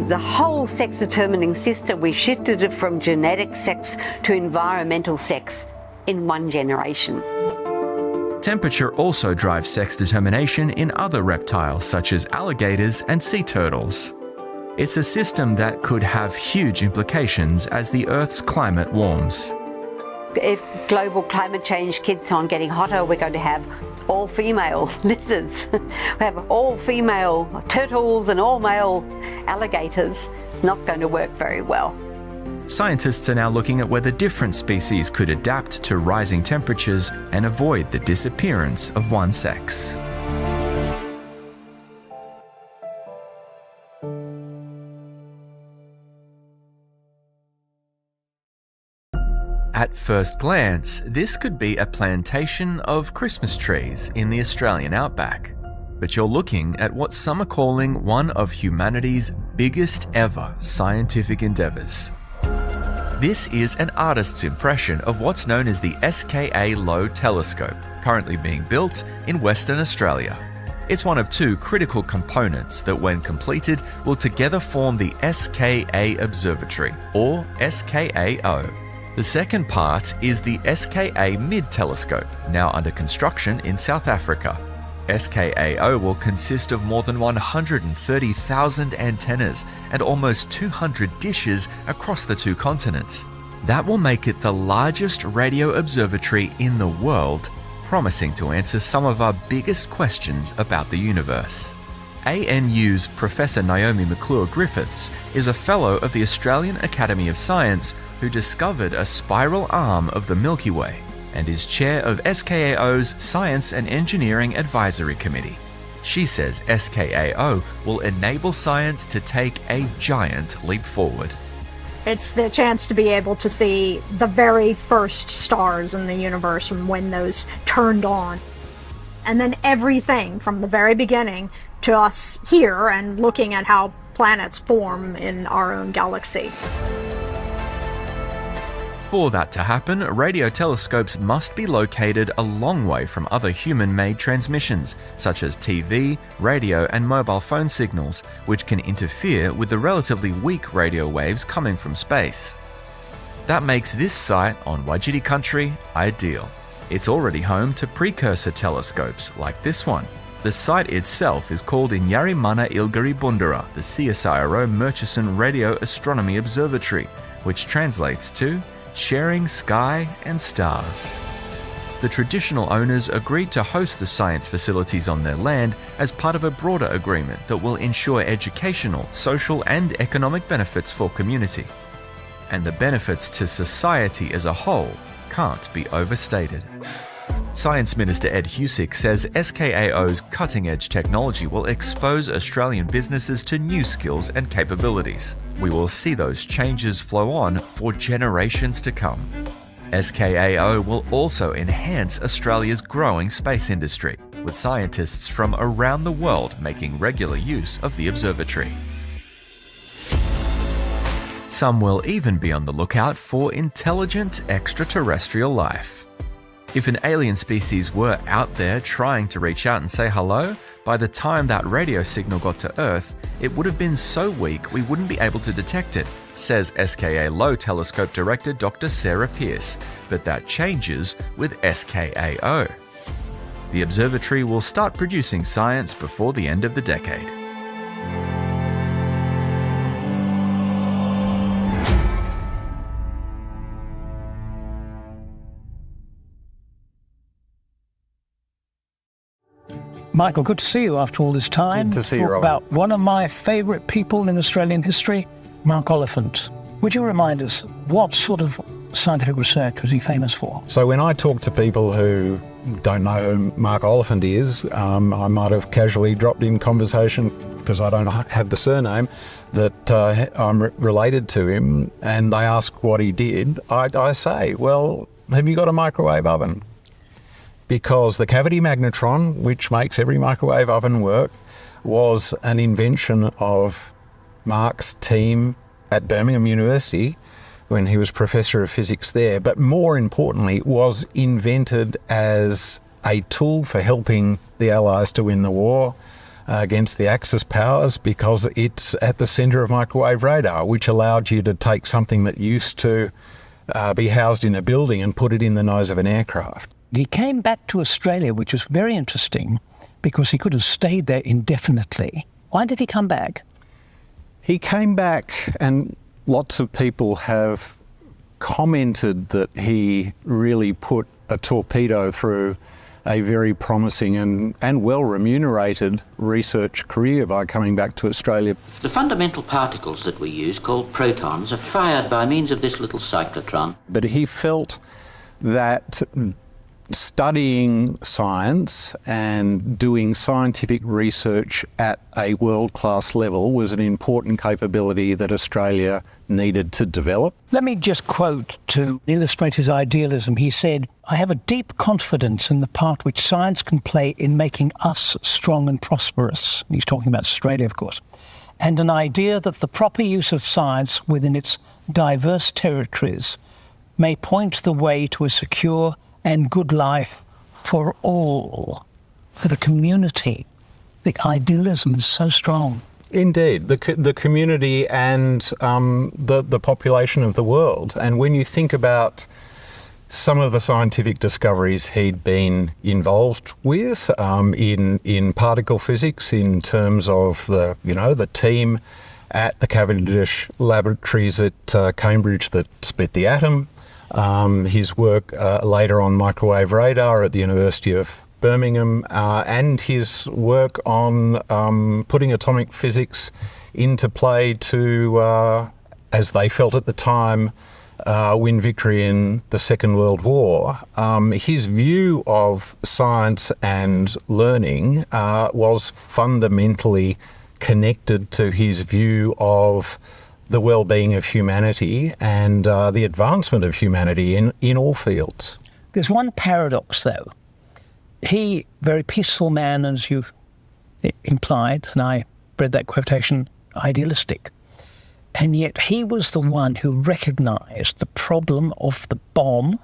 the whole sex-determining system. We've shifted it from genetic sex to environmental sex in 1 generation. Temperature also drives sex determination in other reptiles such as alligators and sea turtles. It's a system that could have huge implications as the Earth's climate warms. If global climate change keeps on getting hotter, we're going to have all-female lizards. We have all-female turtles and all-male alligators. Not going to work very well. Scientists are now looking at whether different species could adapt to rising temperatures and avoid the disappearance of one sex. At first glance, this could be a plantation of Christmas trees in the Australian outback. But you're looking at what some are calling one of humanity's biggest ever scientific endeavours. This is an artist's impression of what's known as the SKA Low Telescope, currently being built in Western Australia. It's one of 2 critical components that, when completed, will together form the SKA Observatory, or SKAO. The second part is the SKA Mid Telescope, now under construction in South Africa. SKAO will consist of more than 130,000 antennas and almost 200 dishes across the 2 continents. That will make it the largest radio observatory in the world, promising to answer some of our biggest questions about the universe. ANU's Professor Naomi McClure-Griffiths is a fellow of the Australian Academy of Science who discovered a spiral arm of the Milky Way, and is chair of SKAO's Science and Engineering Advisory Committee. She says SKAO will enable science to take a giant leap forward. It's the chance to be able to see the very first stars in the universe and when those turned on. And then everything from the very beginning to us here and looking at how planets form in our own galaxy. For that to happen, radio telescopes must be located a long way from other human-made transmissions, such as TV, radio, and mobile phone signals, which can interfere with the relatively weak radio waves coming from space. That makes this site on Wajiri country ideal. It's already home to precursor telescopes like this one. The site itself is called Inyari Mana Ilgari Bundara, the CSIRO Murchison Radio Astronomy Observatory, which translates to sharing sky and stars. The traditional owners agreed to host the science facilities on their land as part of a broader agreement that will ensure educational, social, and economic benefits for community. and the benefits to society as a whole can't be overstated. Science Minister Ed Husic says SKAO's cutting-edge technology will expose Australian businesses to new skills and capabilities. We will see those changes flow on for generations to come. SKAO will also enhance Australia's growing space industry, with scientists from around the world making regular use of the observatory. Some will even be on the lookout for intelligent extraterrestrial life. If an alien species were out there trying to reach out and say hello, by the time that radio signal got to Earth, it would have been so weak we wouldn't be able to detect it, says SKA Low Telescope Director Dr. Sarah Pearce, but that changes with SKAO. The observatory will start producing science before the end of the decade. Michael, good to see you after all this time. Good to see you, Robert. About one of my favourite people in Australian history, Mark Oliphant. Would you remind us, what sort of scientific research was he famous for? So when I talk to people who don't know who Mark Oliphant is, I might have casually dropped in conversation, because I don't have the surname, that I'm related to him, and they ask what he did. I say, well, have you got a microwave oven? Because the cavity magnetron, which makes every microwave oven work, was an invention of Mark's team at Birmingham University when he was Professor of Physics there, but more importantly, was invented as a tool for helping the Allies to win the war against the Axis powers, because it's at the centre of microwave radar, which allowed you to take something that used to be housed in a building and put it in the nose of an aircraft. He came back to Australia, which was very interesting, because he could have stayed there indefinitely. Why did he come back? He came back, and lots of people have commented that he really put a torpedo through a very promising and well-remunerated research career by coming back to Australia. The fundamental particles that we use, called protons, are fired by means of this little cyclotron. But he felt that studying science and doing scientific research at a world-class level was an important capability that Australia needed to develop. Let me just quote to illustrate his idealism. He said, "I have a deep confidence in the part which science can play in making us strong and prosperous." He's talking about Australia, of course. "And an idea that the proper use of science within its diverse territories may point the way to a secure and good life for all," for the community. The idealism is so strong. Indeed, the community and the population of the world. And when you think about some of the scientific discoveries he'd been involved with in particle physics, in terms of the team at the Cavendish laboratories at Cambridge that split the atom, his work later on microwave radar at the University of Birmingham, and his work on putting atomic physics into play to, as they felt at the time, win victory in the Second World War. His view of science and learning was fundamentally connected to his view of the well-being of humanity and the advancement of humanity in all fields. There's one paradox, though. He, very peaceful man, as you implied, and I read that quotation, idealistic. And yet he was the one who recognised the problem of the bomb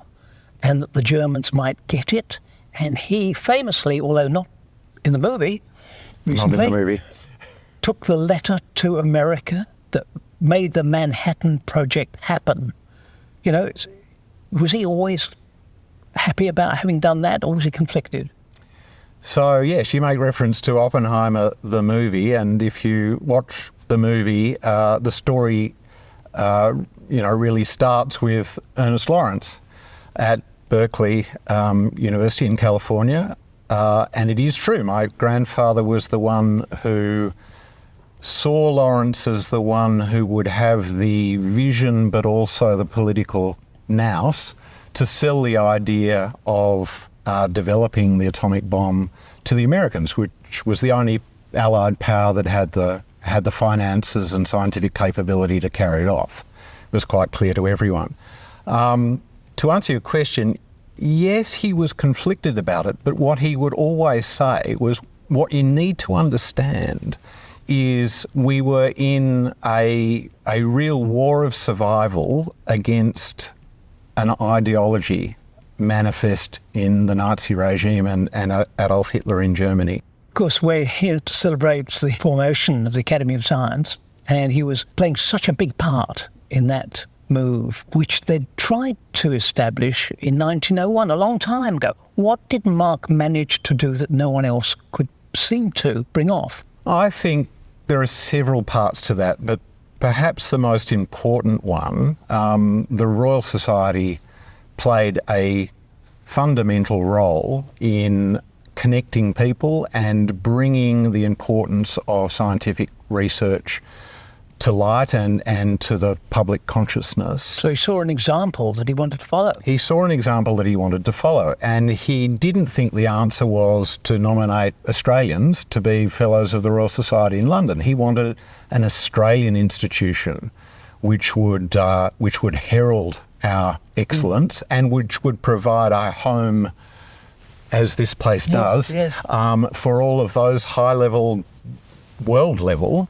and that the Germans might get it. And he famously, although not in the movie, recently, not in the movie, took the letter to America that made the Manhattan Project happen. You know, was he always happy about having done that, or was he conflicted? So, yes, you make reference to Oppenheimer, the movie, and if you watch the movie, the story, really starts with Ernest Lawrence at Berkeley University in California. And it is true, my grandfather was the one who saw Lawrence as the one who would have the vision but also the political nous to sell the idea of developing the atomic bomb to the Americans, which was the only Allied power that had the finances and scientific capability to carry it off. It was quite clear to everyone. To answer your question, yes, he was conflicted about it, but what he would always say was, what you need to understand is we were in a real war of survival against an ideology manifest in the Nazi regime and Adolf Hitler in Germany. Of course, we're here to celebrate the formation of the Academy of Science, and he was playing such a big part in that move, which they tried to establish in 1901, a long time ago. What did Mark manage to do that no one else could seem to bring off? I think there are several parts to that, but perhaps the most important one, the Royal Society played a fundamental role in connecting people and bringing the importance of scientific research to light and to the public consciousness. So he saw an example that he wanted to follow. He saw an example that he wanted to follow, and he didn't think the answer was to nominate Australians to be Fellows of the Royal Society in London. He wanted an Australian institution which would herald our excellence and which would provide a home, as this place does, for all of those high-level, world-level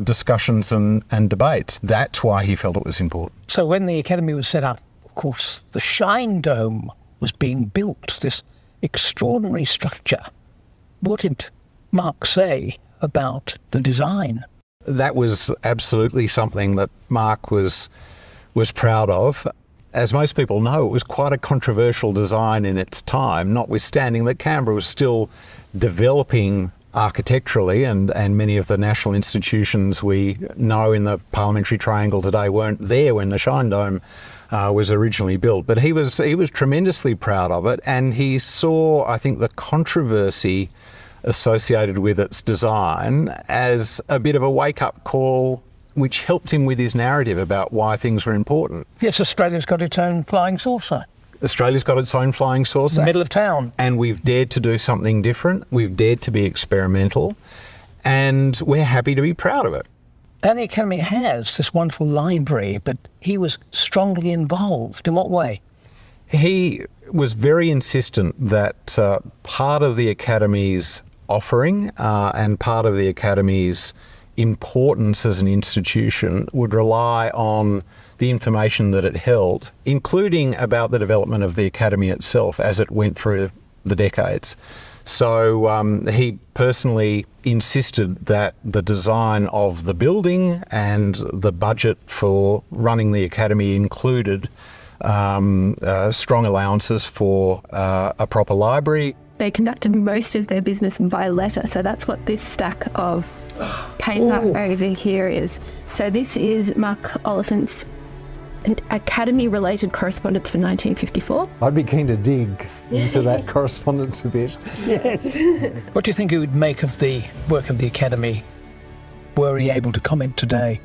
discussions and debates. That's why he felt it was important. So when the Academy was set up, of course, the Shine Dome was being built, this extraordinary structure. What did Mark say about the design? That was absolutely something that Mark was proud of. As most people know, it was quite a controversial design in its time, notwithstanding that Canberra was still developing architecturally, and many of the national institutions we know in the parliamentary triangle today weren't there when the Shine Dome was originally built. But he was tremendously proud of it, and he saw, I think, the controversy associated with its design as a bit of a wake-up call, which helped him with his narrative about why things were important. Yes, Australia's got its own flying saucer. Australia's got its own flying saucer. Middle of town. And we've dared to do something different. We've dared to be experimental. And we're happy to be proud of it. And the Academy has this wonderful library, but he was strongly involved. In what way? He was very insistent that part of the Academy's offering and part of the Academy's importance as an institution would rely on the information that it held, including about the development of the Academy itself as it went through the decades. So he personally insisted that the design of the building and the budget for running the Academy included strong allowances for a proper library. They conducted most of their business by letter, so that's what this stack of paper over here is. So this is Mark Oliphant's Academy-related correspondence for 1954. I'd be keen to dig into that correspondence a bit. Yes. What do you think he would make of the work of the Academy, were he able to comment today?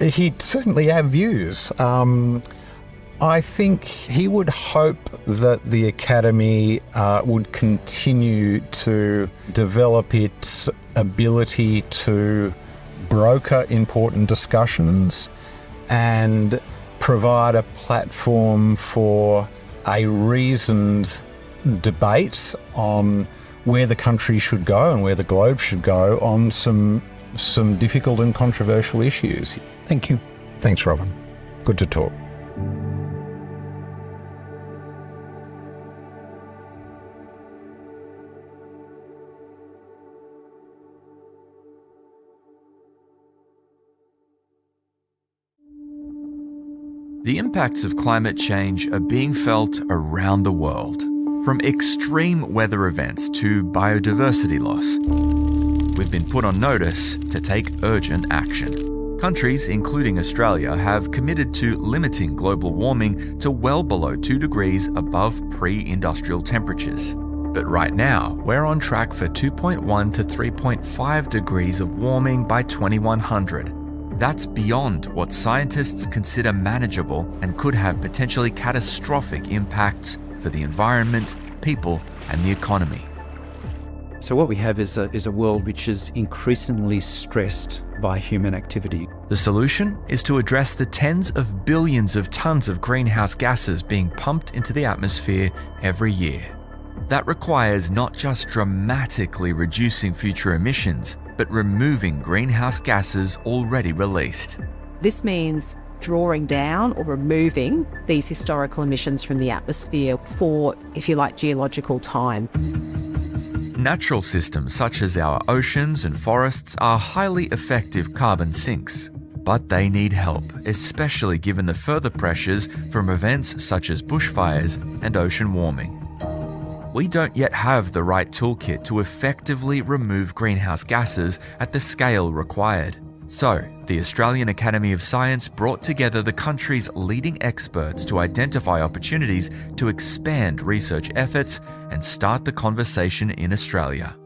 He'd certainly have views. I think he would hope that the Academy would continue to develop its ability to broker important discussions and provide a platform for a reasoned debate on where the country should go and where the globe should go on some difficult and controversial issues. Thank you. Thanks, Robin. Good to talk. The impacts of climate change are being felt around the world, from extreme weather events to biodiversity loss. We've been put on notice to take urgent action. Countries, including Australia, have committed to limiting global warming to well below 2 degrees above pre-industrial temperatures. But right now, we're on track for 2.1 to 3.5 degrees of warming by 2100. That's beyond what scientists consider manageable and could have potentially catastrophic impacts for the environment, people, and the economy. So what we have is a world which is increasingly stressed by human activity. The solution is to address the tens of billions of tons of greenhouse gases being pumped into the atmosphere every year. That requires not just dramatically reducing future emissions, but removing greenhouse gases already released. This means drawing down or removing these historical emissions from the atmosphere for, if you like, geological time. Natural systems such as our oceans and forests are highly effective carbon sinks, but they need help, especially given the further pressures from events such as bushfires and ocean warming. We don't yet have the right toolkit to effectively remove greenhouse gases at the scale required. So, the Australian Academy of Science brought together the country's leading experts to identify opportunities to expand research efforts and start the conversation in Australia.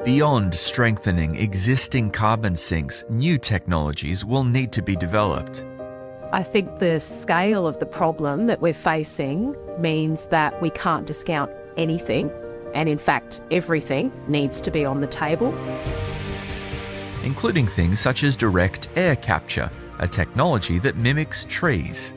Beyond strengthening existing carbon sinks, new technologies will need to be developed. I think the scale of the problem that we're facing means that we can't discount anything, and in fact, everything needs to be on the table. Including things such as direct air capture, a technology that mimics trees.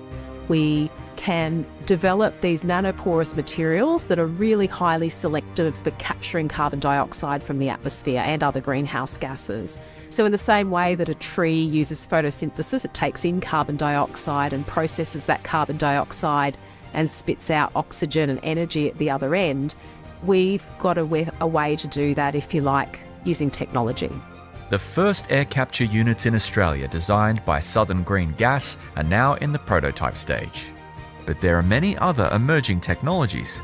We can develop these nanoporous materials that are really highly selective for capturing carbon dioxide from the atmosphere and other greenhouse gases. So in the same way that a tree uses photosynthesis, it takes in carbon dioxide and processes that carbon dioxide and spits out oxygen and energy at the other end, we've got a way to do that, if you like, using technology. The first air capture units in Australia, designed by Southern Green Gas, are now in the prototype stage. But there are many other emerging technologies.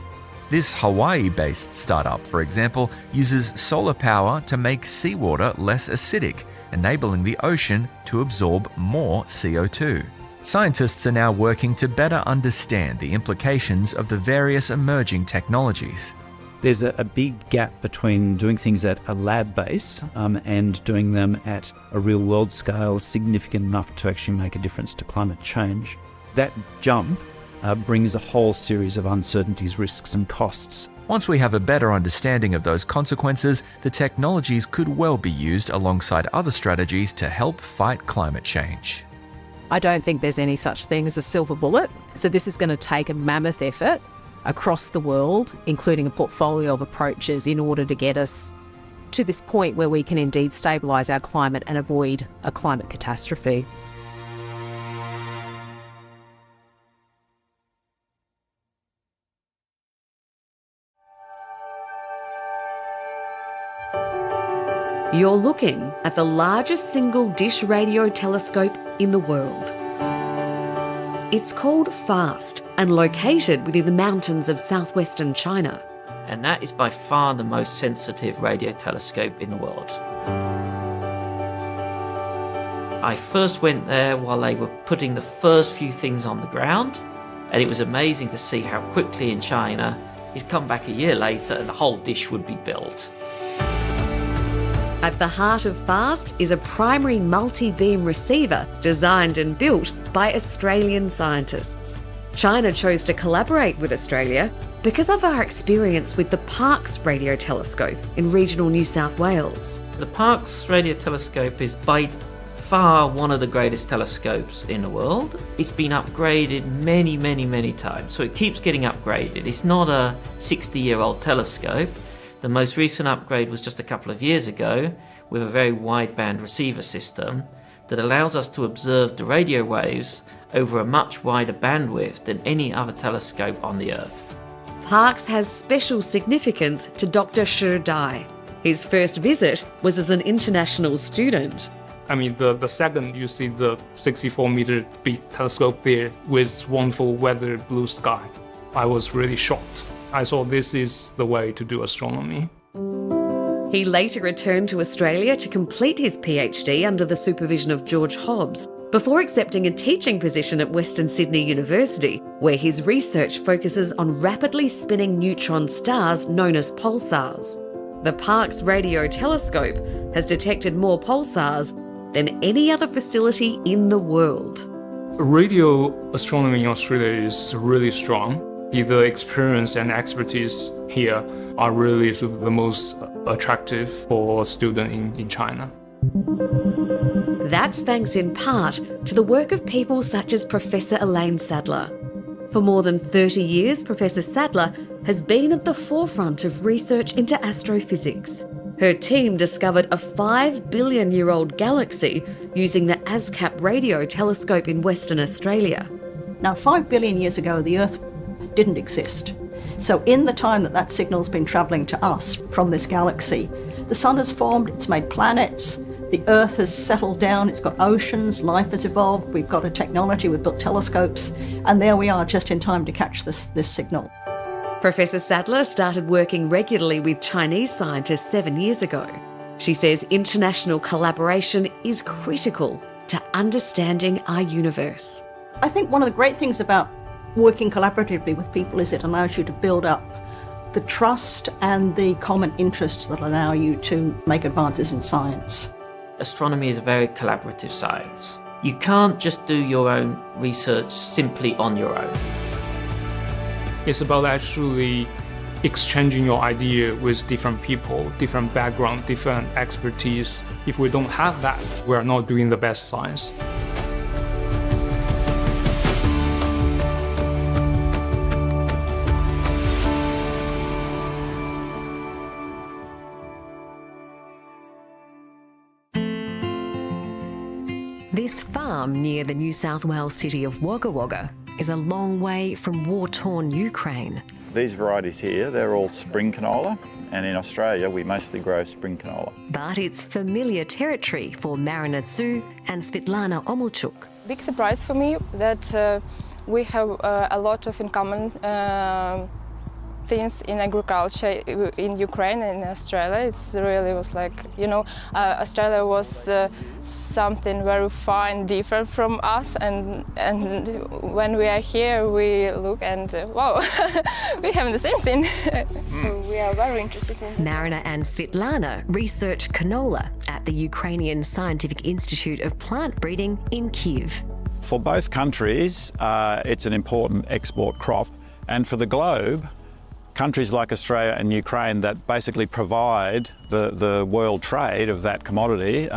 This Hawaii-based startup, for example, uses solar power to make seawater less acidic, enabling the ocean to absorb more CO2. Scientists are now working to better understand the implications of the various emerging technologies. There's a big gap between doing things at a lab base and doing them at a real-world scale significant enough to actually make a difference to climate change. That jump brings a whole series of uncertainties, risks and costs. Once we have a better understanding of those consequences, the technologies could well be used alongside other strategies to help fight climate change. I don't think there's any such thing as a silver bullet, so this is going to take a mammoth effort across the world, including a portfolio of approaches in order to get us to this point where we can indeed stabilise our climate and avoid a climate catastrophe. You're looking at the largest single dish radio telescope in the world. It's called FAST and located within the mountains of southwestern China. And that is by far the most sensitive radio telescope in the world. I first went there while they were putting the first few things on the ground, and it was amazing to see how quickly in China, you'd come back a year later and the whole dish would be built. At the heart of FAST is a primary multi-beam receiver designed and built by Australian scientists. China chose to collaborate with Australia because of our experience with the Parkes radio telescope in regional New South Wales. The Parkes radio telescope is by far one of the greatest telescopes in the world. It's been upgraded many times, so it keeps getting upgraded. It's not a 60-year-old telescope. The most recent upgrade was just a couple of years ago with a very wideband receiver system that allows us to observe the radio waves over a much wider bandwidth than any other telescope on the Earth. Parkes has special significance to Dr. Shreta. His first visit was as an international student. I mean, the second you see the 64-meter big telescope there with wonderful weather, blue sky, I was really shocked. I thought this is the way to do astronomy. He later returned to Australia to complete his PhD under the supervision of George Hobbs, before accepting a teaching position at Western Sydney University, where his research focuses on rapidly spinning neutron stars known as pulsars. The Parkes Radio Telescope has detected more pulsars than any other facility in the world. Radio astronomy in Australia is really strong. The experience and expertise here are really the most attractive for a student in China. That's thanks in part to the work of people such as Professor Elaine Sadler. For more than 30 years, Professor Sadler has been at the forefront of research into astrophysics. Her team discovered a 5 billion-year-old galaxy using the ASCAP radio telescope in Western Australia. Now, 5 billion years ago, the Earth didn't exist. So in the time that signal's been travelling to us from this galaxy, the sun has formed, it's made planets, the Earth has settled down, it's got oceans, life has evolved, we've got a technology, we've built telescopes, and there we are just in time to catch this signal. Professor Sadler started working regularly with Chinese scientists 7 years ago. She says international collaboration is critical to understanding our universe. I think one of the great things about working collaboratively with people is it allows you to build up the trust and the common interests that allow you to make advances in science. Astronomy is a very collaborative science. You can't just do your own research simply on your own. It's about actually exchanging your idea with different people, different background, different expertise. If we don't have that, we're not doing the best science. This farm near the New South Wales city of Wagga Wagga is a long way from war-torn Ukraine. These varieties here, they're all spring canola, and in Australia we mostly grow spring canola. But it's familiar territory for Marina Tsu and Svetlana Omulchuk. Big surprise for me that we have a lot of in common things in agriculture in Ukraine and in Australia. It's really was like, Australia was something very fine, different from us, and when we are here we look and wow, we have the same thing. So we are very interested in Marina and Svetlana research canola at the Ukrainian Scientific Institute of Plant Breeding in Kyiv. For both countries, it's an important export crop, and for the globe, countries like Australia and Ukraine that basically provide the world trade of that commodity,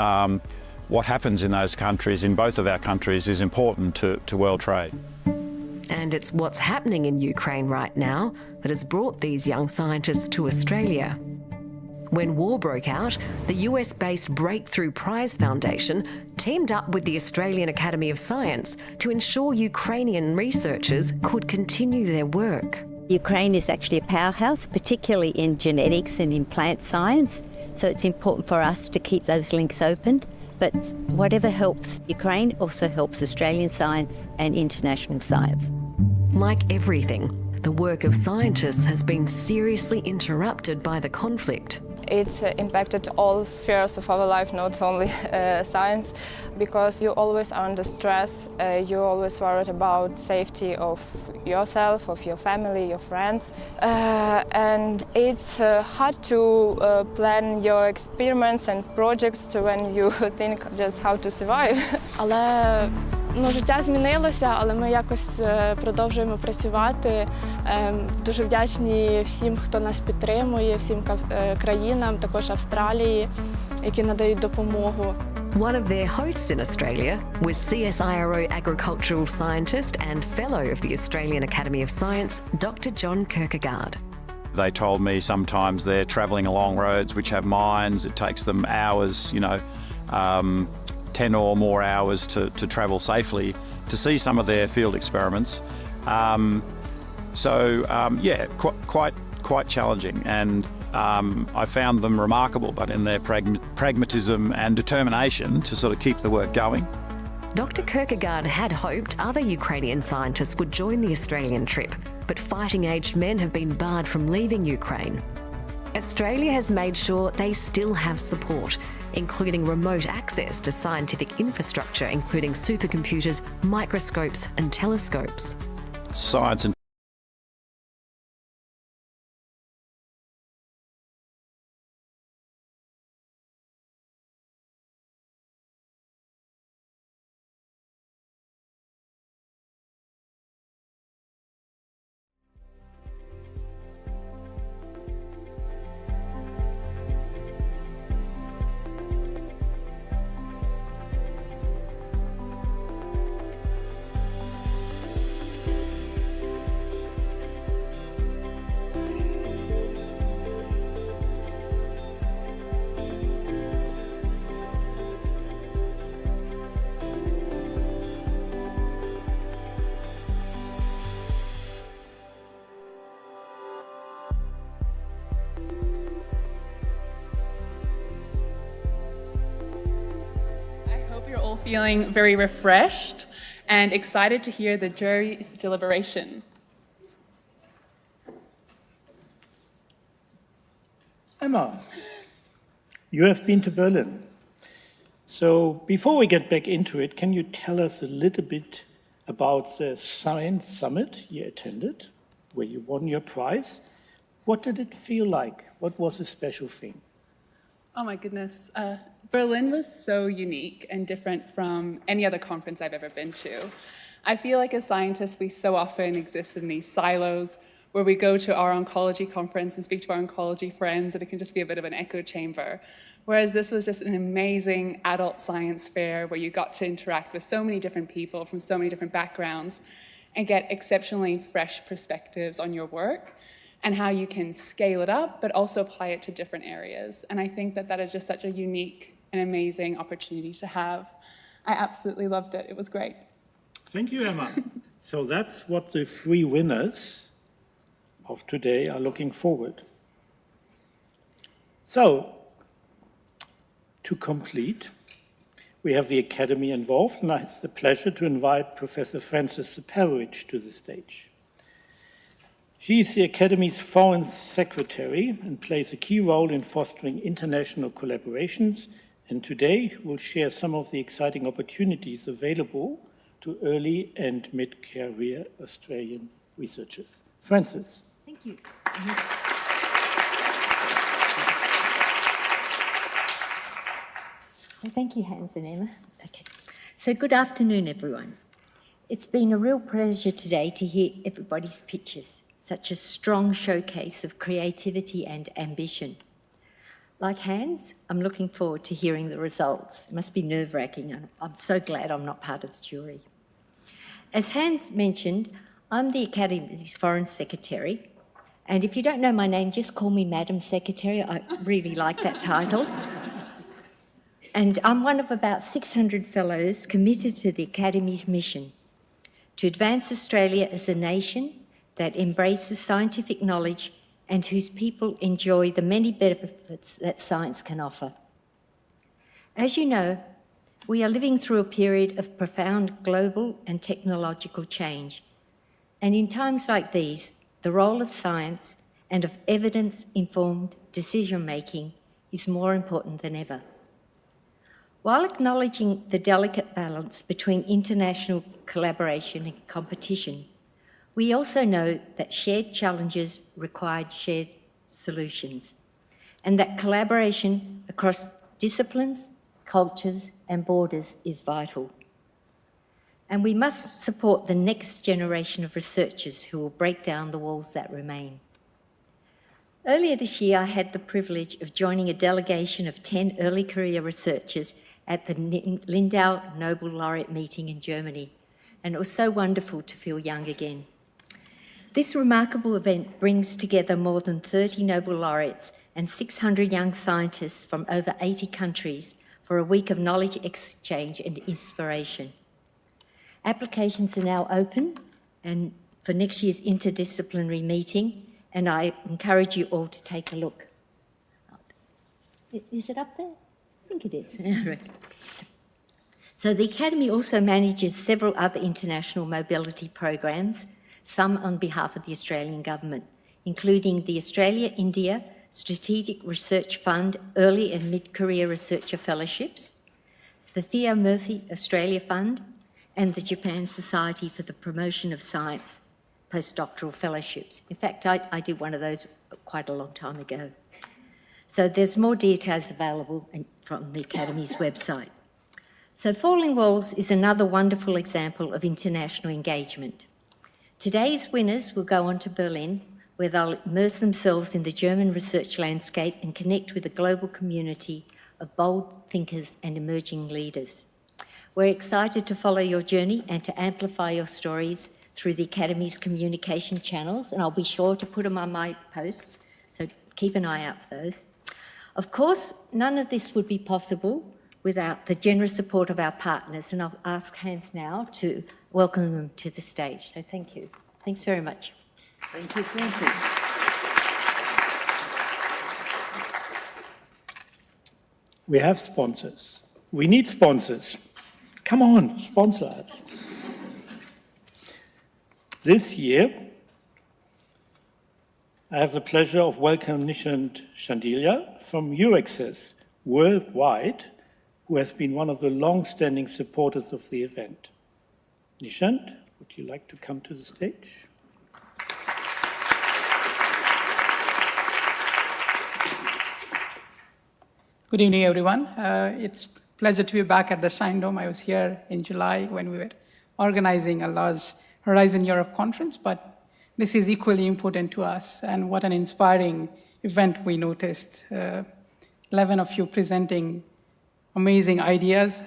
what happens in those countries, in both of our countries, is important to world trade. And it's what's happening in Ukraine right now that has brought these young scientists to Australia. When war broke out, the US-based Breakthrough Prize Foundation teamed up with the Australian Academy of Science to ensure Ukrainian researchers could continue their work. Ukraine is actually a powerhouse, particularly in genetics and in plant science, so it's important for us to keep those links open. But whatever helps Ukraine also helps Australian science and international science. Like everything, the work of scientists has been seriously interrupted by the conflict. It's impacted all spheres of our life, not only science, because you always are under stress, you're always worried about safety of yourself, of your family, your friends, and it's hard to plan your experiments and projects when you think just how to survive. Але життя змінилося, але ми якось продовжуємо працювати. Дуже вдячні всім, хто нас підтримує, всім країнам, також Австралії, які надають допомогу. One of their hosts in Australia was CSIRO agricultural scientist and fellow of the Australian Academy of Science, Dr. John Kierkegaard. They told me sometimes they're travelling along roads which have mines. It takes them hours, 10 or more hours to travel safely to see some of their field experiments. Quite challenging, and I found them remarkable, but in their pragmatism and determination to sort of keep the work going. Dr. Kierkegaard had hoped other Ukrainian scientists would join the Australian trip, but fighting-aged men have been barred from leaving Ukraine. Australia has made sure they still have support, including remote access to scientific infrastructure, including supercomputers, microscopes and telescopes. science and feeling very refreshed and excited to hear the jury's deliberation. Emma, you have been to Berlin. So before we get back into it, can you tell us a little bit about the Science Summit you attended, where you won your prize? What did it feel like? What was the special thing? Oh my goodness. Berlin was so unique and different from any other conference I've ever been to. I feel like as scientists, we so often exist in these silos where we go to our oncology conference and speak to our oncology friends, and it can just be a bit of an echo chamber. Whereas this was just an amazing adult science fair where you got to interact with so many different people from so many different backgrounds and get exceptionally fresh perspectives on your work and how you can scale it up, but also apply it to different areas. And I think that that is just such a unique and amazing opportunity to have. I absolutely loved it. It was great. Thank you, Emma. So that's what the three winners of today are looking forward. So, to complete, we have the Academy involved, and it's the pleasure to invite Professor Frances Sepago to the stage. She is the Academy's Foreign Secretary and plays a key role in fostering international collaborations, and today will share some of the exciting opportunities available to early and mid-career Australian researchers. Frances. Thank you. So thank you, Hans and Emma. Okay. So good afternoon, everyone. It's been a real pleasure today to hear everybody's pitches. Such a strong showcase of creativity and ambition. Like Hans, I'm looking forward to hearing the results. It must be nerve-wracking. I'm so glad I'm not part of the jury. As Hans mentioned, I'm the Academy's Foreign Secretary, and if you don't know my name, just call me Madam Secretary. I really like that title. And I'm one of about 600 fellows committed to the Academy's mission to advance Australia as a nation that embraces scientific knowledge and whose people enjoy the many benefits that science can offer. As you know, we are living through a period of profound global and technological change. And in times like these, the role of science and of evidence-informed decision-making is more important than ever. While acknowledging the delicate balance between international collaboration and competition, we also know that shared challenges require shared solutions, and that collaboration across disciplines, cultures, and borders is vital. And we must support the next generation of researchers who will break down the walls that remain. Earlier this year, I had the privilege of joining a delegation of 10 early career researchers at the Lindau Nobel Laureate meeting in Germany, and it was so wonderful to feel young again. This remarkable event brings together more than 30 Nobel laureates and 600 young scientists from over 80 countries for a week of knowledge exchange and inspiration. Applications are now open and for next year's interdisciplinary meeting, and I encourage you all to take a look. Is it up there? I think it is. So the Academy also manages several other international mobility programs, some on behalf of the Australian Government, including the Australia-India Strategic Research Fund Early and Mid-Career Researcher Fellowships, the Theo Murphy Australia Fund, and the Japan Society for the Promotion of Science postdoctoral fellowships. In fact, I did one of those quite a long time ago. So there's more details available from the Academy's website. So Falling Walls is another wonderful example of international engagement. Today's winners will go on to Berlin, where they'll immerse themselves in the German research landscape and connect with a global community of bold thinkers and emerging leaders. We're excited to follow your journey and to amplify your stories through the Academy's communication channels, and I'll be sure to put them on my posts, so keep an eye out for those. Of course, none of this would be possible without the generous support of our partners, and I'll ask Hans now to welcome them to the stage. So thank you. Thanks very much. Thank you, Francis. We have sponsors. We need sponsors. Come on, sponsor us. This year, I have the pleasure of welcoming Nishant Shandilia from UAccess Worldwide, who has been one of the long-standing supporters of the event. Nishant, would you like to come to the stage? Good evening, everyone. It's a pleasure to be back at the Shine Dome. I was here in July when we were organizing a large Horizon Europe conference, but this is equally important to us, and what an inspiring event we noticed. 11 of you presenting amazing ideas,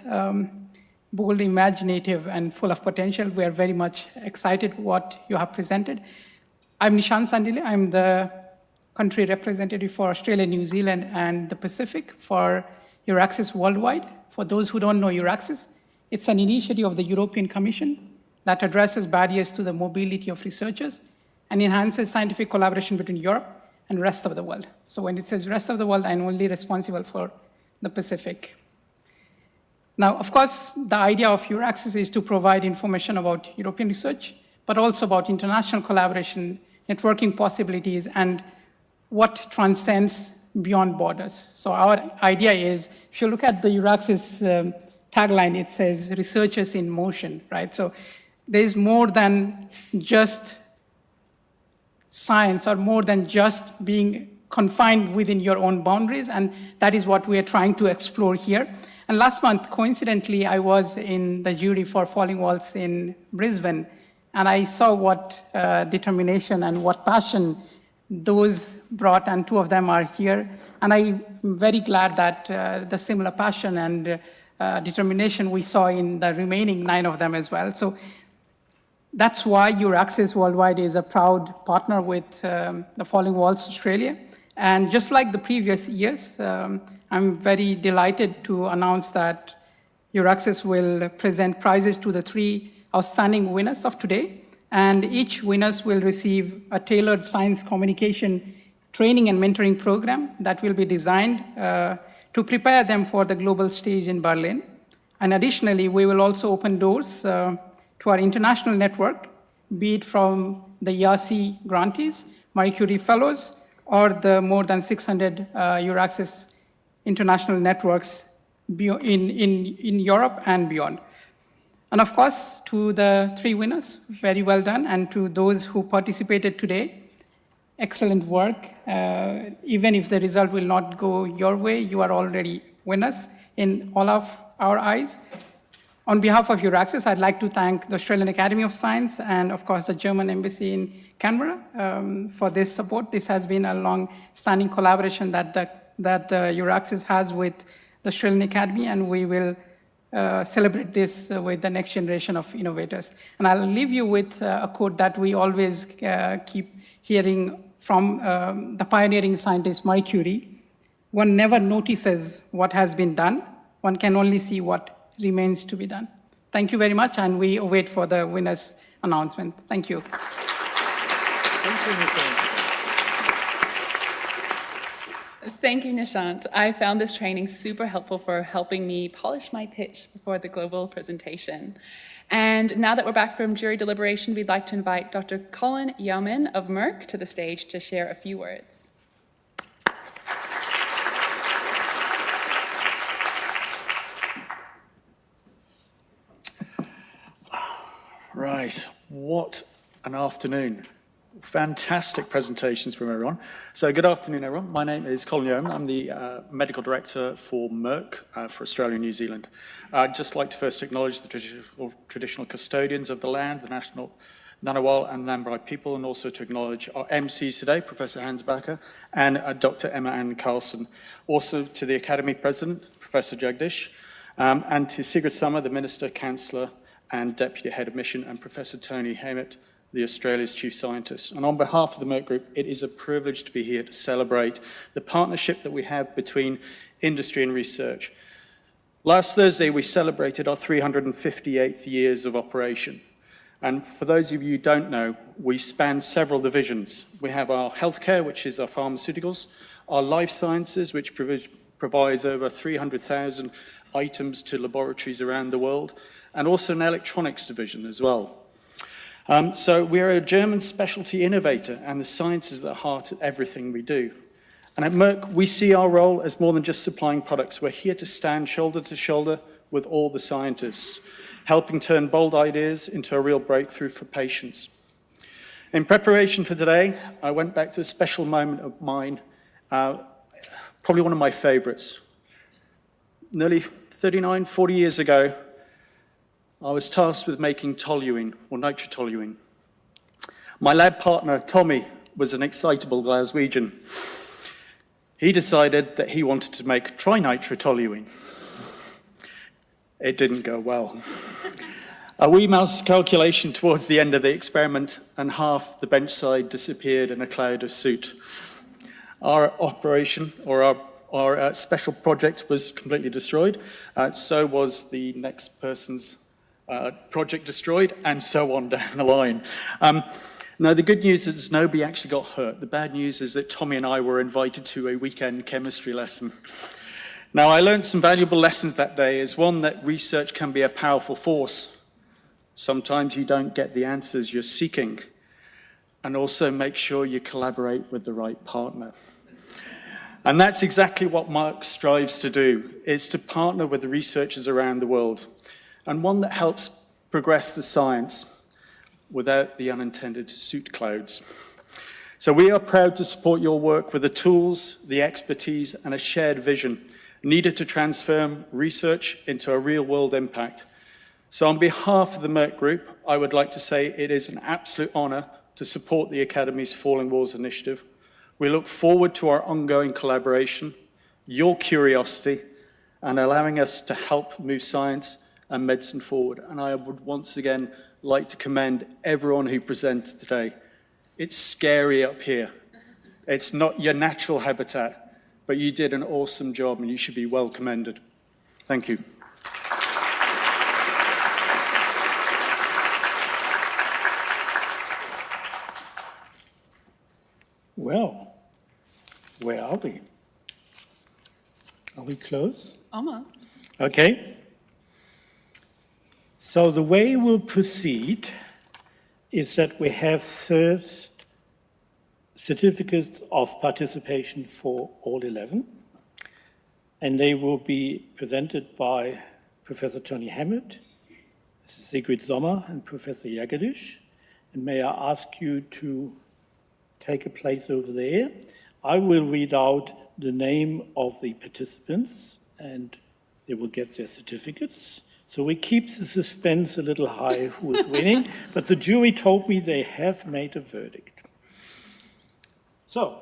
bold, imaginative, and full of potential. We are very much excited what you have presented. I'm Nishant Sandile. I'm the country representative for Australia, New Zealand, and the Pacific for EurAccess Worldwide. For those who don't know EurAccess, it's an initiative of the European Commission that addresses barriers to the mobility of researchers and enhances scientific collaboration between Europe and the rest of the world. So when it says rest of the world, I'm only responsible for the Pacific. Now, of course, the idea of EurAccess is to provide information about European research, but also about international collaboration, networking possibilities, and what transcends beyond borders. So our idea is, if you look at the EurAccess tagline, it says researchers in motion, right? So there's more than just science or more than just being confined within your own boundaries, and that is what we are trying to explore here. And last month, coincidentally, I was in the jury for Falling Walls in Brisbane, and I saw what determination and what passion those brought, and two of them are here. And I'm very glad that the similar passion and determination we saw in the remaining 9 of them as well. So that's why EurAccess Worldwide is a proud partner with the Falling Walls Australia. And just like the previous years, I'm very delighted to announce that EurAccess will present prizes to the 3 outstanding winners of today. And each winners will receive a tailored science communication training and mentoring program that will be designed to prepare them for the global stage in Berlin. And additionally, we will also open doors to our international network, be it from the ERC grantees, Marie Curie Fellows, or the more than 600 EurAccess international networks in Europe and beyond. And of course, to the 3 winners, very well done. And to those who participated today, excellent work. Even if the result will not go your way, you are already winners in all of our eyes. On behalf of EurAccess, I'd like to thank the Australian Academy of Science and, of course, the German Embassy in Canberra for this support. This has been a long-standing collaboration that the EurAccess has with the Australian Academy, and we will celebrate this with the next generation of innovators. And I'll leave you with a quote that we always keep hearing from the pioneering scientist Marie Curie. One never notices what has been done. One can only see what remains to be done. Thank you very much, and we await for the winner's announcement. Thank you. Thank you, Nishant. Thank you, Nishant. I found this training super helpful for helping me polish my pitch before the global presentation. And now that we're back from jury deliberation, we'd like to invite Dr. Colin Yeoman of Merck to the stage to share a few words. Right, what and afternoon. Fantastic presentations from everyone. So good afternoon, everyone. My name is Colin Yeoman. I'm the Medical Director for Merck for Australia and New Zealand. I'd just like to first acknowledge the traditional custodians of the land, the National Ngunnawal and Lambai people, and also to acknowledge our MCs today, Professor Hans Backer and Dr. Emma Ann Carlson. Also to the Academy President, Professor Jagdish, and to Sigrid Summer, the Minister, Councillor and Deputy Head of Mission, and Professor Tony Haymet, the Australia's Chief Scientist. And on behalf of the Merck Group, it is a privilege to be here to celebrate the partnership that we have between industry and research. Last Thursday, we celebrated our 358th years of operation. And for those of you who don't know, we span several divisions. We have our healthcare, which is our pharmaceuticals, our life sciences, which provides over 300,000 items to laboratories around the world, and also an electronics division as well. So we're a German specialty innovator, and the science is at the heart of everything we do. And at Merck, we see our role as more than just supplying products. We're here to stand shoulder to shoulder with all the scientists, helping turn bold ideas into a real breakthrough for patients. In preparation for today, I went back to a special moment of mine, probably one of my favorites. Nearly 39, 40 years ago, I was tasked with making toluene, or nitrotoluene. My lab partner, Tommy, was an excitable Glaswegian. He decided that he wanted to make trinitrotoluene. It didn't go well. A wee mouse calculation towards the end of the experiment, and half the bench side disappeared in a cloud of soot. Our operation, or our special project, was completely destroyed. So was the next person's project destroyed, and so on down the line. Now, the good news is nobody actually got hurt. The bad news is that Tommy and I were invited to a weekend chemistry lesson. Now, I learned some valuable lessons that day. Is one, that research can be a powerful force. Sometimes you don't get the answers you're seeking. And also make sure you collaborate with the right partner. And that's exactly what Merck strives to do, is to partner with the researchers around the world, and one that helps progress the science without the unintended soot clouds. So we are proud to support your work with the tools, the expertise, and a shared vision needed to transform research into a real-world impact. So on behalf of the Merck Group, I would like to say it is an absolute honor to support the Academy's Falling Walls initiative. We look forward to our ongoing collaboration, your curiosity, and allowing us to help move science and medicine forward. And I would once again like to commend everyone who presented today. It's scary up here. It's not your natural habitat, but you did an awesome job and you should be well commended. Thank you. Well, where are we? Are we close? Almost. Okay. So the way we'll proceed is that we have first certificates of participation for all 11, and they will be presented by Professor Tony Haymet, Sigrid Sommer, and Professor Jagdish. And may I ask you to take a place over there? I will read out the name of the participants, and they will get their certificates. So we keep the suspense a little high who is winning, but the jury told me they have made a verdict. So,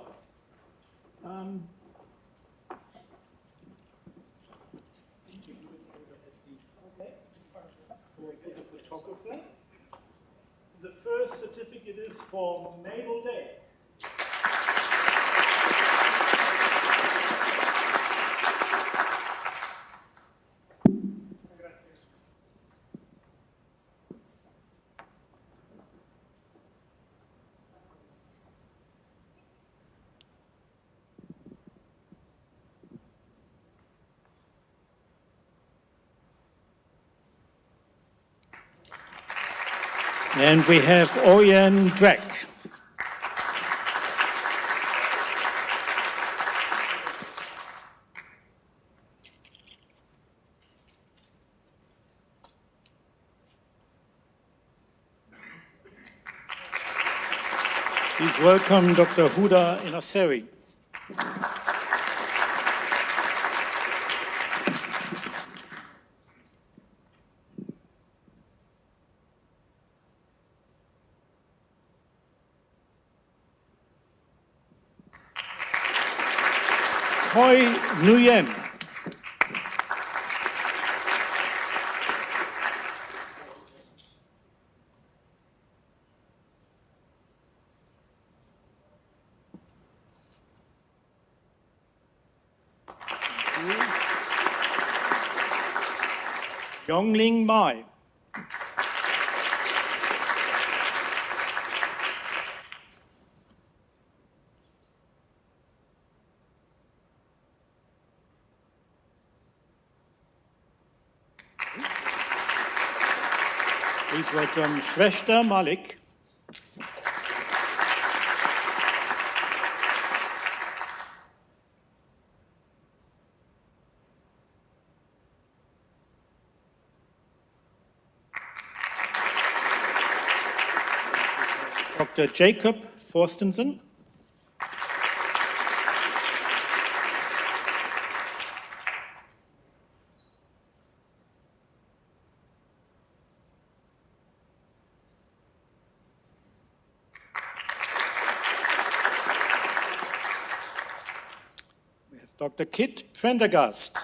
the first certificate is for Mabel Day. And we have Orian Dre. Please welcome Dr. Huda Inaseri. Khoi Nguyen. Yong Lin Mai. Please welcome Shreta Malik. Dr. Jacob Thorstensen. We have Dr. Kit Prendergast.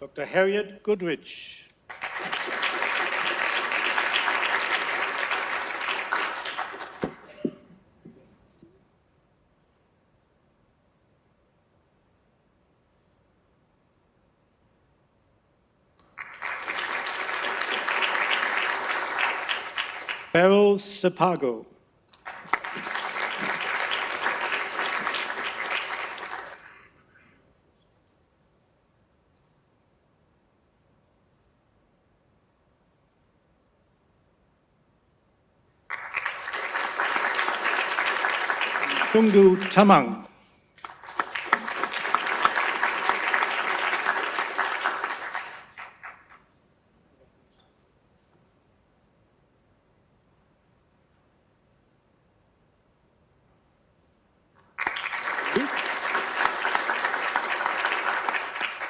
Dr. Harriet Goodrich. Farel Sepago. Chundu Tamang.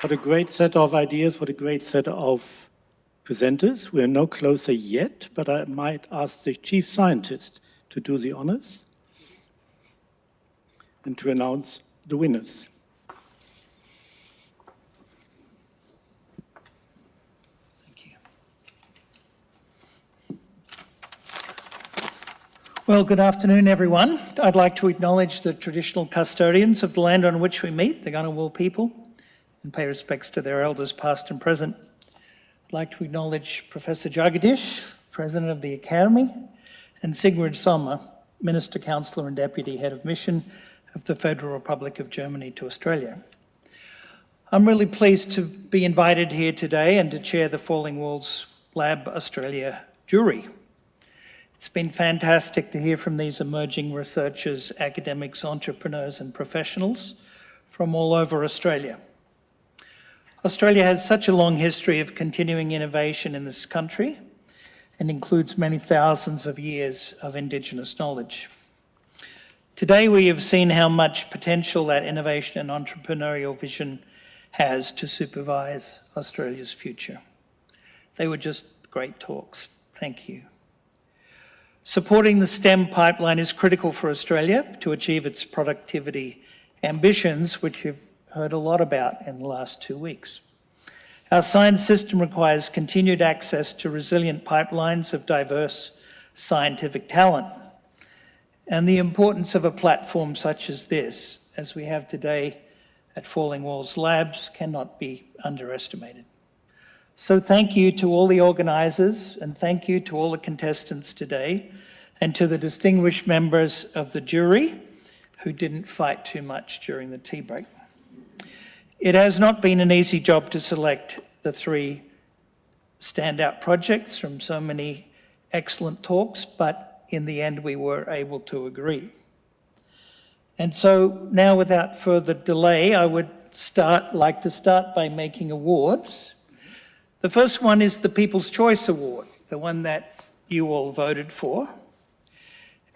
What a great set of ideas, what a great set of presenters. We are no closer yet, but I might ask the chief scientist to do the honors and to announce the winners. Well, good afternoon, everyone. I'd like to acknowledge the traditional custodians of the land on which we meet, the Nguyen people, and pay respects to their elders past and present. I'd like to acknowledge Professor Jagadish, President of the Academy, and Sigrid Sommer, Minister, Councillor and Deputy Head of Mission of the Federal Republic of Germany to Australia. I'm really pleased to be invited here today and to chair the Falling Walls Lab Australia jury. It's been fantastic to hear from these emerging researchers, academics, entrepreneurs and professionals from all over Australia. Australia has such a long history of continuing innovation in this country and includes many thousands of years of Indigenous knowledge. Today we have seen how much potential that innovation and entrepreneurial vision has to supervise Australia's future. They were just great talks. Thank you. Supporting the STEM pipeline is critical for Australia to achieve its productivity ambitions, which you've heard a lot about in the last 2 weeks. Our science system requires continued access to resilient pipelines of diverse scientific talent. And the importance of a platform such as this, as we have today at Falling Walls Labs, cannot be underestimated. So thank you to all the organisers and thank you to all the contestants today and to the distinguished members of the jury who didn't fight too much during the tea break. It has not been an easy job to select the 3 standout projects from so many excellent talks, but in the end we were able to agree. And so now, without further delay, I would like to start by making awards. The first one is the People's Choice Award, the one that you all voted for.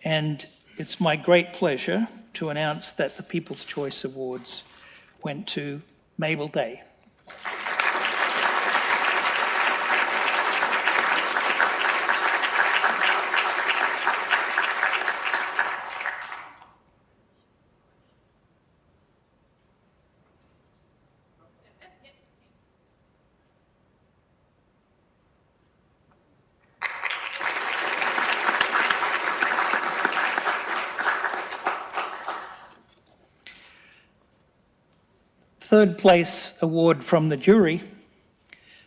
And it's my great pleasure to announce that the People's Choice Awards went to Mabel Day. Third place award from the jury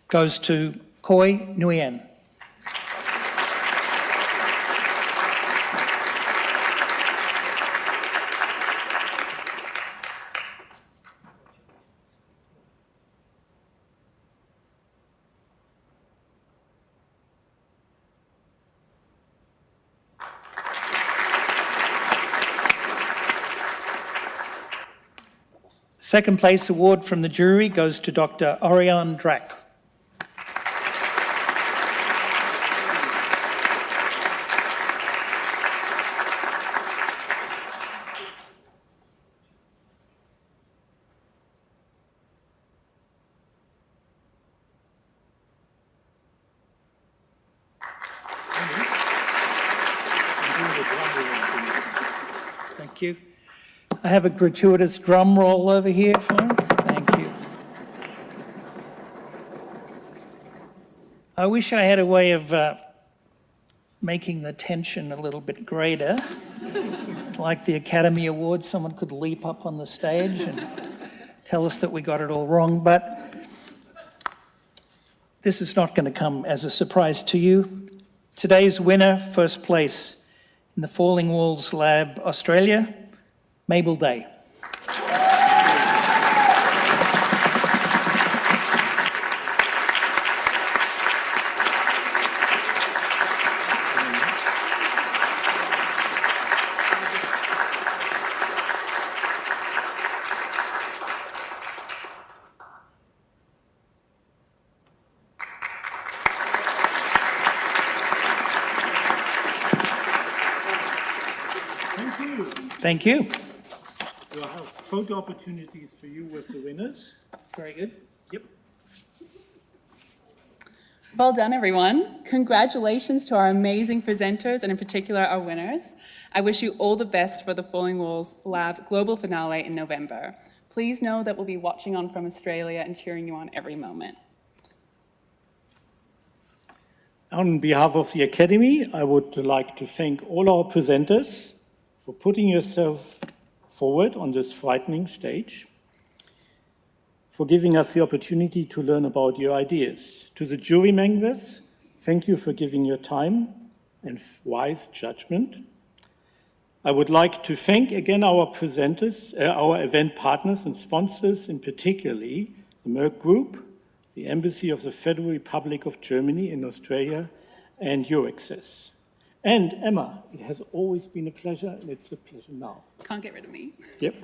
goes to Khoi, Nguyen. Second place award from the jury goes to Dr. Orian Dre. Thank you. I have a gratuitous drum roll over here for him. Thank you. I wish I had a way of making the tension a little bit greater. Like the Academy Awards, someone could leap up on the stage and tell us that we got it all wrong, but this is not going to come as a surprise to you. Today's winner, first place in the Falling Walls Lab, Australia, Mabel Day. Thank you. We'll have photo opportunities for you with the winners. Very good. Yep. Well done, everyone. Congratulations to our amazing presenters and in particular our winners. I wish you all the best for the Falling Walls Lab Global Finale in November. Please know that we'll be watching on from Australia and cheering you on every moment. On behalf of the Academy, I would like to thank all our presenters for putting yourself forward on this frightening stage, for giving us the opportunity to learn about your ideas. To the jury members, thank you for giving your time and wise judgment. I would like to thank again our presenters, our event partners and sponsors, in particularly the Merck Group, the Embassy of the Federal Republic of Germany in Australia, and Euraccess. And Emma, it has always been a pleasure, and it's a pleasure now. Can't get rid of me. Yep.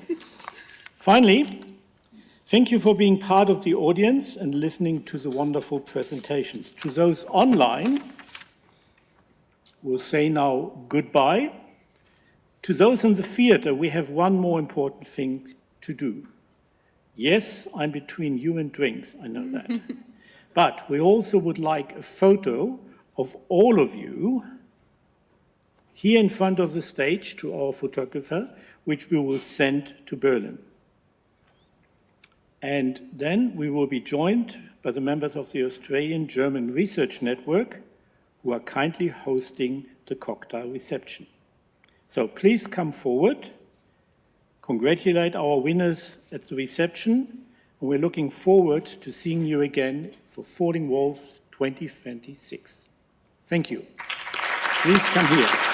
Finally, thank you for being part of the audience and listening to the wonderful presentations. To those online, we'll say now goodbye. To those in the theatre, we have one more important thing to do. Yes, I'm between you and drinks, I know that. But we also would like a photo of all of you here in front of the stage to our photographer, which we will send to Berlin. And then we will be joined by the members of the Australian-German Research Network, who are kindly hosting the cocktail reception. So please come forward, congratulate our winners at the reception, and we're looking forward to seeing you again for Falling Walls 2026. Thank you. Please come here.